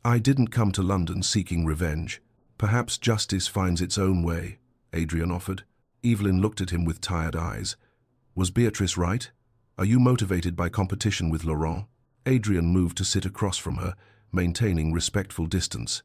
I didn't come to London seeking revenge. Perhaps justice finds its own way, Adrian offered. Evelyn looked at him with tired eyes. Was Beatrice right? Are you motivated by competition with Laurent? Adrian moved to sit across from her, maintaining respectful distance.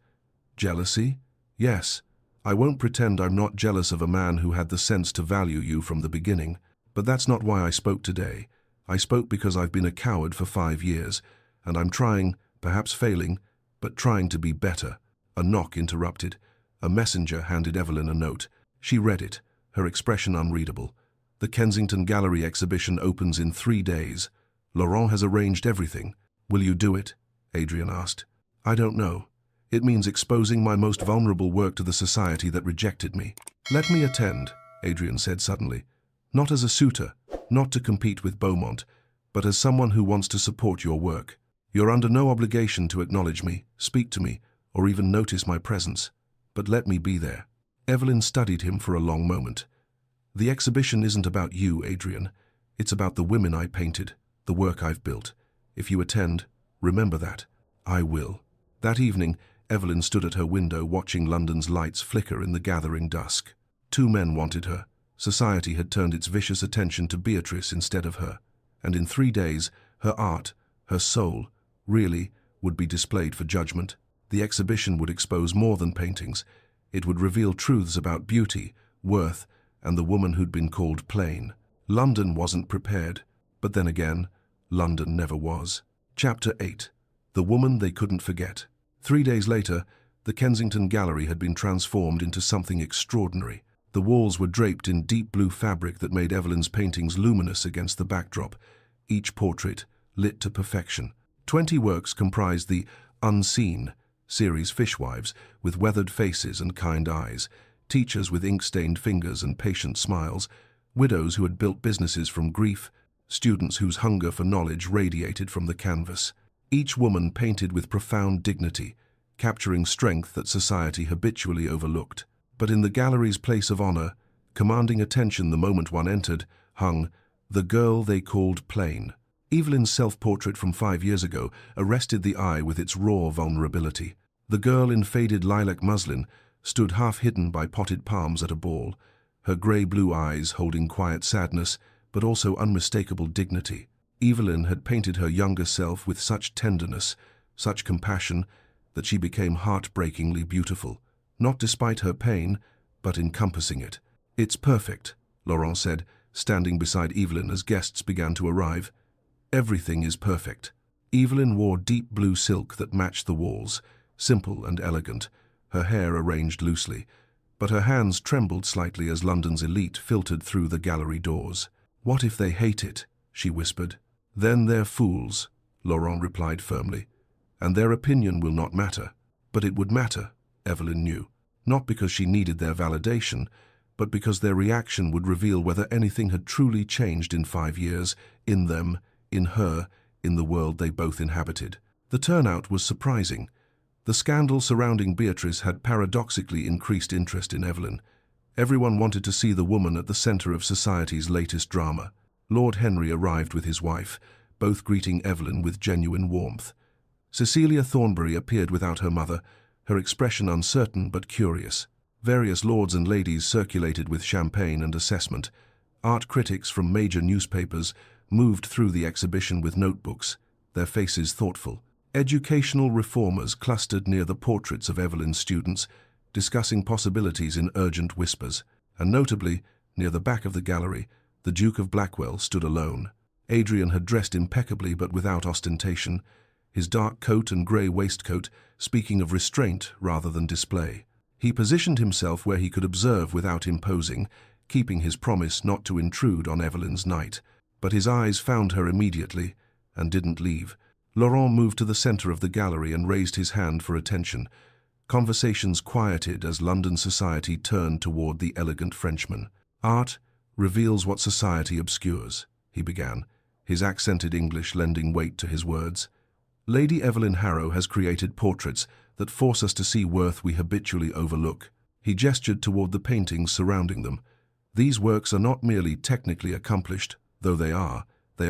Jealousy? Yes. I won't pretend I'm not jealous of a man who had the sense to value you from the beginning. But that's not why I spoke today. I spoke because I've been a coward for 5 years, and I'm trying, perhaps failing, but trying to be better. A knock interrupted. A messenger handed Evelyn a note. She read it, her expression unreadable. The Kensington Gallery exhibition opens in 3 days. Laurent has arranged everything. Will you do it? Adrian asked. I don't know. It means exposing my most vulnerable work to the society that rejected me. Let me attend, Adrian said suddenly. Not as a suitor, not to compete with Beaumont, but as someone who wants to support your work. You're under no obligation to acknowledge me, speak to me, or even notice my presence. But let me be there. Evelyn studied him for a long moment. The exhibition isn't about you, Adrian. It's about the women I painted, the work I've built. If you attend, remember that. I will. That evening, Evelyn stood at her window watching London's lights flicker in the gathering dusk. 2 men wanted her. Society had turned its vicious attention to Beatrice instead of her. And in 3 days, her art, her soul, really, would be displayed for judgment. The exhibition would expose more than paintings. It would reveal truths about beauty, worth, and the woman who'd been called plain. London wasn't prepared, but then again, London never was. Chapter 8. The Woman They Couldn't Forget. 3 days later, the Kensington Gallery had been transformed into something extraordinary. The walls were draped in deep blue fabric that made Evelyn's paintings luminous against the backdrop, each portrait lit to perfection. 20 works comprised the Unseen series, fishwives with weathered faces and kind eyes, teachers with ink-stained fingers and patient smiles, widows who had built businesses from grief, students whose hunger for knowledge radiated from the canvas. Each woman painted with profound dignity, capturing strength that society habitually overlooked. But in the gallery's place of honor, commanding attention the moment one entered, hung The Girl They Called Plain. Evelyn's self-portrait from 5 years ago arrested the eye with its raw vulnerability. The girl in faded lilac muslin stood half-hidden by potted palms at a ball, her grey-blue eyes holding quiet sadness, but also unmistakable dignity. Evelyn had painted her younger self with such tenderness, such compassion, that she became heartbreakingly beautiful, not despite her pain, but encompassing it. It's perfect, Laurent said, standing beside Evelyn as guests began to arrive. Everything is perfect. Evelyn wore deep blue silk that matched the walls, simple and elegant, her hair arranged loosely, but her hands trembled slightly as London's elite filtered through the gallery doors. What if they hate it? She whispered. Then they're fools, Laurent replied firmly, and their opinion will not matter. But it would matter, Evelyn knew, not because she needed their validation, but because their reaction would reveal whether anything had truly changed in 5 years, in them, in her, in the world they both inhabited. The turnout was surprising. The scandal surrounding Beatrice had paradoxically increased interest in Evelyn. Everyone wanted to see the woman at the center of society's latest drama. Lord Henry arrived with his wife, both greeting Evelyn with genuine warmth. Cecilia Thornbury appeared without her mother, her expression uncertain but curious. Various lords and ladies circulated with champagne and assessment. Art critics from major newspapers moved through the exhibition with notebooks, their faces thoughtful. Educational reformers clustered near the portraits of Evelyn's students, discussing possibilities in urgent whispers, and notably, near the back of the gallery, the Duke of Blackwell stood alone. Adrian had dressed impeccably but without ostentation, his dark coat and grey waistcoat speaking of restraint rather than display. He positioned himself where he could observe without imposing, keeping his promise not to intrude on Evelyn's night. But his eyes found her immediately, and didn't leave. Laurent moved to the centre of the gallery and raised his hand for attention. Conversations quieted as London society turned toward the elegant Frenchman. "Art reveals what society obscures," he began, his accented English lending weight to his words. "Lady Evelyn Harrow has created portraits that force us to see worth we habitually overlook." He gestured toward the paintings surrounding them. "These works are not merely technically accomplished, though they are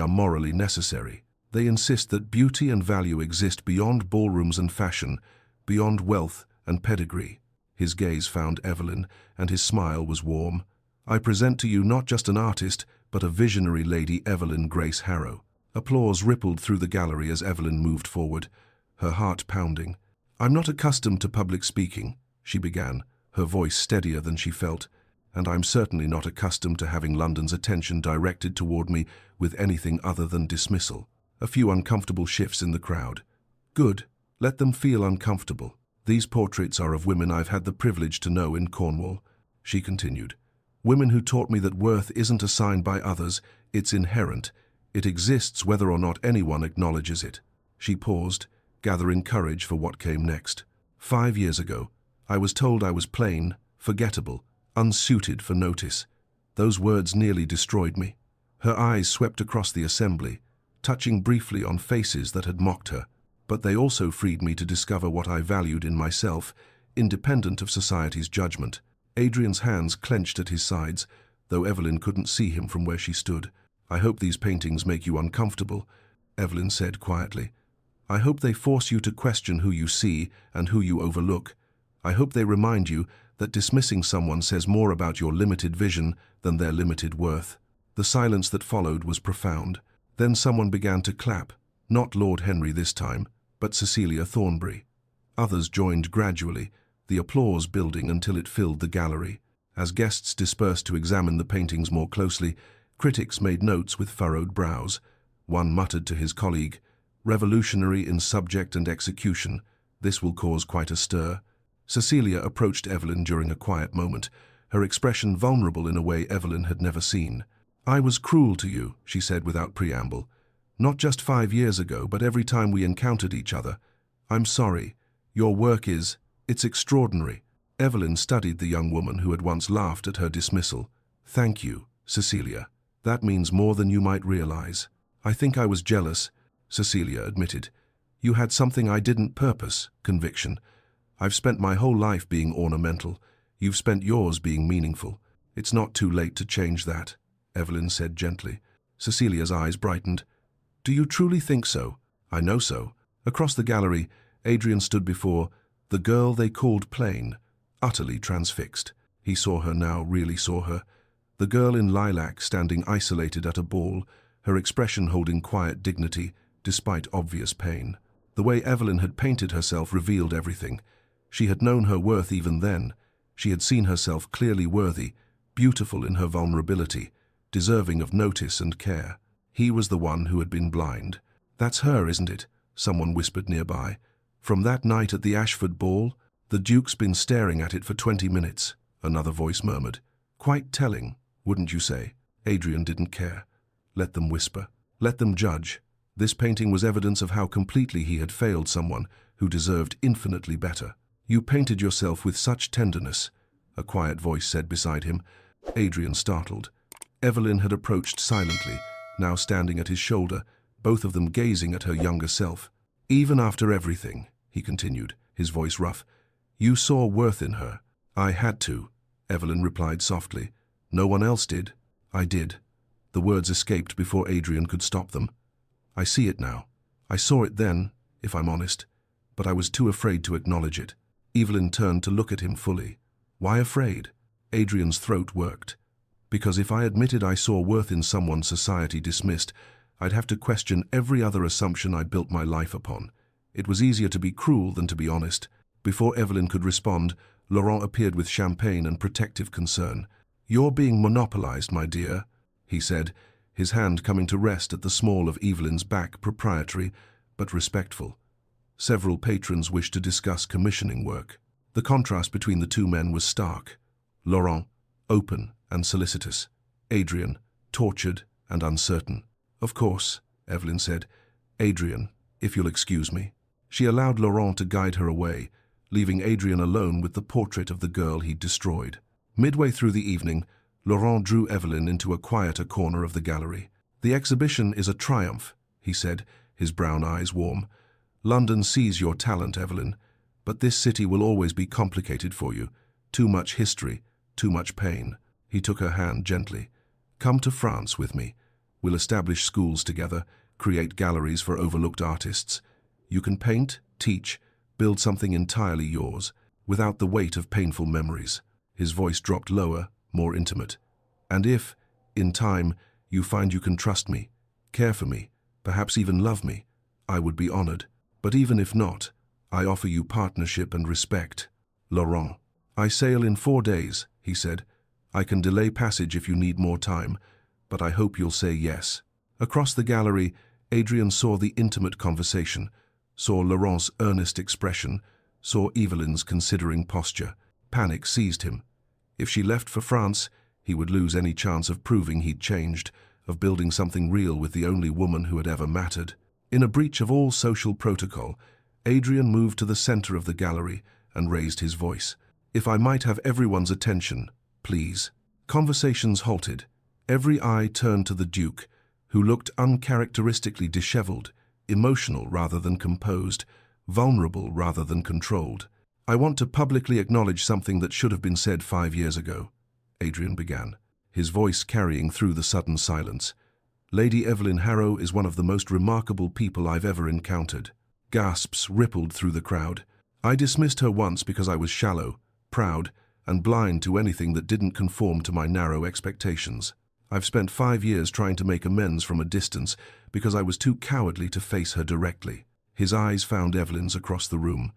morally necessary. They insist that beauty and value exist beyond ballrooms and fashion, beyond wealth and pedigree." His gaze found Evelyn, and his smile was warm. "I present to you not just an artist, but a visionary Lady Evelyn Grace Harrow." Applause rippled through the gallery as Evelyn moved forward, her heart pounding. "I'm not accustomed to public speaking," she began, her voice steadier than she felt, "and I'm certainly not accustomed to having London's attention directed toward me with anything other than dismissal." A few uncomfortable shifts in the crowd. "Good. Let them feel uncomfortable. These portraits are of women I've had the privilege to know in Cornwall," she continued. "Women who taught me that worth isn't assigned by others, it's inherent. It exists whether or not anyone acknowledges it." She paused, gathering courage for what came next. "5 years ago, I was told I was plain, forgettable, unsuited for notice. Those words nearly destroyed me." Her eyes swept across the assembly, touching briefly on faces that had mocked her. "But they also freed me to discover what I valued in myself, independent of society's judgment." Adrian's hands clenched at his sides, though Evelyn couldn't see him from where she stood. "I hope these paintings make you uncomfortable," Evelyn said quietly. "I hope they force you to question who you see and who you overlook. I hope they remind you that dismissing someone says more about your limited vision than their limited worth." The silence that followed was profound. Then someone began to clap, not Lord Henry this time, but Cecilia Thornbury. Others joined gradually, the applause building until it filled the gallery. As guests dispersed to examine the paintings more closely, critics made notes with furrowed brows. One muttered to his colleague, "Revolutionary in subject and execution. This will cause quite a stir." Cecilia approached Evelyn during a quiet moment, her expression vulnerable in a way Evelyn had never seen. "I was cruel to you," she said without preamble. "Not just 5 years ago, but every time we encountered each other. I'm sorry. Your work it's extraordinary." Evelyn studied the young woman who had once laughed at her dismissal. "Thank you, Cecilia. That means more than you might realize." "I think I was jealous," Cecilia admitted. "You had something I didn't purpose, conviction. I've spent my whole life being ornamental. You've spent yours being meaningful. It's not too late to change that," Evelyn said gently. Cecilia's eyes brightened. "Do you truly think so?" "I know so." Across the gallery, Adrian stood before the girl they called plain, utterly transfixed. He saw her now, really saw her. The girl in lilac standing isolated at a ball, her expression holding quiet dignity, despite obvious pain. The way Evelyn had painted herself revealed everything. She had known her worth even then. She had seen herself clearly worthy, beautiful in her vulnerability, deserving of notice and care. He was the one who had been blind. "That's her, isn't it?" someone whispered nearby. "From that night at the Ashford ball, the Duke's been staring at it for 20 minutes, another voice murmured. "Quite telling, wouldn't you say?" Adrian didn't care. Let them whisper. Let them judge. This painting was evidence of how completely he had failed someone who deserved infinitely better. "You painted yourself with such tenderness," a quiet voice said beside him. Adrian startled. Evelyn had approached silently, now standing at his shoulder, both of them gazing at her younger self. "Even after everything," he continued, his voice rough, "you saw worth in her." "I had to," Evelyn replied softly. "No one else did." "I did." The words escaped before Adrian could stop them. "I see it now. I saw it then, if I'm honest, but I was too afraid to acknowledge it." Evelyn turned to look at him fully. "Why afraid?" Adrian's throat worked. "Because if I admitted I saw worth in someone society dismissed, I'd have to question every other assumption I built my life upon. It was easier to be cruel than to be honest. Before Evelyn could respond, Laurent appeared with champagne and protective concern. "You're being monopolized, my dear," he said, his hand coming to rest at the small of Evelyn's back, proprietary but respectful. Several patrons wished to discuss commissioning work. The contrast between the two men was stark. Laurent, open and solicitous. Adrian, tortured and uncertain. "Of course," Evelyn said. "Adrian, if you'll excuse me." She allowed Laurent to guide her away, leaving Adrian alone with the portrait of the girl he'd destroyed. Midway through the evening, Laurent drew Evelyn into a quieter corner of the gallery. "The exhibition is a triumph," he said, his brown eyes warm. "London sees your talent, Evelyn, but this city will always be complicated for you. Too much history, too much pain." He took her hand gently. "Come to France with me. We'll establish schools together, create galleries for overlooked artists. You can paint, teach, build something entirely yours, without the weight of painful memories." His voice dropped lower, more intimate. "And if, in time, you find you can trust me, care for me, perhaps even love me, I would be honored. But even if not, I offer you partnership and respect." "Laurent." "I sail in 4 days," he said. "I can delay passage if you need more time, but I hope you'll say yes." Across the gallery, Adrian saw the intimate conversation, saw Laurent's earnest expression, saw Evelyn's considering posture. Panic seized him. If she left for France, he would lose any chance of proving he'd changed, of building something real with the only woman who had ever mattered. In a breach of all social protocol, Adrian moved to the center of the gallery and raised his voice. "If I might have everyone's attention, please." Conversations halted. Every eye turned to the Duke, who looked uncharacteristically disheveled, emotional rather than composed, vulnerable rather than controlled. "I want to publicly acknowledge something that should have been said 5 years ago," Adrian began, his voice carrying through the sudden silence. "Lady Evelyn Harrow is one of the most remarkable people I've ever encountered." Gasps rippled through the crowd. "I dismissed her once because I was shallow, proud, and blind to anything that didn't conform to my narrow expectations. I've spent 5 years trying to make amends from a distance because I was too cowardly to face her directly." His eyes found Evelyn's across the room.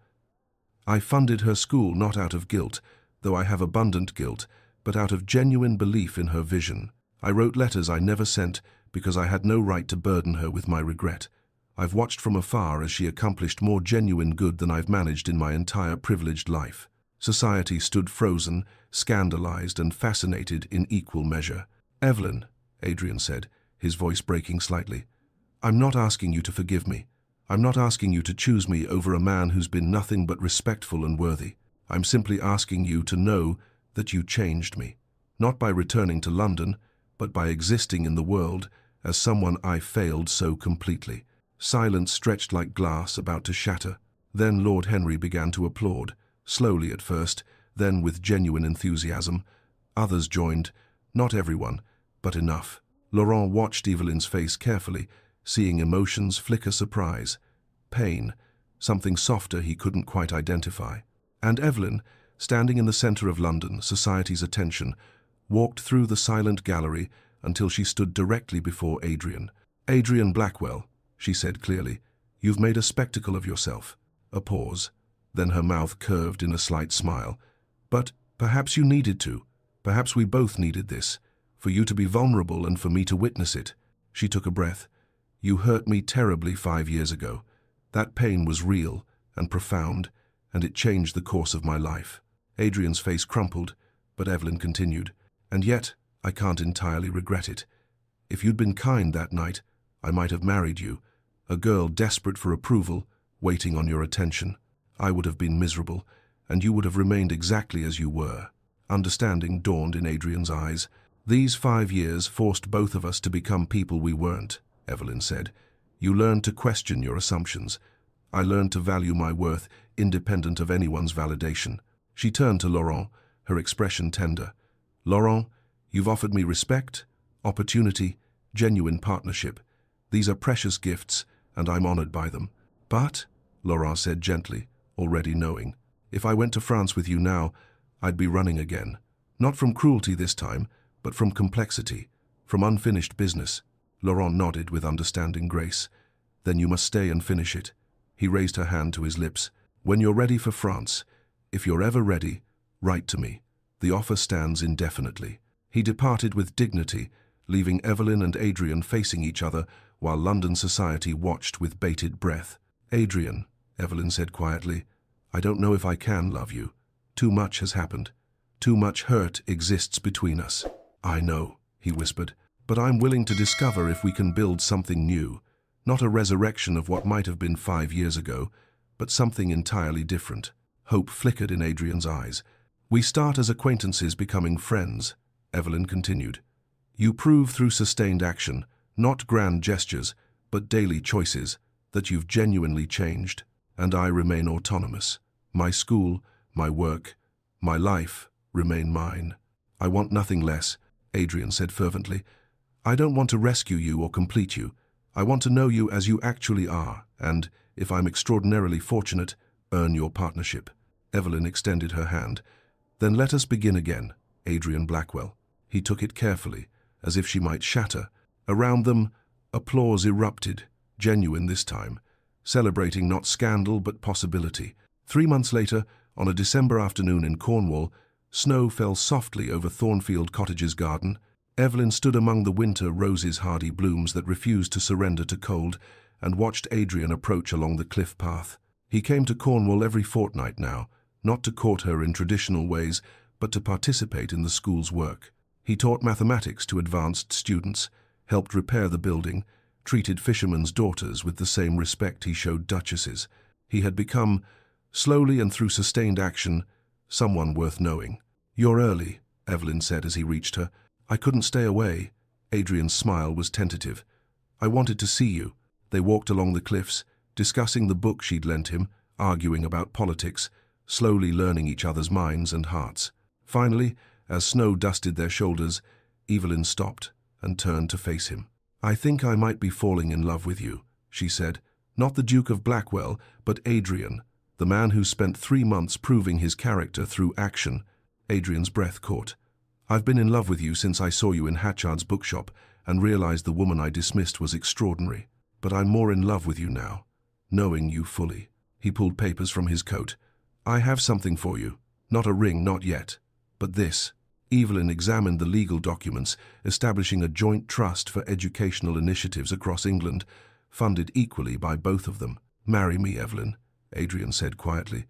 "I funded her school not out of guilt, though I have abundant guilt, but out of genuine belief in her vision. I wrote letters I never sent because I had no right to burden her with my regret. I've watched from afar as she accomplished more genuine good than I've managed in my entire privileged life." Society stood frozen, scandalized and fascinated in equal measure. "Evelyn," Adrian said, his voice breaking slightly, "I'm not asking you to forgive me. I'm not asking you to choose me over a man who's been nothing but respectful and worthy. I'm simply asking you to know that you changed me, not by returning to London, but by existing in the world as someone I failed so completely." Silence stretched like glass about to shatter. Then Lord Henry began to applaud, slowly at first, then with genuine enthusiasm. Others joined, not everyone, but enough. Laurent watched Evelyn's face carefully, seeing emotions flicker surprise, pain, something softer he couldn't quite identify. And Evelyn, standing in the center of London, society's attention, walked through the silent gallery until she stood directly before Adrian. "Adrian Blackwell," she said clearly, "you've made a spectacle of yourself." A pause. Then her mouth curved in a slight smile. "But perhaps you needed to. Perhaps we both needed this, for you to be vulnerable and for me to witness it." She took a breath. "You hurt me terribly 5 years ago. That pain was real and profound, and it changed the course of my life." Adrian's face crumpled, but Evelyn continued. "And yet, I can't entirely regret it. If you'd been kind that night, I might have married you, a girl desperate for approval, waiting on your attention. I would have been miserable, and you would have remained exactly as you were." Understanding dawned in Adrian's eyes. "These 5 years forced both of us to become people we weren't," Evelyn said. "You learned to question your assumptions. I learned to value my worth independent of anyone's validation." She turned to Laurent, her expression tender. "Laurent, you've offered me respect, opportunity, genuine partnership. These are precious gifts, and I'm honored by them. But," Laurent said gently, already knowing, "if I went to France with you now, I'd be running again. Not from cruelty this time, but from complexity, from unfinished business." Laurent nodded with understanding grace. "Then you must stay and finish it. He raised her hand to his lips. "When you're ready for France, if you're ever ready, write to me. The offer stands indefinitely." He departed with dignity, leaving Evelyn and Adrian facing each other while London society watched with bated breath. "Adrian," Evelyn said quietly, "I don't know if I can love you. Too much has happened. Too much hurt exists between us." "I know," he whispered, "but I'm willing to discover if we can build something new. Not a resurrection of what might have been 5 years ago, but something entirely different." Hope flickered in Adrian's eyes. "We start as acquaintances becoming friends," Evelyn continued. "You prove through sustained action, not grand gestures, but daily choices, that you've genuinely changed. And I remain autonomous. My school, my work, my life remain mine." "I want nothing less," Adrian said fervently. "I don't want to rescue you or complete you. I want to know you as you actually are, and, if I'm extraordinarily fortunate, earn your partnership." Evelyn extended her hand. "Then let us begin again, Adrian Blackwell." He took it carefully, as if she might shatter. Around them, applause erupted, genuine this time, celebrating not scandal but possibility. 3 months later, on a December afternoon in Cornwall, snow fell softly over Thornfield Cottage's garden. Evelyn stood among the winter roses' hardy blooms that refused to surrender to cold, and watched Adrian approach along the cliff path. He came to Cornwall every fortnight now, not to court her in traditional ways, but to participate in the school's work. He taught mathematics to advanced students, helped repair the building, treated fishermen's daughters with the same respect he showed duchesses. He had become, slowly and through sustained action, someone worth knowing. "You're early," Evelyn said as he reached her. "I couldn't stay away." Adrian's smile was tentative. "I wanted to see you." They walked along the cliffs, discussing the book she'd lent him, arguing about politics, slowly learning each other's minds and hearts. Finally, as snow dusted their shoulders, Evelyn stopped and turned to face him. "I think I might be falling in love with you," she said. "Not the Duke of Blackwell, but Adrian, the man who spent 3 months proving his character through action." Adrian's breath caught. "I've been in love with you since I saw you in Hatchard's bookshop and realized the woman I dismissed was extraordinary. But I'm more in love with you now, knowing you fully." He pulled papers from his coat. "I have something for you. Not a ring, not yet. But this." Evelyn examined the legal documents, establishing a joint trust for educational initiatives across England, funded equally by both of them. "Marry me, Evelyn," Adrian said quietly.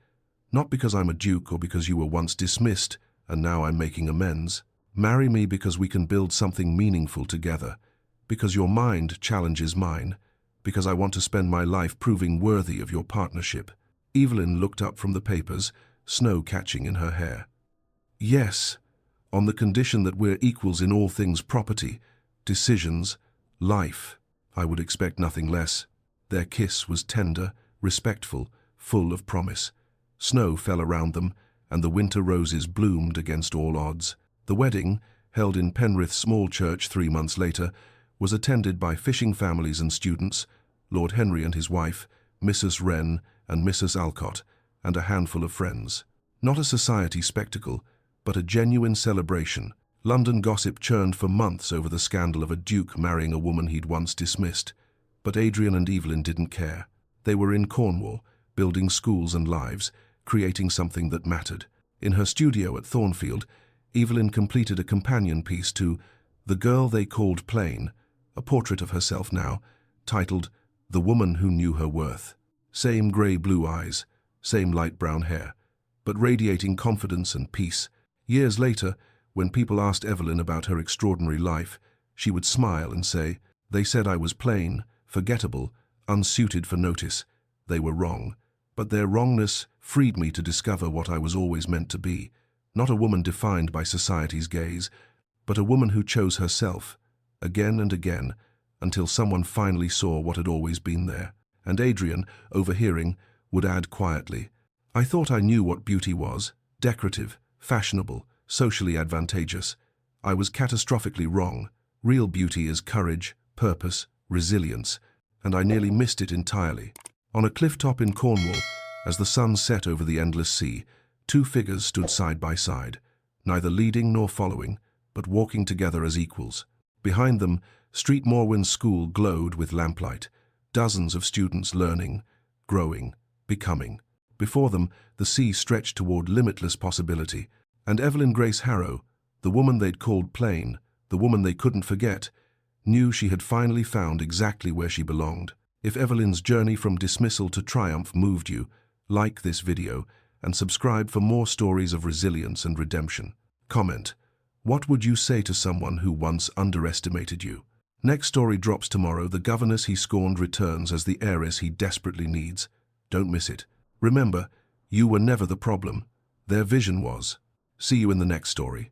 "Not because I'm a duke or because you were once dismissed and now I'm making amends. Marry me because we can build something meaningful together, because your mind challenges mine, because I want to spend my life proving worthy of your partnership." Evelyn looked up from the papers, snow catching in her hair. "Yes, on the condition that we're equals in all things property, decisions, life. I would expect nothing less." Their kiss was tender, respectful, full of promise. Snow fell around them, and the winter roses bloomed against all odds. The wedding, held in Penrith Small Church 3 months later, was attended by fishing families and students, Lord Henry and his wife, Mrs. Wren and Mrs. Alcott, and a handful of friends. Not a society spectacle, but a genuine celebration. London gossip churned for months over the scandal of a duke marrying a woman he'd once dismissed. But Adrian and Evelyn didn't care. They were in Cornwall, building schools and lives, creating something that mattered. In her studio at Thornfield, Evelyn completed a companion piece to The Girl They Called Plain, a portrait of herself now, titled The Woman Who Knew Her Worth. Same grey-blue eyes, same light brown hair, but radiating confidence and peace. Years later, when people asked Evelyn about her extraordinary life, she would smile and say, "They said I was plain, forgettable, unsuited for notice. They were wrong. But their wrongness freed me to discover what I was always meant to be. Not a woman defined by society's gaze, but a woman who chose herself, again and again, until someone finally saw what had always been there." And Adrian, overhearing, would add quietly, "I thought I knew what beauty was, decorative, fashionable, socially advantageous. I was catastrophically wrong. Real beauty is courage, purpose, resilience, and I nearly missed it entirely." On a cliff-top in Cornwall, as the sun set over the endless sea, 2 figures stood side by side, neither leading nor following, but walking together as equals. Behind them, Street Morwen's school glowed with lamplight, dozens of students learning, growing, becoming. Before them, the sea stretched toward limitless possibility, and Evelyn Grace Harrow, the woman they'd called plain, the woman they couldn't forget, knew she had finally found exactly where she belonged. If Evelyn's journey from dismissal to triumph moved you, like this video and subscribe for more stories of resilience and redemption. Comment: what would you say to someone who once underestimated you? Next story drops tomorrow. The governess he scorned returns as the heiress he desperately needs. Don't miss it. Remember, you were never the problem. Their vision was. See you in the next story.